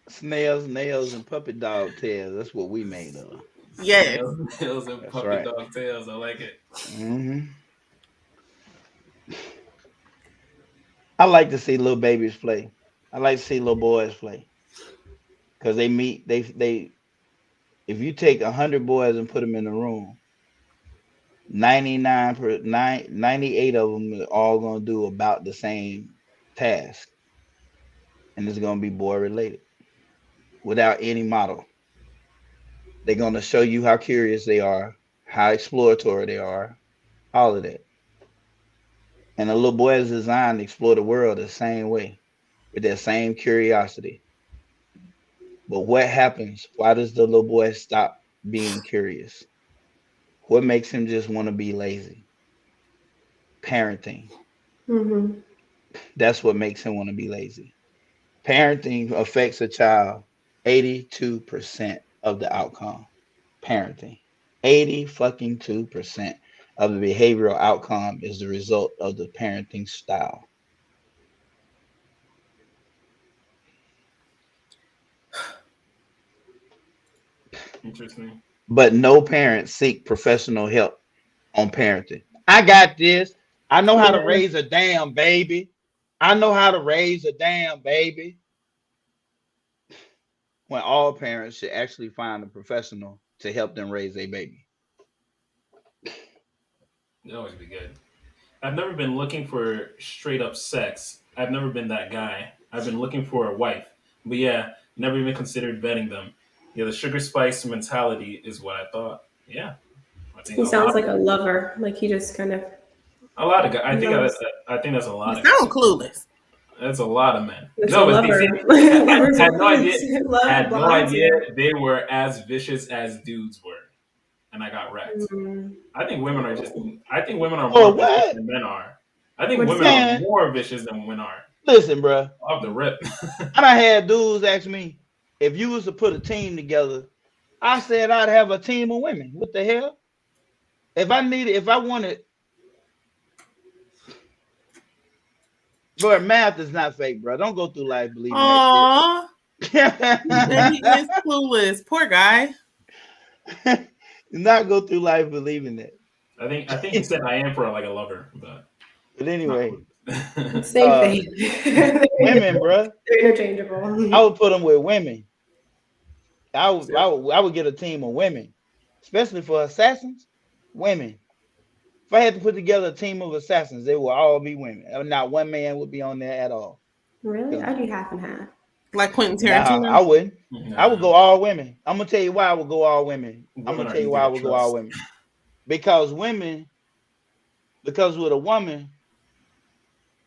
Snails, nails, and puppy dog tails. That's what we made of. Yeah. Nails and That's puppy right. dog tails. I like it. I like to see little babies play. I like to see little boys play because they meet. They. If you take 100 boys and put them in a room, 98 of them are all gonna do about the same task, and it's gonna be boy related without any model. They're gonna show you how curious they are, how exploratory they are, all of that. And a little boy is designed to explore the world the same way, with that same curiosity. But what happens? Why does the little boy stop being curious? What makes him just want to be lazy? Parenting. Mm-hmm. That's what makes him want to be lazy. Parenting affects a child 82% of the outcome. Parenting. 82% of the behavioral outcome is the result of the parenting style. Interesting. But no parents seek professional help on parenting. I got this. I know how to raise a damn baby. I know how to raise a damn baby. When all parents should actually find a professional to help them raise a baby. It'd always be good. I've never been looking for straight up sex. I've never been that guy. I've been looking for a wife. But yeah, never even considered vetting them. Yeah, the sugar spice mentality is what I thought. Yeah. I think He sounds like a lover. Like he just kind of. a lot of guys. I think that's a lot of You guys. sound clueless. That's a lot of men. It's No, a but lover. I had no idea. Love Had no blinds idea you. they were as vicious as dudes were, and I got wrecked. I think women are just. I think women are more vicious than men are. I think women are more vicious than men are. Listen, bro. Off the rip. I done had dudes ask me if you was to put a team together. I said I'd have a team of women. What the hell? If I wanted. Bro, math is not fake, bro. Don't go through life believing that shit. He is clueless. Poor guy. Do not go through life believing that. I think you said I am for like a lover, but anyway, same thing. Women, bro. They're interchangeable. I would put them with women. I would get a team of women, especially for assassins. Women. If I had to put together a team of assassins, they would all be women. Not one man would be on there at all. Really? I'd be half and half. Like Quentin Tarantino? Nah, I wouldn't. Nah. I would go all women. I'm gonna tell you why I would go all women. Go all women. Because with a woman,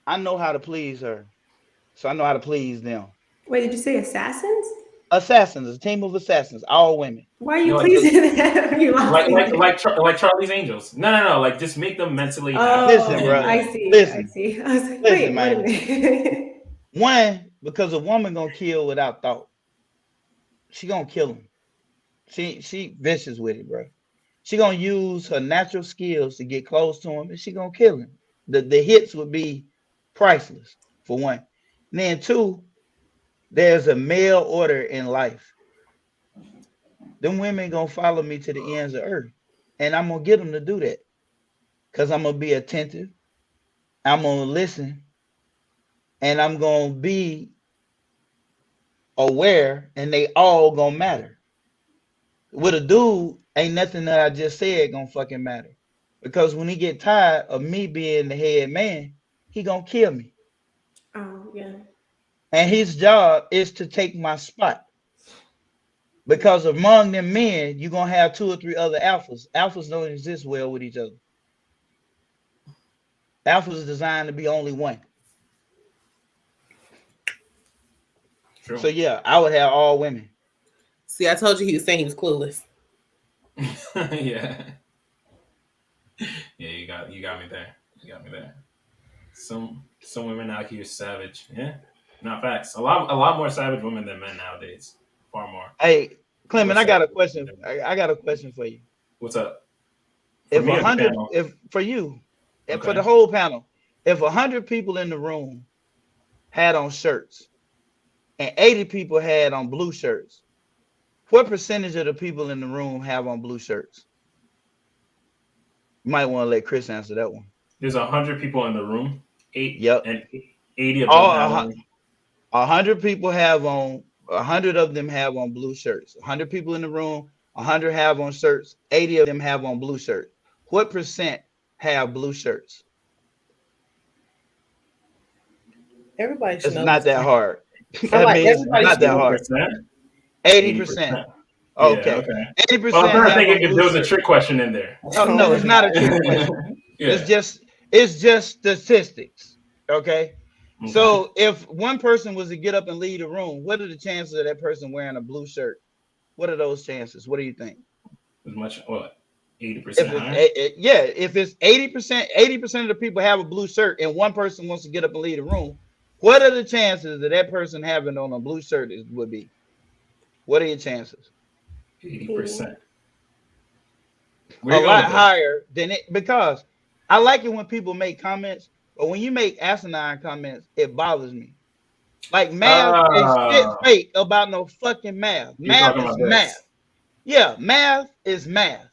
I know how to please her. So I know how to please them. Wait, did you say assassins? Assassins, a team of assassins, all women. Why are you pleasing them? You like Charlie's Angels. No. Like just make them mentally happy. Listen, bro. I see. I was like, listen, wait, man. wait a minute. One, because a woman gonna kill without thought. She gonna kill him. She vicious with it, bro. She gonna use her natural skills to get close to him, and she gonna kill him. The hits would be priceless, for one. And then two, there's a male order in life. Them women gonna follow me to the ends of earth, and I'm gonna get them to do that, cause I'm gonna be attentive. I'm gonna listen, and I'm gonna be aware, and they all gonna matter. With a dude, ain't nothing that I just said gonna fucking matter, because when he get tired of me being the head man, he gonna kill me. Oh yeah. And his job is to take my spot. Because among them men, you're going to have 2 or 3 other alphas. Alphas don't exist well with each other. Alphas is designed to be only one. True. So yeah, I would have all women. See, I told you he was saying he was clueless. Yeah. Yeah, you got me there. You got me there. Some women out here savage. Yeah. Not facts. A lot more savage women than men nowadays. Far more. Hey, Clement, I got a question. I got a question for you. What's up? If 100, if for you, if for the whole panel, if 100 people in the room had on shirts and 80 people had on blue shirts, what percentage of the people in the room have on blue shirts? You might want to let Chris answer that one. There's 100 people in the room. Yep. And 80 of them have on. 100 people have on. 100 of them have on blue shirts. 100 people in the room. 100 have on shirts. 80 of them have on blue shirts. What percent have blue shirts? Everybody should It's know not this. that hard. It's not that hard. 80%. Okay. 80%. Well, I'm trying to think if there was a trick question in there. No, it's not a trick question. It's just statistics. Okay. So if one person was to get up and leave the room, what are the chances of that person wearing a blue shirt? What are those chances? What do you think? As much what? 80%. If it's 80% of the people have a blue shirt and one person wants to get up and leave the room, what are the chances that person having on a blue shirt would be? What are your chances? 80%. A lot higher than it, because I like it when people make comments, but when you make asinine comments, it bothers me. Like math is shit fake about no fucking math. Math is math. Yeah, math is math.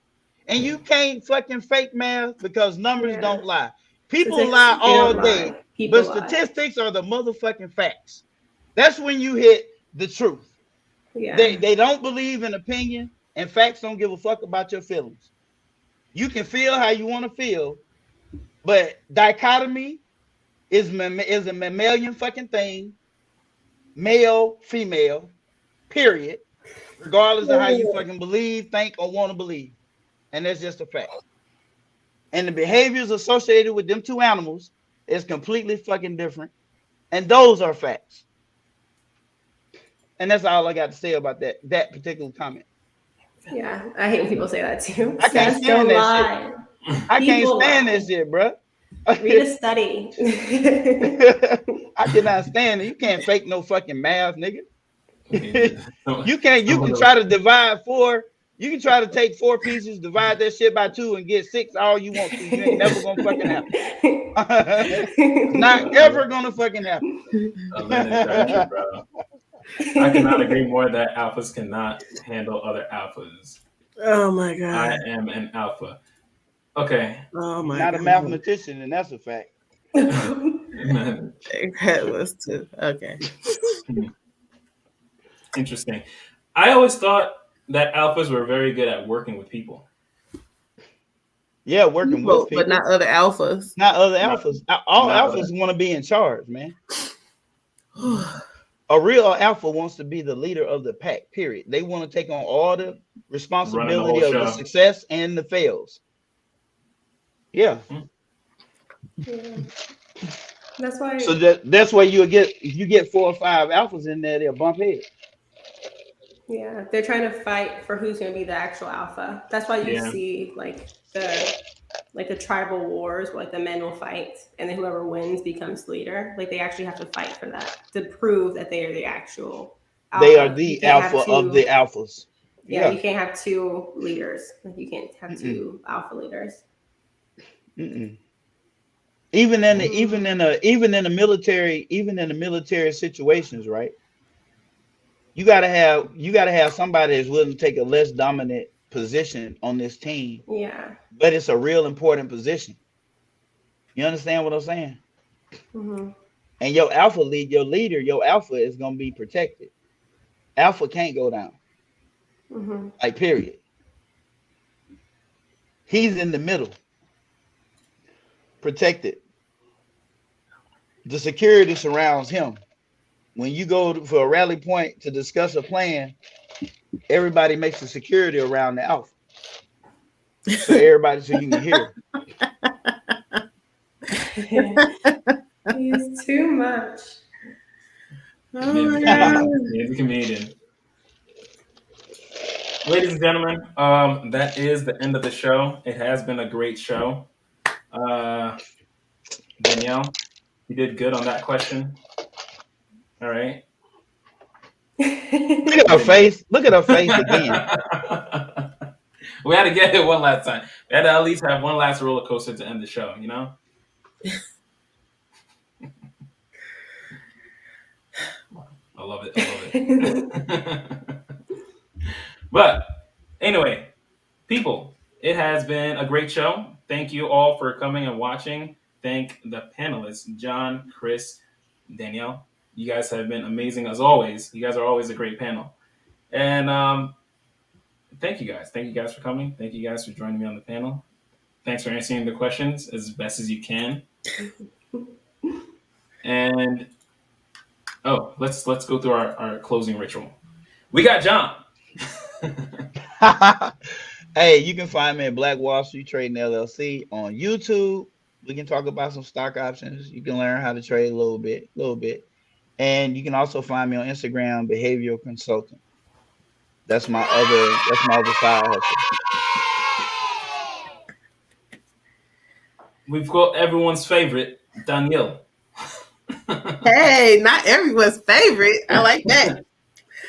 And you can't fucking fake math because numbers don't lie. People lie all day, but statistics are the motherfucking facts. That's when you hit the truth. Yeah. They don't believe in opinion, and facts don't give a fuck about your feelings. You can feel how you want to feel, but dichotomy is a mammalian fucking thing. Male, female, period. Regardless of how you fucking believe, think, or want to believe. And that's just a fact. And the behaviors associated with them two animals is completely fucking different. And those are facts. And that's all I got to say about that particular comment. Yeah, I hate when people say that too. I can't stand that shit. I can't stand that shit, bro. Read a study. I cannot stand it. You can't fake no fucking math, nigga. You can try to divide 4. You can try to take 4 pieces, divide that shit by 2, and get 6 all you want to. You ain't never gonna fucking happen. Not ever gonna fucking happen. I cannot agree more that alphas cannot handle other alphas. Oh my god. I am an alpha. Okay. Oh my god. Not a mathematician, and that's a fact. That was too okay. Interesting. I always thought that alphas were very good at working with people. Yeah, working with people. But not other alphas. Not other alphas. All alphas want to be in charge, man. A real alpha wants to be the leader of the pack, period. They want to take on all the responsibility of the success and the fails. Yeah. That's why. So that's why you get, if you get 4 or 5 alphas in there, they'll bump heads. Yeah, they're trying to fight for who's going to be the actual alpha. That's why you see like the tribal wars, where like the men will fight, and then whoever wins becomes leader. Like they actually have to fight for that to prove that they are the actual alpha. They are the alpha of the alphas. Yeah, you can't have 2 leaders. Like you can't have 2 alpha leaders. Even in the military situations, right? You gotta have somebody that's willing to take a less dominant position on this team. Yeah. But it's a real important position. You understand what I'm saying? Mm-hmm. And your alpha is gonna be protected. Alpha can't go down. Mm-hmm. Like period. He's in the middle. Protected. The security surrounds him. When you go for a rally point to discuss a plan, everybody makes the security around the alpha. So you can hear. He's too much. Oh my God. He's a comedian. Ladies and gentlemen, that is the end of the show. It has been a great show. Danielle, you did good on that question. All right. Look at her face. Look at her face again. We had to get it one last time. We had to at least have one last roller coaster to end the show, you know? I love it. But anyway, people, it has been a great show. Thank you all for coming and watching. Thank the panelists, John, Chris, Danielle. You guys have been amazing as always. You guys are always a great panel. And thank you guys. Thank you guys for coming. Thank you guys for joining me on the panel. Thanks for answering the questions as best as you can. And let's go through our closing ritual. We got John. Hey, you can find me at Black Wall Street Trading LLC on YouTube. We can talk about some stock options. You can learn how to trade a little bit. And you can also find me on Instagram, Behavioral Consultant. That's my other side hustle. We've got everyone's favorite, Danielle. Hey, not everyone's favorite. I like that.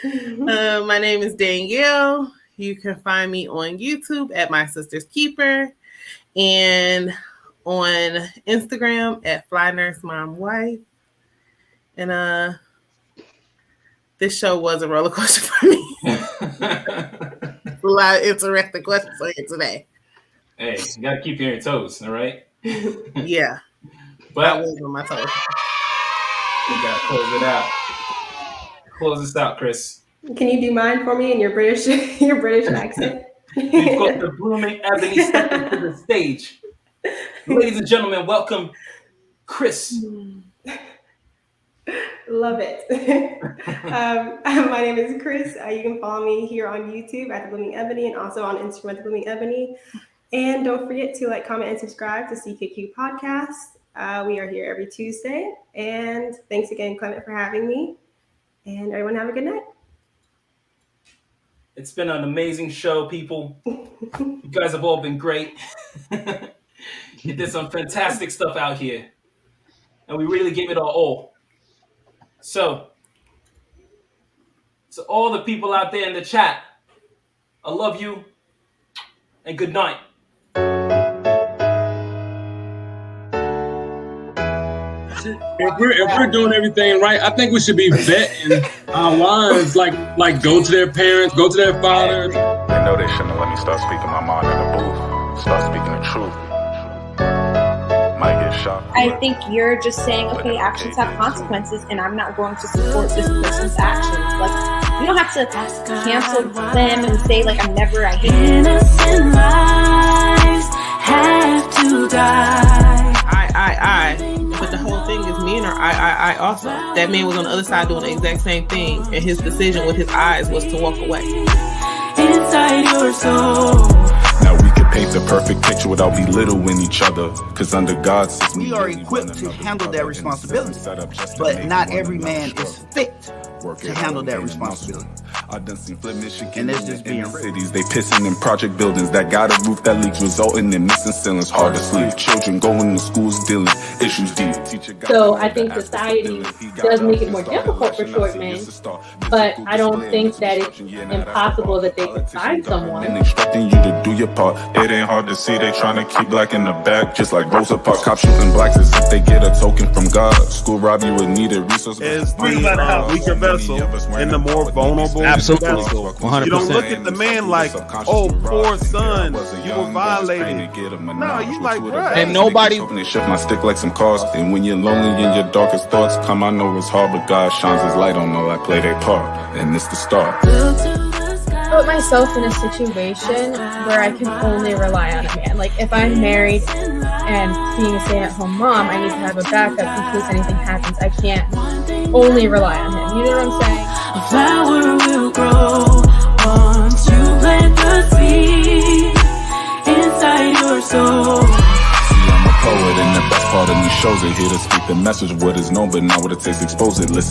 My name is Danielle. You can find me on YouTube at My Sister's Keeper and on Instagram at Fly Nurse Mom Wife. And this show was a roller coaster for me. A lot of interesting questions for you today. Hey, you gotta keep you on your toes, all right? Yeah. But I was on my toes. We gotta close it out. Close this out, Chris. Can you do mine for me in your British accent? We've got the blooming ebony stepping to the stage. Ladies and gentlemen, welcome Chris. Love it. My name is Chris. You can follow me here on YouTube at The Blooming Ebony and also on Instagram at The Blooming Ebony. And don't forget to like, comment, and subscribe to CKQ Podcast. We are here every Tuesday. And thanks again, Clement, for having me. And everyone have a good night. It's been an amazing show, people. You guys have all been great. You did some fantastic stuff out here. And we really gave it our all. So, to all the people out there in the chat, I love you and good night. If we're doing everything right, I think we should be vetting our wives, like go to their parents, go to their fathers. They know they shouldn't have let me start speaking my mind in the booth, start speaking the truth. Might get shocked. I think you're just saying, okay, actions have consequences, and I'm not going to support this person's actions. Like, you don't have to cancel them and say, like, I hate you. Innocent lives have to die. But the whole thing is men are I also. That man was on the other side doing the exact same thing, and his decision with his eyes was to walk away. Inside your soul. Now we could paint the perfect picture without belittling each other. Cause under God's system, we are equipped to handle that responsibility. But not every man is fit to handle that responsibility. And it's just being cities, they pissing in project buildings that got a roof that leaks, resulting in missing ceilings. Hard to sleep. Children going to schools dealing issues deep. So I think society does make it more difficult for short men, but I don't think that it's impossible that they can find someone. And expecting you to do your part. It ain't hard to see they trying to keep black in the back, just like Rosa Parks. Cops shooting blacks as if they get a token from God. School rob you with needed resources. It's the weaker vessel and the more vulnerable. Absolutely. vessel. 100%. You don't look at the man like, oh, poor son, you were violated. No, you like, right. And nobody shift my stick like some cars. And when you're lonely in your darkest thoughts come, I know it's hard, but God shines his light on all I play their part. And it's the start. Put myself in a situation where I can only rely on a man. Like if I'm married and being a stay-at-home mom, I need to have a backup in case anything happens. I can't only rely on him. You know what I'm saying? A flower will grow once you plant the seed inside your soul. See, I'm a poet, and the best part of me shows it. Here to speak the message, what is known, but not what it takes to expose it. Listen.